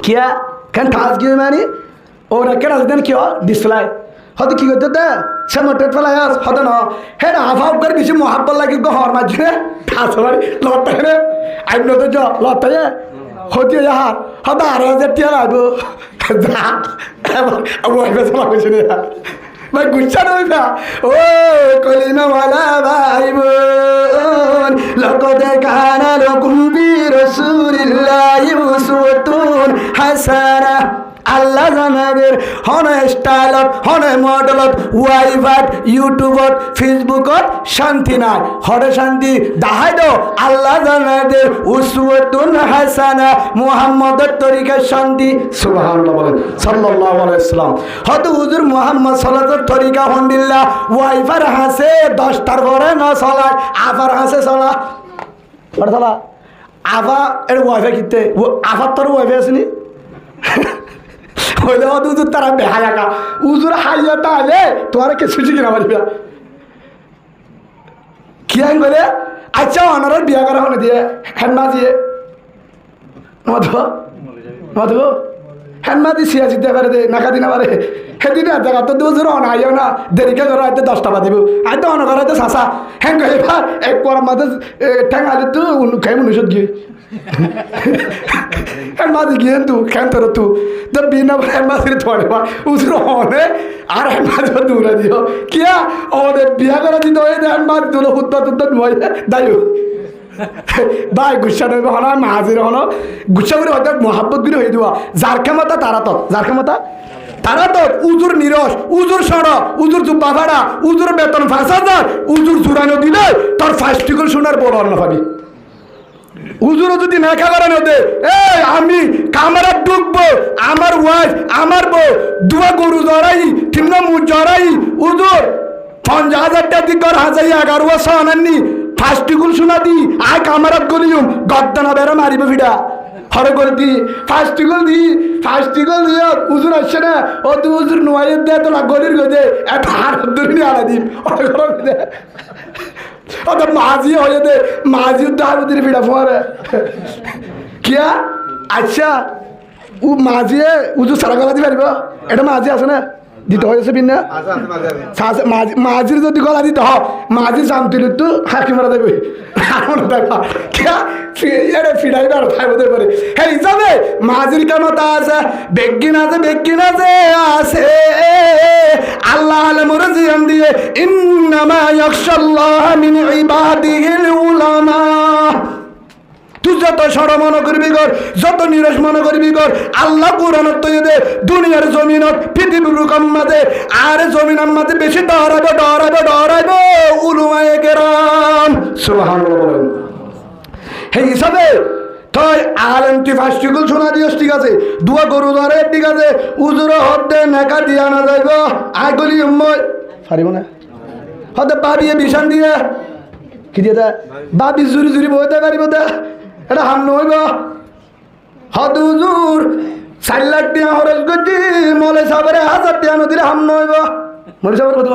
কিয়া কেন টাচ গিয়ে মানে ওরা কেন আসতেন কি ডিসপ্লে হয়তো কি করতে দে সে মোটে ফেলাই আস হয়তো না হে আফা করে বেশি মহাব্বত লাগে হর মাঝে টাচ মারি লড়তে রে আইন তো জ লড়তে হতে যাহার হয়তো 8,000 টাকা লাগবো যা ওয়াইফাই চালা করছে না ভাই গুচ্ছা নইবা ও কলিমাওয়ালা ভাই বোন লকদ কানা লাকুম ফি রাসূলিল্লাহি উসওয়াতুন হাসানাহ আল্লাহ জানাবের হনে স্টাইলত হনে মডেলত ওয়াইফাত ইউটিউবত ফেসবুকত শান্তি নাই হরে শান্তি দাহাই দো আল্লাহ জানাবের উসওয়াতুন হাসানা মুহাম্মদের তরিকার শান্তি সুবহানাল্লাহ বলেন সাল্লাল্লাহু আলাইহি ওয়াসাল্লাম হয়তো হুজুর মুহাম্মদ সাল্লাল্লাহু তরিকা হন্দিল্লাহ ওয়াইফার হাসে 10টার পরে না চলা আফার হাসে চলা পড় চলা আফা এর ওয়াইফাই কিতে আফার তোর ওয়াইফাই আসেনি হইলে উজুর তারা বেহায়াকা উজুর হাইয়া তাহলে তোমার কে সুচি কিনা পারিবা কি আইন বলে আচ্ছা অনারের বিয়া করা হলে দিয়ে হেনমা দিয়ে মধু হেনমা দিয়ে সিয়া জিতে পারে দে নাকা দিনা পারে সেদিন দেখা তো দুজোর অন আইও না দেরিকে ধরো হয়তো 10টা বাজিব আইতো অন করা হয়তো চাচা হেন কহে এবার এক পর মাঝে ঠ্যাং আলি তো খাই মনুষ্যত গিয়ে হেনমাদি গিয়ে তু খেন তোর তু তো বিনা হেনমাদির থরে উজুর হনে আর হেনমাদি দূরে দিও কিয়া ওদের বিয়া করা দিত ওই হেনমাদি তুলো হুত্তা তুত্তা নয় দায়ু ভাই গুচ্ছা নইব হন মাহাজির হন গুচ্ছা করে হয়তো মহাব্বত করে হয়ে দেওয়া যার ক্ষমতা তারা তো যার ক্ষমতা তারা তো উজুর নিরস উজুর সড় উজুর জুব্বা ভাড়া উজুর বেতন 5,000 উজুর জুড়ানো দিলে তোর ফাস্টিকল শোনার বড় অন্য পাবি উজুরও যদি নেখা করানো দে এই আমি কামারা ঢুকবো আমার ওয়াইফ আমার বউ দুয়া গরু জড়াই তিনটা মুখ জড়াই উজুর 50,000 টাকা দি কর হাজাই 11 বছর আনাননি ফাস্টিকুল শোনা দি আয় কামারাত গলিউম গদ্দানা বেড়া মারিব ভিড়া হরে করে দি ফাস্টিকুল দিয়ে উজুর আসছে না ও তুই উজুর নোয়াইয়ের দে তোলা গলির গদে একটা হাত ধরে আড়া দিন ওটা মাঝি হয়ে দে মাঝি দারুদের ভিড়া ফোয়ারে কিয়া আচ্ছা ও মাঝি উজু সারা গলা দিতে পারিব এটা মাঝি আছে না দিতে হয়েছে বিনা মাঝির যদি গলা দিতে হ মাঝির জামতি তো হাঁকি মারা দেবে ফিরাই আর ভাই হতে পারে হ্যাঁ হিসাবে মাঝির কেমতা আছে বেগিন আছে আছে আল্লাহ আলমর জিয়ান দিয়ে ইন্নামা ইয়াখশাল্লাহ মিন ইবাদিহিল উলামা তুই যত সড় মনে করবি কর, যত নিরস মনে করবি কর, আল্লাহ কোরআন তৈদে দুনিয়ার জমিনত পৃথিবীর রকমাতে আর জমিনের মাঝে বেশি ডরাইব উলুমায়ে কেরাম। সুবহানাল্লাহ বলেন। এই হিসাবে তাই আলেম তুই ফাস্টিগুল শোনা দিস, ঠিক আছে, দুয়া গরু ধরে, ঠিক আছে, উজুর হতে নেকা দিয়া না যাইব, আই গলি পারিব না হতে পাবিয়ে বিশান দিয়ে কি দিয়ে দে বাবি জুরি জুরি বইতে পারিব দে, এটা হাম নহইব। হদ উজুর 4 লাখ টাকা খরচ করছি, মলে সাবরে 1000 টাকা নদীরে হাম নহইব। মলে সাবর কত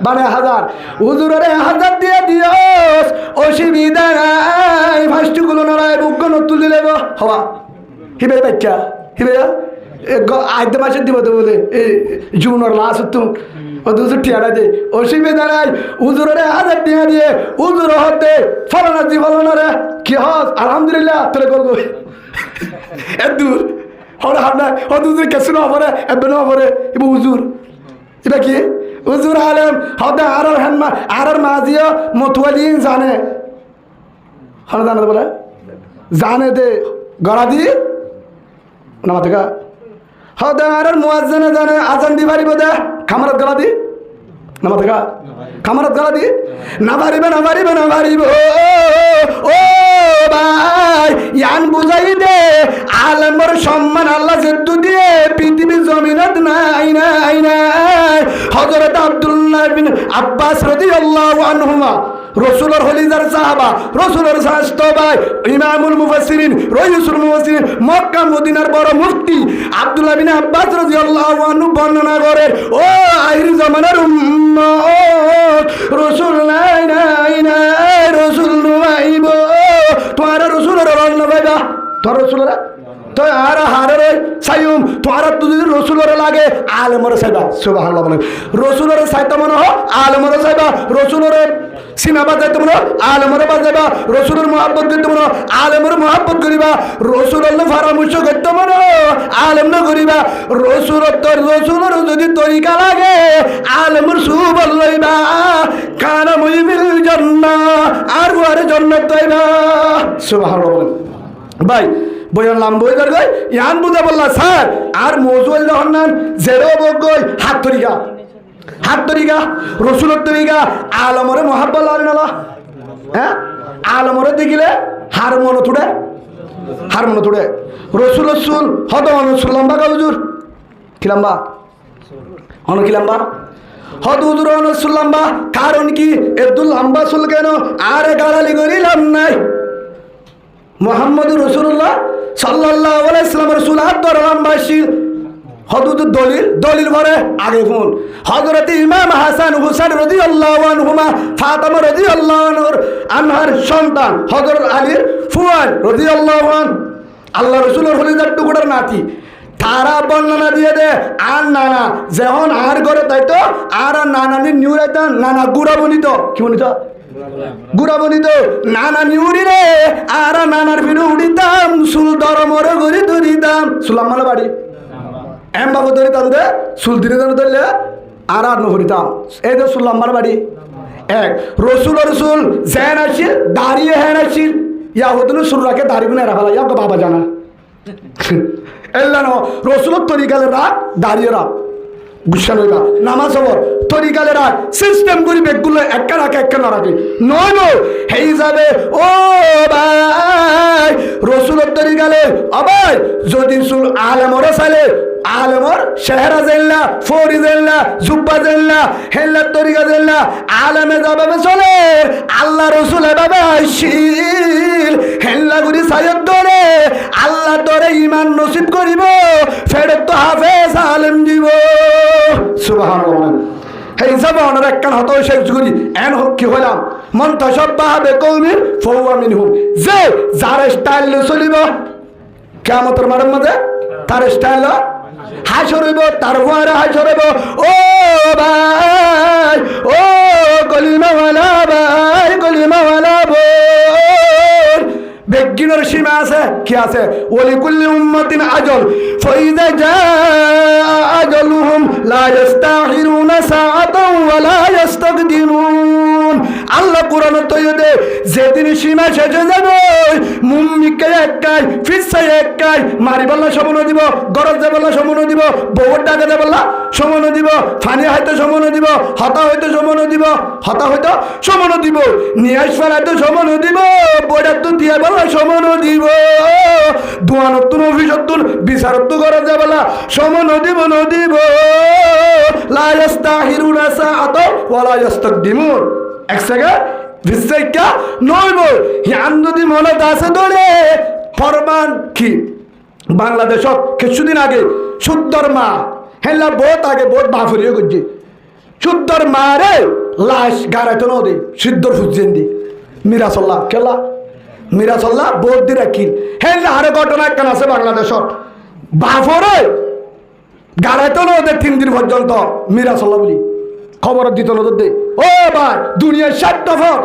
12,000, হুজুরের 1000 দিয়ে দিয়স, অসুবিধা নাই, ফাস্টগুলো নড়াই বুক তুলি লেব হওয়া হিবে বাচ্চা হিবে আইতে মাসে দিব তো বলে এই জুনের লাস্ট তো হুজুর টিয়াটা দে, অসুবিধা নাই, হুজুরের 1000 টাকা দিয়ে হুজুর হতে ফলানা দি ফলানা রে কি হস আলহামদুলিল্লাহ তোরে করবো এত দূর হরে হামনা হুজুর কেসু না পরে এবে না পরে ইবু হুজুর এটা কি হুজুর আলেম হদে আরার হানমা আরার মাজিও মতুয়ালি জানে হন জানে বলে জানে দে গড়া দি নামা থেকে হদে আরার মুয়াজ্জিনে জানে আজান দি পারিব দে খামারত গলা দি নামা থেকে খামারত গলা দি না পারিব ও ভাই ইয়ান বুঝাই দে আলেমর সম্মান আল্লাহ যেতু দিয়ে পৃথিবীর জমিনত নাই হযরত আব্দুল্লাহ বিন আব্বাস রাদিয়াল্লাহু আনহুমা রসুলের হলিদার সাহাবা, রসুলের শাস্ত ভাই, ইমামুল মুফাসসিরিন, রইসুল মুফাসসিরিন, মক্কা মদিনার বড় মুফতি আব্দুল্লাহ বিন আব্বাস রাদিয়াল্লাহু আনহু বর্ণনা করেন, ও আখির জামানার উম্মত রসুল নাই রসুল নইব, তোমার রসুলের বর্ণনা পাইবা, তোর রসুলের তো আর হারে সাইম তোমার তো যদি রসুলের লাগে আলেমরে সাইবা। সুবহানাল্লাহ বলেন। রসুলের সাইতে মনে হয় আলেমরে সাইবা, রসুলের সিনেমা যাইতে মনে হয় আলেমরে বাজাইবা, রসুলের মহাব্বত করতে মনে হয় আলেমরে মহাব্বত করিবা, রসুলের পরামর্শ করতে মনে হয় আলেম না করিবা, রসুলের যদি তরিকা লাগে আলেমর সুবল লইবা, কানা মুইবিল জান্নাহ আর ওয়ারে জান্নাত পাইবা। সুবহানাল্লাহ বলেন। ভাই বইয়ের নাম বই কর গই ইয়ান বুঝা বললা স্যার আর মজুল যখন নান জেরো বগই হাত তরিকা রসুলের তরিকা আলমরে মহাব্বত আল্লাহ হ্যাঁ আলমরে দেখিলে হার মনে তুড়ে রসুল হত রসুল লম্বা কা হুজুর কি লম্বা হত হুজুর রসুল লম্বা, কারণ কি এত লম্বা চুল কেন আর গালালি করিলাম নাই মুহাম্মদুর রাসূলুল্লাহ সাল্লাল্লাহু আলাইহি ওয়াসাল্লাম রাসূল আর লম্বাশীল হদুদ দলিল ভরে আগে ফোন হযরত ইমাম হাসান হুসাইন রাদিয়াল্লাহু আনহুমা ফাতেমা রাদিয়াল্লাহু আনহার সন্তান হযরত আলীর ফুয়াদ রাদিয়াল্লাহু আন আল্লাহ রাসূলের হলিদার টুকরার নাতি, তারা বর্ণনা দিয়ে দে আর নানা যখন আর ঘরে তাইতো আর নানানির নিউরাইতা নানা গুড়া বনিত কি বনিত গুড়া বনিত নানা নিউরি রে আর নানার ফিরে উড়িতাম সুল দরমরে গড়ি ধরিতাম সুলাম্মালা বাড়ি এম বাবু ধরিতাম দে সুল দিনে ধরলে আর নহরিতাম এই তো সুলাম্মার বাড়ি এক রসুল জেন আসিল দাঁড়িয়ে হ্যান আসিল ইয়া হতো সুরাকে দাঁড়িয়ে না রাখা ইয়া বাবা জানা এল্লা ন রসুলের তরিকালে রাখ দাঁড়িয়ে রাখ গুসা নইবা নামাজ হবর তরিকালে রাখ সিস্টেম করি বেগগুলো একটা রাখে একটা না রাখে নয় হেই যাবে ও ভাই রসুলের তরিকালে অবাই যদি সুল আলেমরে চাইলে আলেমর শেহরা জেল্লা ফরি জেল্লা জুব্বা জেল্লা হেল্লার তরিকা জেল্লা আলেমে যাবে চলে আল্লাহ রসুল এভাবে আসিল হেল্লা গুরি সায়দ ধরে আল্লাহ ধরে ইমান নসিব করিব ফেরত তো হাফেজ আলেম দিব। সুবহানাল্লাহ। এই জবানের একখান হতো শেষ করি এন কি হলাম মন তাশাব্বাহা বিকওমিন ফাহুয়া মিনহুম, যে যার স্টাইল চলিব কিয়ামতের মাঠের মধ্যে তার স্টাইল হাসর হইব, তার ভয়ে হাসর হইব। ও ভাই ও গলিমাওয়ালা ভাই গলিমাওয়ালা বোন, বেগিনের সীমা আছে কি আছে? ওয়ালিকুল্লি উম্মাতিন আজল ফাইযা জাআ আজলুহুম লা ইস্তাখিরুনা সাআতাও ওয়া লা ইস্তাকদিমুন। আল্লাহ কোরআনে তৈদে যেদিন সীমা শেষ হয়ে যাবে মুমিকে একাই ফিসাই একাই মারি বললা সমন দিব গরজ দে বললা সমন দিব বউর ডাকে দে বললা সমন দিব ফানি হয়তো সমন দিব হতা হয়তো সমন দিব হতা হয়তো সমন দিব নিয়াস ফেলাইতো সমন দিব বইটা তো দিয়ে বললা সমন দিব দোয়ানতুন অফিসতুন বিচারত্ব গরজ দে বললা সমন দিব নদিব লা ইস্তাহিরুনা সাআত ওয়ালা ইস্তাকদিমুন এক সেকেন্ড বিশেষজ্ঞ নইব হিয়ান যদি মনে দাসে ধরে ফরমান কি বাংলাদেশত কিছুদিন আগে শুদ্ধর মা হেলা বহুত আগে বহুত বাফরিও করছে শুদ্ধর মা রে লাশ গাড়াইতো নদী সিদ্ধর ফুজেন দি মিরাসল্লাহ কেলা মিরাসল্লাহ বহুত দি রাখিল হেলা হারে ঘটনা একখান আছে বাংলাদেশত বাফরে গাড়াইতো নদী 3 দিন পর্যন্ত মিরাসল্লাহ বলি খবর দিত নজর দে ও ভাই দুনিয়ার 60 দফর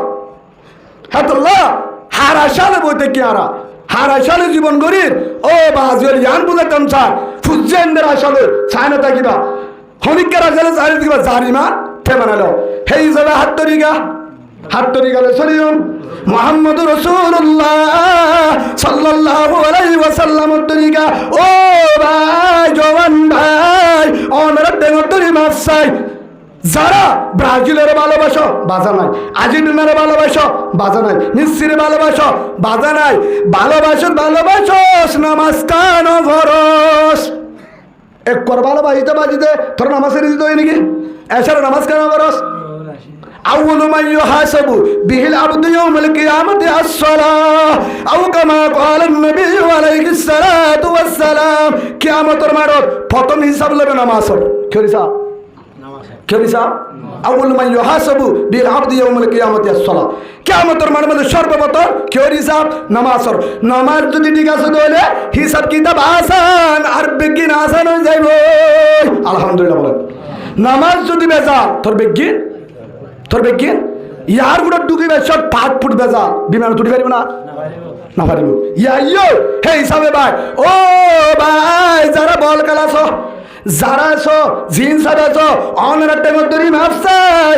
হাতুল্লাহ হারা সালে বইতে কি হারা সালে জীবন গরিব ও বাজুল ইয়ান বুঝাতাম স্যার ফুজেন্দের আসলে ছায়না থাকিবা হনিকের আসলে ছায়না থাকিবা জারিমা তে বানালো হেই যাবে হাত তরিগালে সরিয়ম মুহাম্মদুর রাসূলুল্লাহ সাল্লাল্লাহু আলাইহি ওয়াসাল্লাম তরিকা ও ভাই জওয়ান ভাই ওনার দেঙ্গর তরি মাছাই যারা ব্রাজিলের ভালোবাসো বাজা নাই আর্জেন্টিনার ভালোবাসো বাজা নাই মেসির ভালোবাসো বাজা নাই ভালোবাসোস নামাজ কান ফরস এক কর ভালোবাসিতে বাজিতে তোর নামাজের দিতে হয় নাকি এছাড়া নামাজ কান ফরস আউয়ালু মান ইউহাসাবু বিহিল আবদু ইয়াউমাল কিয়ামাতি আস-সালাহ আও কামা ক্বালা আন-নবী আলাইহিস সালাতু ওয়াস সালাম কিয়ামতের মাঠত প্রথম হিসাব লবে নামাজের কি হিসাব কেবিসা আউয়াল মান ইউহাসাবু বিল আবদি ইয়াউমাল কিয়ামাতি আস-সালাহ কিয়ামতের মাঠে সর্বপ্রথম কি হিসাব নামাজের নামাজ যদি ঠিক আছে তাহলে হিসাব কিতাব আসান আর বিজ্ঞান আসান হয়ে যাইব আলহামদুলিল্লাহ বলেন নামাজ যদি বেজা তোর বিজ্ঞান ইয়ার গুড়া ডুকিবে সব পাট ফুট বেজা বিমান তুটি পারিব না পারিব ইয়ো হে হিসাবে ভাই ও ভাই যারা বল খেলাছ যারা আছো জিন সাদাছ অনারা টাইমত ধরি মাপসাই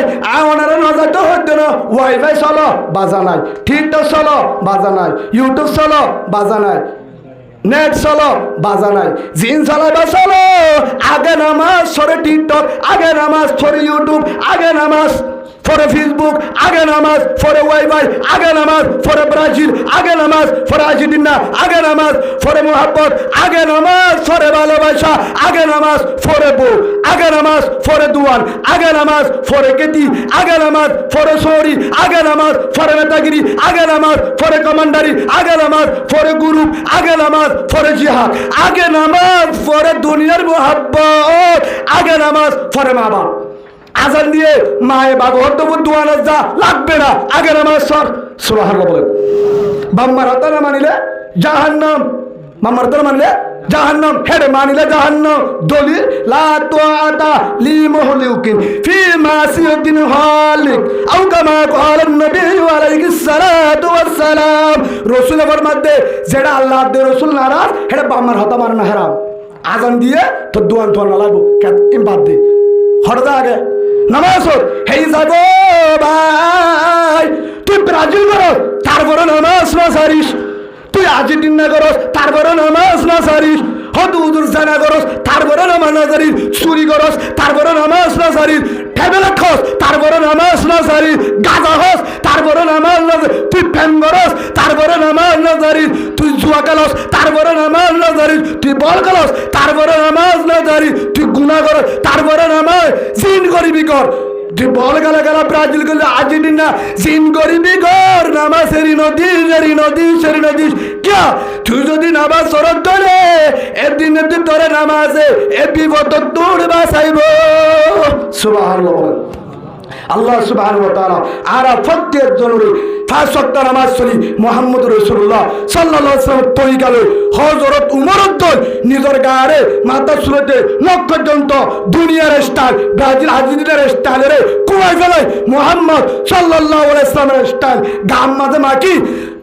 অনারা নজর তো হইতো না ওয়াইফাই চলো বাজা নাই টিকটক চলো বাজা নাই ইউটিউব চলো বাজা নাই নেট চলো বাজা নাই জিন চালাইবা চলো আগে নামাজ সরে টিকটক আগে নামাজ সরে ইউটিউব আগে নামাজ ফরে ফেসবুক আগে নামাজ ফরে ওয়াইফাই আগে নামাজ ফরে ব্রাজিল আগে নামাজ ফরে আর্জেন্টিনা আগে নামাজ ফরে মোহাব্বত আগে নামাজ ফরে ভালোবাসা আগে নামাজ ফরে বউ আগে নামাজ ফরে দুয়ান আগে নামাজ ফরে কেতি আগে নামাজ ফরে সৌরি আগে নামাজ ফরে নেতাগিরি আগে নামাজ ফরে কমান্ডারি আগে নামাজ ফরে গ্রুপ আগে নামাজ ফরে জিহাদ আগে নামাজ ফরে দুনিয়ার মোহাব্বত আগে নামাজ ফরে মা বাপ আজান দিয়ে মায়ে বাবা হদ্দপুর দোয়ানা যা লাগবে না আগে নামাজ সর সুবহানাল্লাহ বলেন বাম্মার হাতে না মানিলে জাহান্নাম মাম্মার হাতে না মানিলে জাহান্নাম হেরে মানিলে জাহান্নাম দলিল লা তুআতা লি মুহলিকিন ফি মাসিয়াতিন হালিক আও কামা ক্বালা নবী আলাইহিস সালাতু ওয়াস সালাম রাসূল ফরমাতে যেটা আল্লাহ দে রাসূল নারাজ হেরে বাম্মার হাতে মারনা হারাম আজান দিয়ে তো দোয়ান তো না লাগবো কে ইমবাদ দে হরদা আগে নামাজ হেই যাব ভাই তুই ব্রাজিল করস তারপরে নামাজ না সারিস তুই আর্জেন্টিনা করস তারপরে নামাজ না সারিস হদুদুর জানা করস তারপরে নামাজ না সারিস চুরি করস তারপরে নামাজ না সারিস টেবিলে খস তারপরে নামাজ না সারিস গাঁজা খস তারপরে নামাজ না তুই প্রেম করস তারপরে নামাজ না সারিস তুই জুয়া খেলস তারপরে নামাজ না সারিস তুই বল খেলস তারপরে নামাজ না সারিস তুই গুনাহ করস তারপরে নামাজ জিন করিবি কর তুই বল খেলা ব্রাজিল করলে আর্জেন্টিনা জিন করিবি কর নামাজেরই নদী কে তুই যদি নামাজ সরত ধরে একদিন তোরে নামাজে এ বিপদ তোর বাঁচাইব সুবহানাল্লাহ আল্লাহ সুবহানাহু ওয়া তাআলা আরা প্রত্যেক জরুরি 5 ওয়াক্ত নামাজ পড়ি মুহাম্মদুর রাসূলুল্লাহ সাল্লাল্লাহু আলাইহি ওয়াসাল্লাম তরিকালে হযরত উমর দল নিজের গায়ে মাথা সুরতে মুখ পর্যন্ত দুনিয়ার স্টাইল ব্রাজিল আর্জেন্টিনার স্টাইলের কুয়াই ফেলে মুহাম্মদ সাল্লাল্লাহু আলাইহি ওয়াসাল্লামের স্টাইল গাম মাঝে মাকি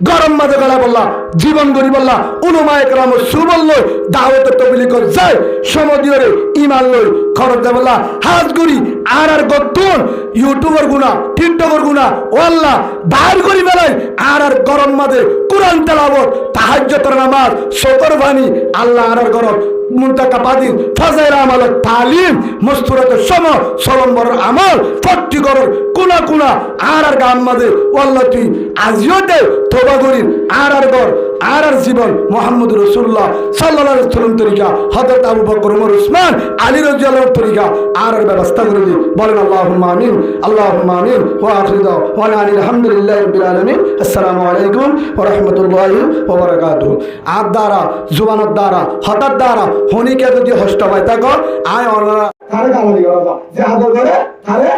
গরম মাঝে গলা বললা জীবন গরি বললা উলামায়ে কেরাম সুবল্ল দাওয়াত তবলিগ কর যায় সমদিয়রে ঈমান লই খরচ দে বললা হাজ গরি আর গতুন ইউটিউবার গুনাহ টিকটকের গুনাহ ও আল্লাহ বাইর করি বেলাই আর গরম মাঝে কুরআন তেলাওয়াত তাহাজ্জুদ তাহাজ্জুদের নামাজ শতর বাণী আল্লাহ আনার গরব মুন্তাকাবাদিন ফাজাইল আমল তালিম মস্তুরাত সম সলম্বর আমল ফট্টি গরর কোনা কোনা আর গাম মাঝে আল্লাহ তুই আজিও দে তোবা করির আর গর আর জীবন মুহাম্মদ রাসূলুল্লাহ সাল্লাল্লাহু আলাইহি ওয়াসাল্লাম তরিকা হযরত আবু বকর ওমর উসমান আলী রাদিয়াল্লাহু তরিকা আর ব্যবস্থা করে দি বলেন আল্লাহুম্মা আমিন আল্লাহুম্মা আমিন ওয়া আখিরু দাওয়ানা আলহামদুলিল্লাহি রাব্বিল আলামিন আসসালামু আলাইকুম ওয়া রাহমাতুল্লাহি ওয়া বারাকাতুহু আর দ্বারা জুবানের দ্বারা হঠাৎ দ্বারা হনিকে যদি হষ্ট হয় থাকো আয় অনরা তারে গালি করা যে আদর করে তারে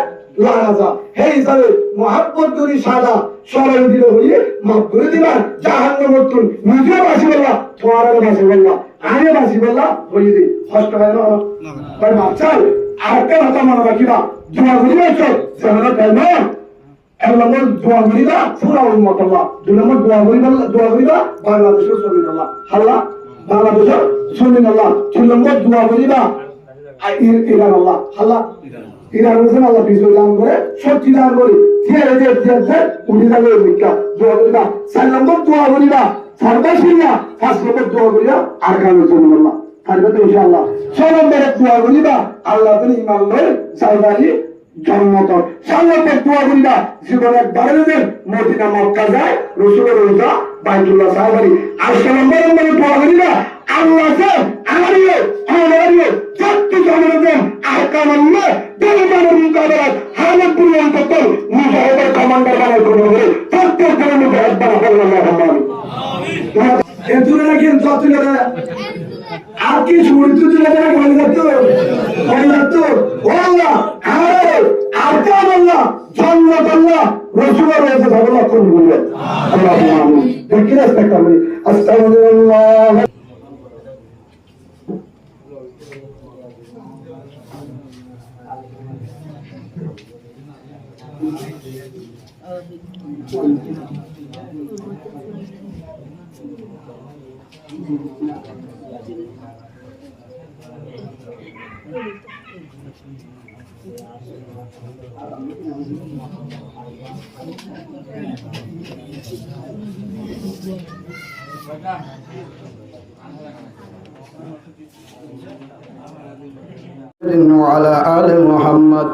লাগা যা হে হিসাবে মুহাব্বত করি সাদা সরল দিল হইয়ে মাফ করে দিবা জাহান্নাম মতুন নিজে বাসি বললা তোমার বাসি বললা আগে বাসি বললা হইয়ে দি হষ্ট হয় না ভাই মাফ চাই আর কেন কথা মনে রাখিবা দোয়া করিবা চল জানা তাই না এক নম্বর দোয়া করিবা পুরা উম্মত আল্লাহ দুই নম্বর দোয়া করিবা বাংলাদেশের জমিন আল্লাহ আল্লাহ বাংলাদেশের জমিন আল্লাহ তিন নম্বর দোয়া করিবা ইরান আল্লাহ আল্লাহ ইরান হোসেন আল্লাহ বিজয় দান করে শক্তি দান করে উঠে যাবে ভিক্ষা দোয়া করিবা 4 নম্বর দোয়া করিবা সর্বশিয়া 5 নম্বর দোয়া করিবা আর কারণে জমিন আল্লাহ থাকবে তো ইনশাআল্লাহ 6 নম্বরে দোয়া করিবা আল্লাহ তুমি ইমান লয় সাইবারি জন্মত সাল্লাতে দোয়া করিবা জীবনে একবার যদি মদিনা মক্কা যায় রাসূলের রওজা বাইতুল্লাহ সাহাবারি আর 6 নম্বরে দোয়া করিবা আল্লাহ স্যার আমারিও যত জনগণ আহকাম আল্লাহ জনগণের মোকাবেলায় হালত পর্যন্ত তো মুজাহিদের কমান্ডার বানাই করবে প্রত্যেক জনের মুজাহিদ বানাই আল্লাহ আমিন এদুরে নাকি যত করে আর কি শুনি তুই না বলে যাতো ও আল্লাহ আরে আহকাম আল্লাহ জান্নাত আল্লাহ রাসূলের রওজা আল্লাহ কোন বলবে আল্লাহ আমিন দেখি রাস্তা করি আস্তাগফিরুল্লাহ وعلى آل محمد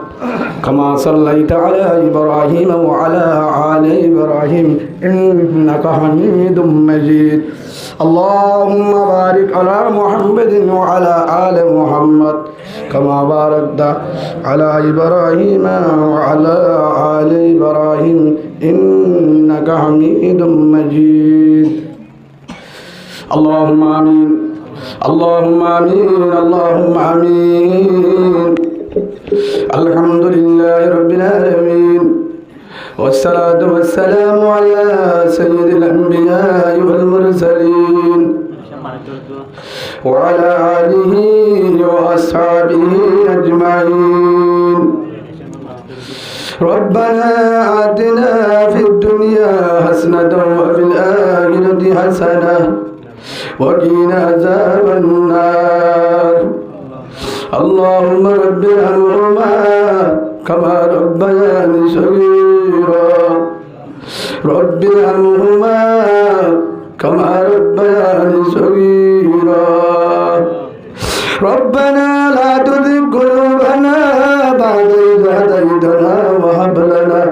كما صليت على إبراهيم وعلى آل إبراهيم إنك حميد مجيد اللهم بارك على محمد وعلى آل محمد كما باركت على إبراهيم وعلى آل إبراهيم إنك حميد مجيد اللهم آمين اللهم آمين اللهم آمين الحمد لله رب العالمين والصلاة والسلام على سيد الأنبياء والمرسلين وعلى آله وأصحابه أجمعين ربنا آتنا في الدنيا حسنة وفي الآخرة حسنة وقنا عذاب النار اللهم رب ارحمهما كما ربياني صغيرا رب ارحمهما كما ربياني صغيرا ربنا لا تزغ قلوبنا بعد إذ هديتنا وهب لنا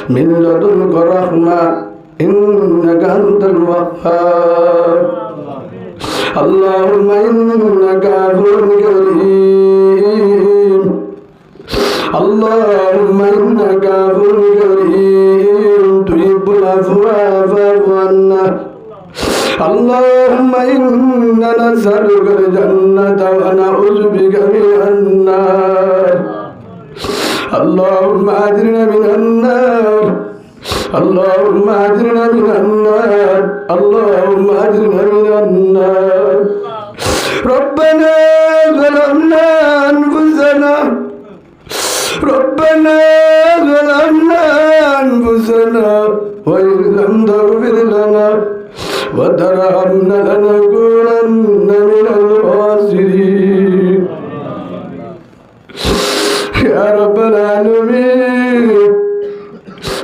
من لدنك رحمة إنك أنت الوهاب اللهم إنك عفو كريم اللهم إنك عفو كريم تحب العفو فاعف عنا اللهم إنا نسألك الجنة ونعوذ بك من النار اللهم أجرنا من النار اللهم أجرنا من النار اللهم أجرنا من النار ربنا ظلمنا أنفسنا ربنا ظلمنا أنفسنا وإن لم تغفر لنا وترحمنا لنكونن من الخاسرين يا رب العالمين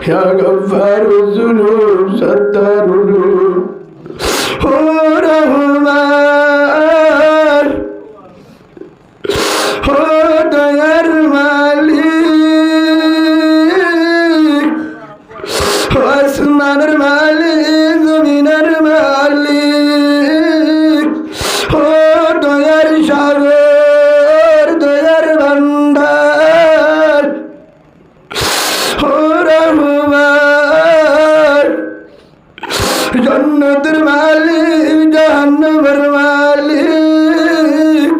يا غفار الذنوب ستار الذنوب মালিক জাহান্নামের মালিক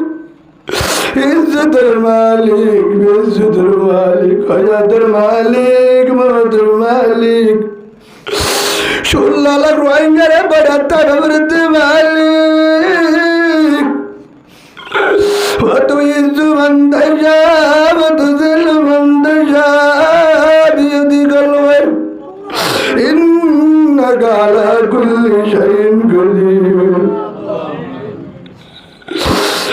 ইজ্জতের মালিক বেইজ্জতের মালিক হায়াতের মালিক মওতের মালিক 16 লাখ রোহিঙ্গারে বাড়াতে বলতে মালিক وتعز من تشاء وتذل من تشاء بيدك الخير إنك على كل شيء قدير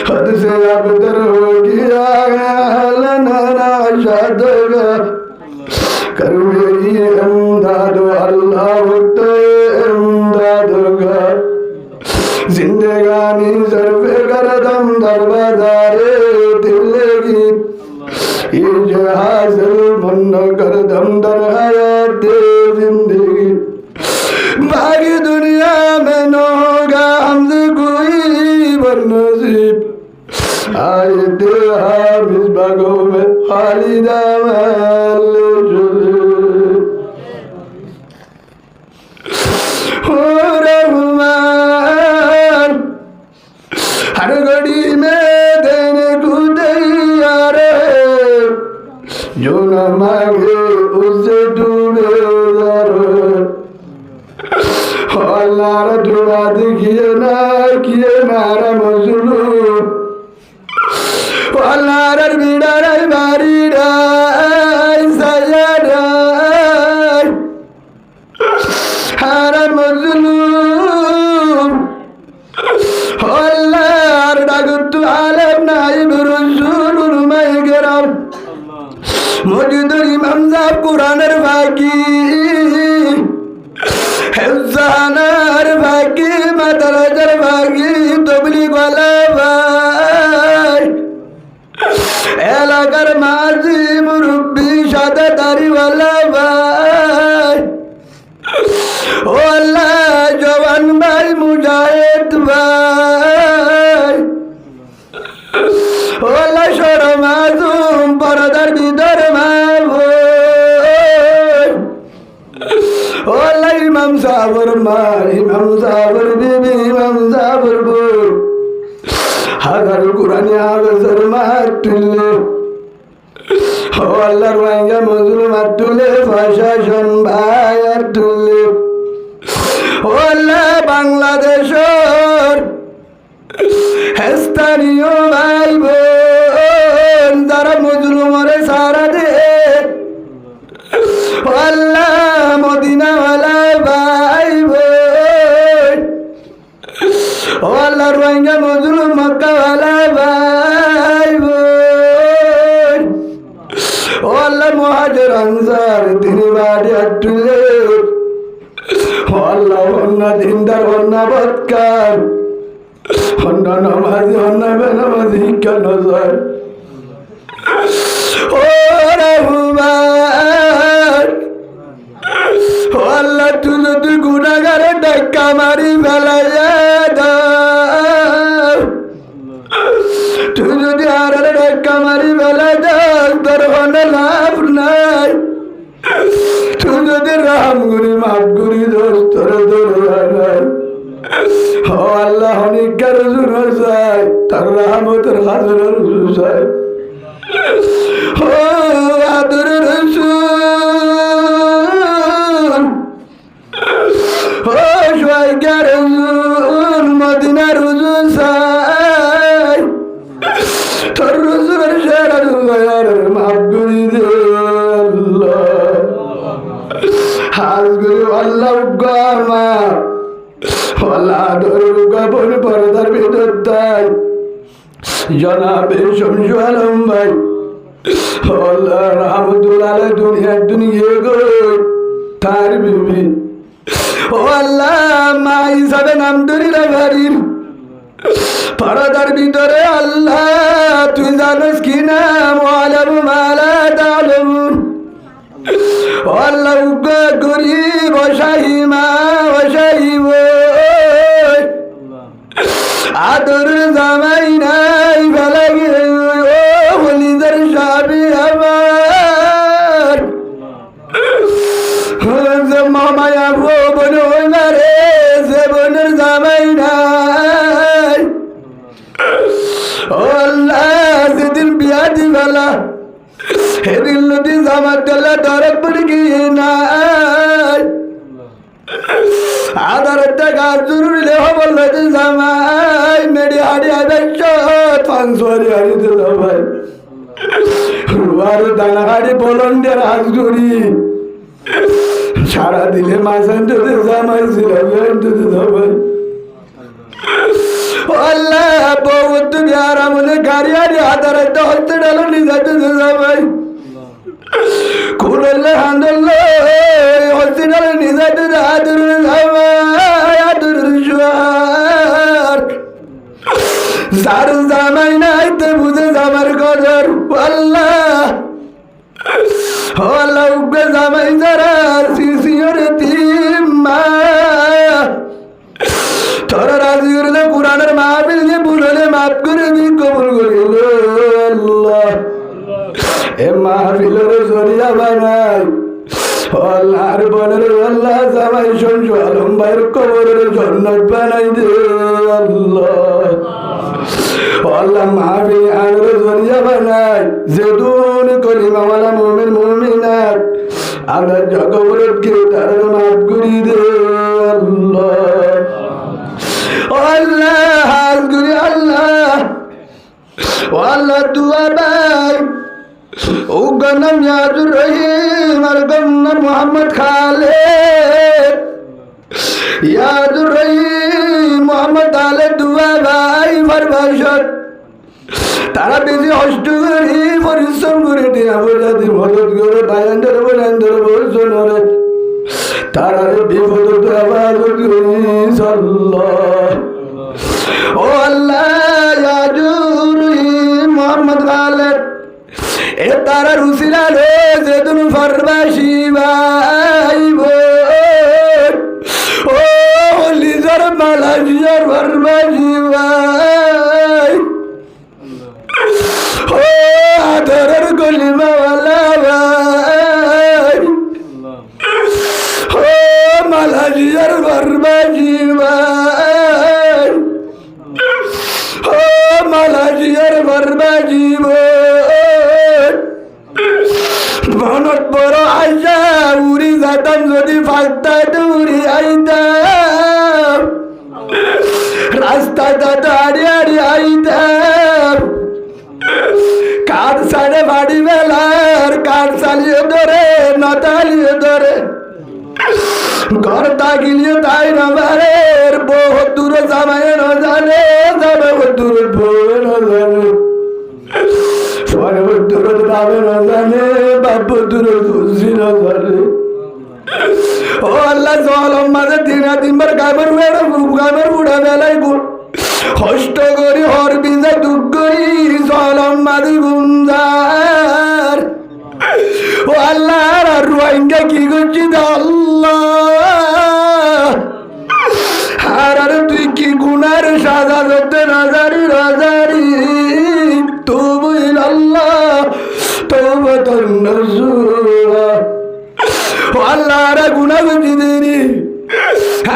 حد سے ابتر ہو گیا لنا ناشادك کر میری امداد اللہ وقت امداد کا जिंदगानी सर्वे करदम दरबारे दिलगी ये जहाज़ल मन करदम दर हयात जिंदगी बाकी दुनिया में न होगा हमसे कोई बरनसीब आए ते हाफिज बागों में खालिदा महल हर घड़ी में देने को तैयार है जो न मांगे उससे ढूंढे अल्लाह ढूंढा किए नारा मजलूम अल्लाह बीड़ा बारी सया हर मजलूम अल्लाह डागतु आलम नाइब रसूलुल मैगरम मौजूदुल इमाम साहब कुरानर फाकी हिफ्ज़ानर फाकी मदरजर फाकी तबलीग वाला भाई एलाकर माजी मुरब्बी शादादारी वाला भाई ओ अल्लाह जवान भाई मुजाहिद भाई ओ अल्लाह शोर मासूम परदर बिदर भाई ओ अल्लाह इमाम साबर मार इमाम साबर बीबी इमाम साबर बोल हगर कुरान आगसर मातुले ओ अल्लाह रोहिंग्या मजलूम आतुले प्रशासन भाई आतुले ও আল্লাহ বাংলাদেশের স্থানীয় ভাই বোন যারা মজলুমরে সারা দে ও আল্লাহ মদিনাওয়ালা ভাই বোন ও আল্লাহ রোহিঙ্গা মজলুম মক্কাওয়ালা ভাই বোন ও আল্লাহ মুহাজির আনসার তিনি বাড়ি আটুলে Allah honna dindar honna badkar honna namazi honna benamazi hikka nazar oh Rahman oh Allah tu jodi gunagare dakka mari belaya daw tu jodi arare dakka mari belaya daw tar honna laaf nai তুই যদি রাম গুরি মাফ গুরি দোস্তর দোরানাই ও আল্লাহ অনেককার জুর যায় তার রহমতের হাজার যায় ও আদর রসুল ও শোয়াইকার রসুল মদিনার রসুল সাই তোর রসুলের সেরা রুগায়ার মাফ গুরি দে হাজগুরু আল্লাহ গামা আল্লাহ দরুগা বন পরদার ভিতর তাই জনাবে শমসু আলম ভাই আল্লাহ রহমতুল্লাহ দুনিয়া গো তার বিবি ও আল্লাহ মা হিসাবে নাম ধরিলা বাড়ির পরদার ভিতরে আল্লাহ তুই জানিস কি নাম আলম মালা তালমুন আল্লাহ গরিব শাহিমা শাহিব আদর জামাই নাই বেলাগে ও হলিদার সাবি আমার মামায়া বন হই মারে যে বন রহমতুল্লাহ দরদ পড়ে গিয়ে নাই আদার টাকা জরুরি লেহ বললো যে জামাই মেরি হাড়ি আদাইশত পাঁচশোয়ারি হাড়ি দিল ভাই রুয়ার দানা হাড়ি বলন্ডের হাত ধরি সারা দিলে মাঝান যদি জামাই ছিল যদি ভাই আল্লাহ বহুত তুমি আরামনে গাড়ি হাড়ি আদার একটা হসপিটাল নিজাতে জামাই কুরলে হান্দলে হসপিটালে নিজাতে আদর জামাই আদর জুয়ার যার জামাই নাই তো বুঝে জামার কদর আল্লাহ আল্লাহ উগ্র জামাই যারা শিশিয়রে তিম্মা তোরা রাজি করলে কোরআনের মাহফিল যে ভুললে মাফ করে দি কবুল করিল আল্লাহ এ মাহফিলের জরিয়া বানাই আল্লাহর বনের আল্লাহ জামাই সঞ্জু আলম ভাইয়ের কবরের জন্নত বানাই দে আল্লাহ আল্লাহ মাহফিল আনর জরিয়া বানাই যে দুন কলিমাওয়ালা মুমিন মুমিনাত আল্লাহ জগবরতকে তার মাফ করি দে আল্লাহ আল্লাহ হাত করি আল্লাহ আল্লাহ দুয়া ভাই ও গনাম ইয়াদুর রহিম আর গনাম মোহাম্মদ খালেদ ইয়াদুর রহিম মোহাম্মদ আলে দুয়া ভাই ফরমাশত তারা বেশি কষ্ট করি পরিশ্রম করে দিয়া বোঝাতে মদত করে বায়ান্ডার বোঝান্ডার বলছেন রে তারা বিপদ আবাদ করি সাল্লাহ ও আল্লাহ ইয়াদুর রহিম মোহাম্মদ খালেদ এ তারা রুসিলা রে যেদিন ফরবাসি ভাই ও লিজার মালাজিয়ার ফরবাসি ভাই ও আদরের গলিমাওয়ালা ভাই ও মালাজিয়ার ফরবাসি ভাই ও মালাজিয়ার ফরবাসি মনত বড় আইসা উড়ি যাতাম যদি ফাঁকটা উড়ি আইতাম রাস্তাটা দাঁড়িয়ে দাঁড়িয়ে আইতাম কাঠ সাড়ে বাড়ি বেলার কাঠ চালিয়ে ধরে নতালিয়ে ধরে ঘর তাকিলিয়ে তাই নবারের বহুত দূরে জামাই ন জানে যাবে দূরে বউ ন জানে দূরত বাবে না জানে বাবু দূরত খুশি না জানে ও আল্লাহ জলম মাঝে দিনবার গামের বুড়া বেলায় কষ্ট করি হর বিজা দুঃখ করি জলম মাঝে গুঞ্জার ও আল্লাহ আর রোহিঙ্গা কি করছি আল্লাহ আর তুই কি গুনার সাজা করতে রাজারি রাজারি তবু আল্লাহ তওবাতান নাসুহা আল্লাহ রে গুনাহ বুঝি দেনি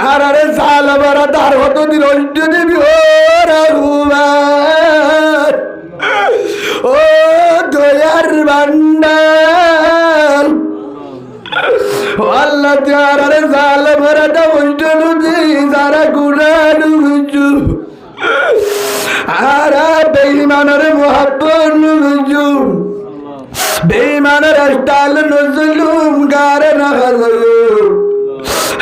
আর রে সালা বড় তার হতো দিন অষ্ট দেবী ও রঘুবার ও দয়ার বান্দাল আল্লাহ তার রে সালা বড় তা অষ্ট নদী যারা গুনাহ বুঝু আরা বেঈমানের মোহাব্বত নুজুম বেঈমানের আস্তাল নজলুম গারে না খাজলু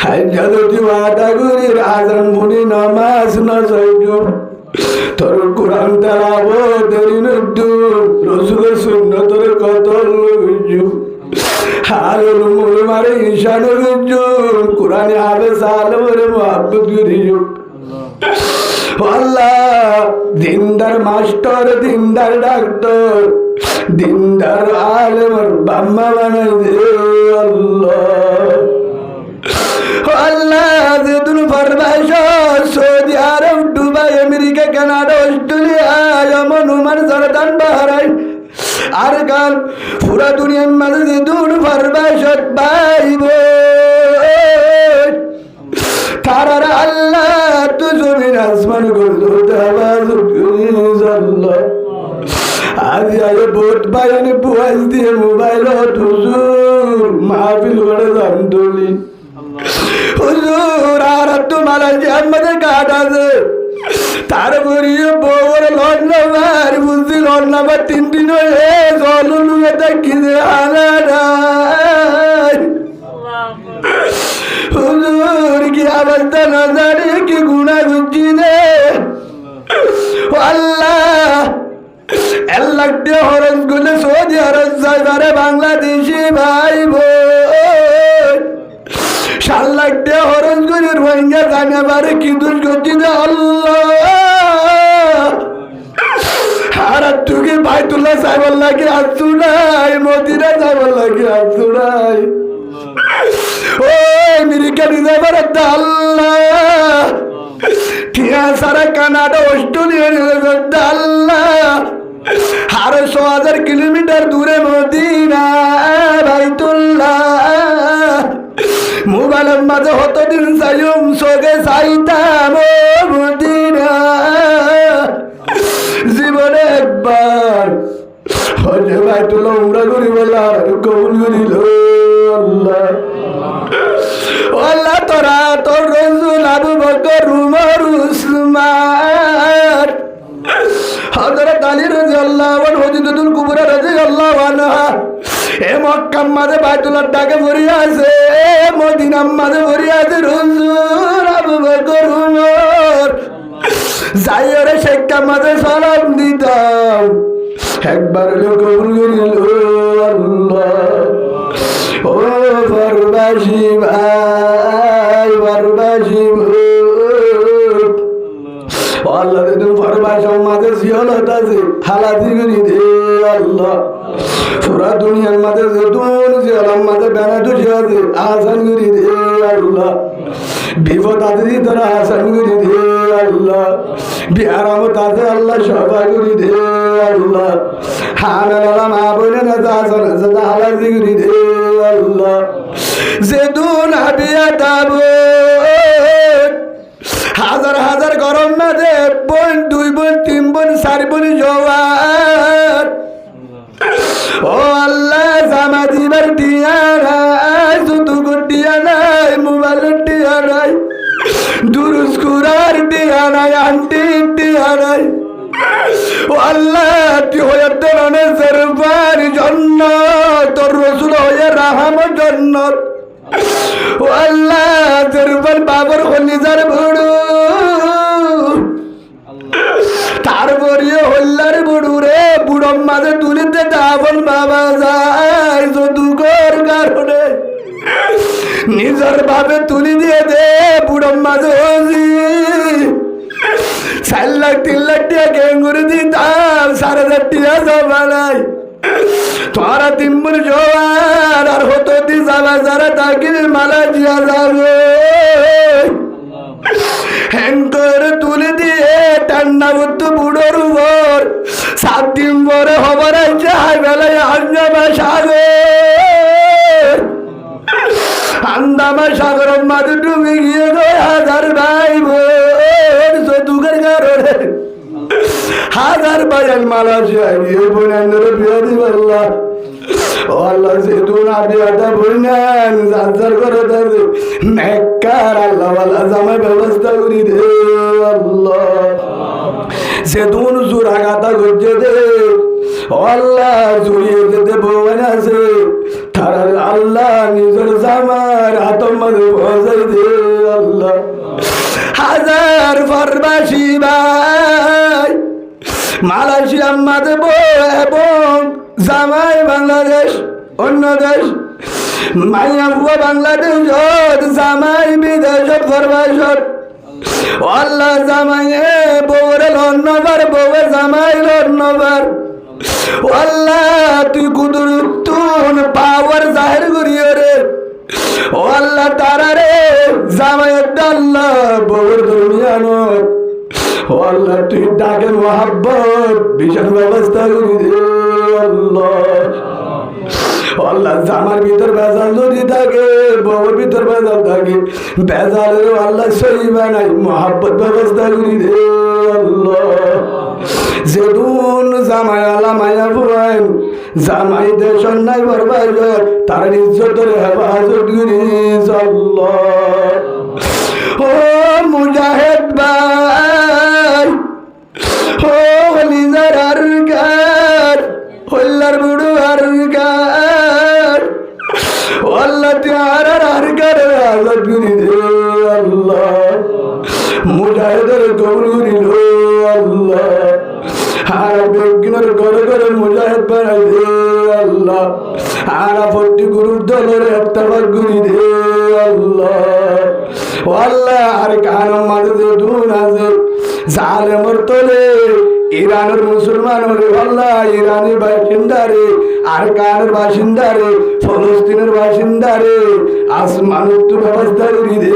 হাজারতি ওয়াদা করি আজান মুনি নামাজ না সাইজু তোর কুরআন তেলাওয়াত দেরি নদু রাসূলের সুন্নতের কতল লুজু হালুল মুল মারে ঈশান লুজু কুরআনে আবে সালমরে মোহাব্বত করিও আল্লাহ দিনদার মাস্টার দিনদার ডাক্তার দিনদার আলেমর বাম্মা বানাই দে আল্লাহ আল্লাহ যেদিন ফরমাইশ Saudi Arab Dubai America Canada Australia Yemen Oman Jordan Bahrain আর গাল পুরা দুনিয়ার মাঝে যেদিন ফরমাইশ পাইব তারার আল্লাহ তো জমিন আসমান করতো আওয়াজ আল্লাহ আজ আয় বহুত বায়ানে বুয়াজ দিয়ে মোবাইলত হুজুর মাহফিল করে জানতলি হুজুর আর তো মালয়েশিয়ার মধ্যে কাট আছে তারপরে বউর লন নাম্বার বুঝছি লন নাম্বার 3 দিন হয়ে জল লুয়ে দেখি যে আনা নাই হুজুর কি অবস্থা না জানি কি গুণা গুজি রে আল্লাহ 1 লাখ টাকা খরচ করলে সৌদি আরব যাইবারে বাংলাদেশি ভাই বোন 7 লাখ টাকা খরচ করে রোহিঙ্গা জানাবারে কি দোষ করছি রে আল্লাহ আর তুকে বাইতুল্লাহ সাহেবের লাগে আসু নাই মদিনা সাহেবের লাগে আসু নাই ও আমেরিকা যাবার আল্লাহ টিয়া সারা কানাডা অস্ট্রেলিয়া আল্লাহ আর 100,000 কিলোমিটার দূরে মদিনা বাইতুল্লাহ মোবাইলের মাঝে হতদিন চাইম চোখে চাইতাম মদিনা জীবনে একবার হজে বাইতুল্লাহ উমরা করি বলা কবুল করিল আল্লাহ আল্লাহ তোরা তোর রসুল আবু বকর উমর উসমান হযরত আলী রাদিয়াল্লাহু আনহু হযরতুল কুবরা রাদিয়াল্লাহু আনহা এ মক্কা মাঝে বাইতুল্লাহর ডাকে ভরি আছে মদিনার মাঝে ভরি আছে রসুল আবু বকর উমর যাইরে শেখা মাঝে সালাম দিতাম একবার লোক কবুল করিল আল্লাহ ও ফরবাশি ভাই ফরবাশি আল্লাহ তুমি ফরবাশি মাঝে জিয়ারত আছে হালাতি করি দে আল্লাহ পুরা দুনিয়ার মাঝে যতন জিয়ারত মাঝে বেনাদু জিয়াদে আসান করি দে আল্লাহ বিপদ আদি তোরা আসান করি দে আল্লাহ বিহারামত আছে আল্লাহ সফা করি দে আল্লাহ হানালা মা বলে না আসান আছে হালাতি করি দে আল্লাহ যেদুন হাবিয়া দাবো হাজার হাজার গরম মাঝে বোন 2 বোন 3 বোন 4 বোন জওয়ান ও আল্লাহ জামা দিবার টিয়া নাই শুধু টিয়া নাই মোবাইল টিয়া নাই দুরুস কুরার টিয়া নাই আন্টি টিয়া নাই ও আল্লাহ তুই হয়ে ধরনের সরবার জন্য তোর রসুল হয়ে রাহাম জন্নত ও আল্লাহ সরবার বাবার হলিজার বুড়ু তারপরে হল্লার বুড়ু রে বুড়োর মাঝে তুলিতে দাবন বাবা যায় যদুকর কারণে নিজের ভাবে তুলি দিয়ে দে বুড়োর মাঝে হজি 4 লাখ 3 লাখ টাকা গেঙ্গুরি দিতাম 4,500 টাকা জমা নাই তোরা 3 বোন জোয়ার আর হতো দি যাবা যারা তাকে মালয়েশিয়া যাবে হ্যান করে তুলে দিয়ে ঠান্ডা মতো বুড়োর উপর 7 দিন পরে খবর আছে হাই বেলায় আঞ্জামা সাগর আন্দামা সাগরের মাঝে ডুবে গিয়ে 2,000 ভাই বোন যদুকের কারণে 1000 ভাইয়ের মালয়েশিয়া গিয়ে বোনের বিয়ে দিব আল্লাহ ও আল্লাহ যেদুন আবিয়াটা বললেন যার করে দেবে নেককার আল্লাহ ওয়ালা জামাই ব্যবস্থা করি দে আল্লাহ যেদুন জোরাগাতা গজে দে ও আল্লাহ জুড়িয়ে যেতে বউন আছে তারা আল্লাহ নিজের জামার হাতের মাঝে বসাই দে আল্লাহ হাজার ফরবাসী ভাই মালয়েশিয়ার মাঝে বউ এবং জামাই বাংলাদেশ অন্য দেশ মাইয়া বুয়া বাংলাদেশ জামাই বিদেশ ফরবাসত আল্লাহ জামাই বউরে লন্নবার বউয়ে জামাই লন্নবার আল্লাহ তুই কুদরতুন পাওয়ার জাহির করিও রে ও আল্লাহ তারা রে জামাইয়ের আল্লাহ বউর দুনিয়ানো ও আল্লাহ তুই ডাকের মোহাব্বত বিশাল ব্যবস্থা করি দে আল্লাহ আল্লাহ জামার ভিতর বেজাল যদি থাকে বউর ভিতর বেজাল থাকে বেজালের আল্লাহ সহি বানাই মোহাব্বত ব্যবস্থা করি দে আল্লাহ যেদুন জামাই আলা মায়া বুয়ান জামাই দেশ নাই বরবাই তার ইজ্জতের হেফাজত করি আল্লাহ। ও মুজাহিদ ভাই, ও লিজার আর গার, হল্লার বুড়ো আর গার, আল্লাহ তাআলা আর গার আজাদ করি দে আল্লাহ। মুজাহিদের কবুল করিল আল্লাহ। আর বেগিনের ঘরে ঘরে মুজাহিদ বানাই দে আল্লাহ। আর প্রতি গুরুর দলের একটা ভাগ করি দে আল্লাহ। ও আল্লাহ আর কার মাঝে যে দুন আছে জালেমর তোলে ইরানের মুসলমান হলে আল্লাহ ইরানি বাসিন্দারে আর কানের বাসিন্দারে ফলস্তিনের বাসিন্দারে আসমান তো ব্যবস্থা করি দে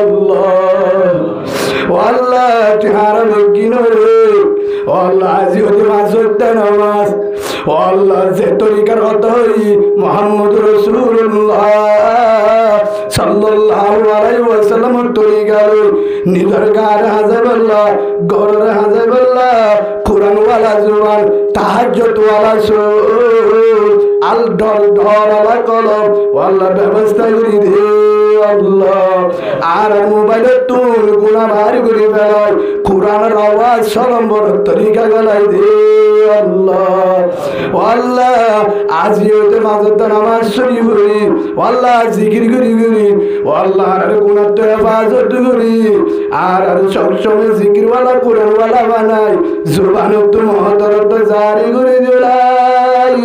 আল্লাহ। ও আল্লাহ তিহারা বেগিনরে ও আল্লাহ আজি হতে মাসটা নামাজ ও আল্লাহ যে তরিকার কথা হই মুহাম্মদ রাসূলুল্লাহ সাল্লাল্লাহু আলাইহি ওয়াসাল্লামের তরিকার নিজের গার হাজাবাল্লাহ গরের হাজাবাল্লাহ কোরআন ওয়ালা জুবান তাহাজ্জুদ ওয়ালা সুর আল ডর ডর আলা কলম আল্লাহ ব্যবস্থা করি দে আল্লাহ। আর মোবাইলে তুল গুণা ভারী করে ফেলায় কোরআনের আওয়াজ সলম্বর তরিকা গলাই দে আল্লাহ। আল্লাহ আজি হতে মাঝে নামাজ শরীফ করি আল্লাহ জিকির করি করি আল্লাহ আর গুণার তো হেফাজত করি আর সবসময় জিকিরওয়ালা কোরআনওয়ালা বানাই জুবান তো মহতরত জারি করে দিলা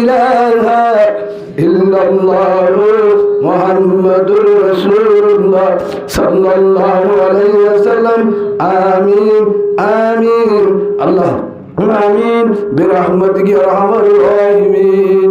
ইলাহা ইল্লাল্লাহু মুহাম্মাদুর রাসূলুল্লাহ সাল্লাল্লাহু আলাইহি ওয়াসাল্লাম। আমিন আমিন আল্লাহ আমিন বিরহমাতিকা ইয়া আরহামার রাহিমিন।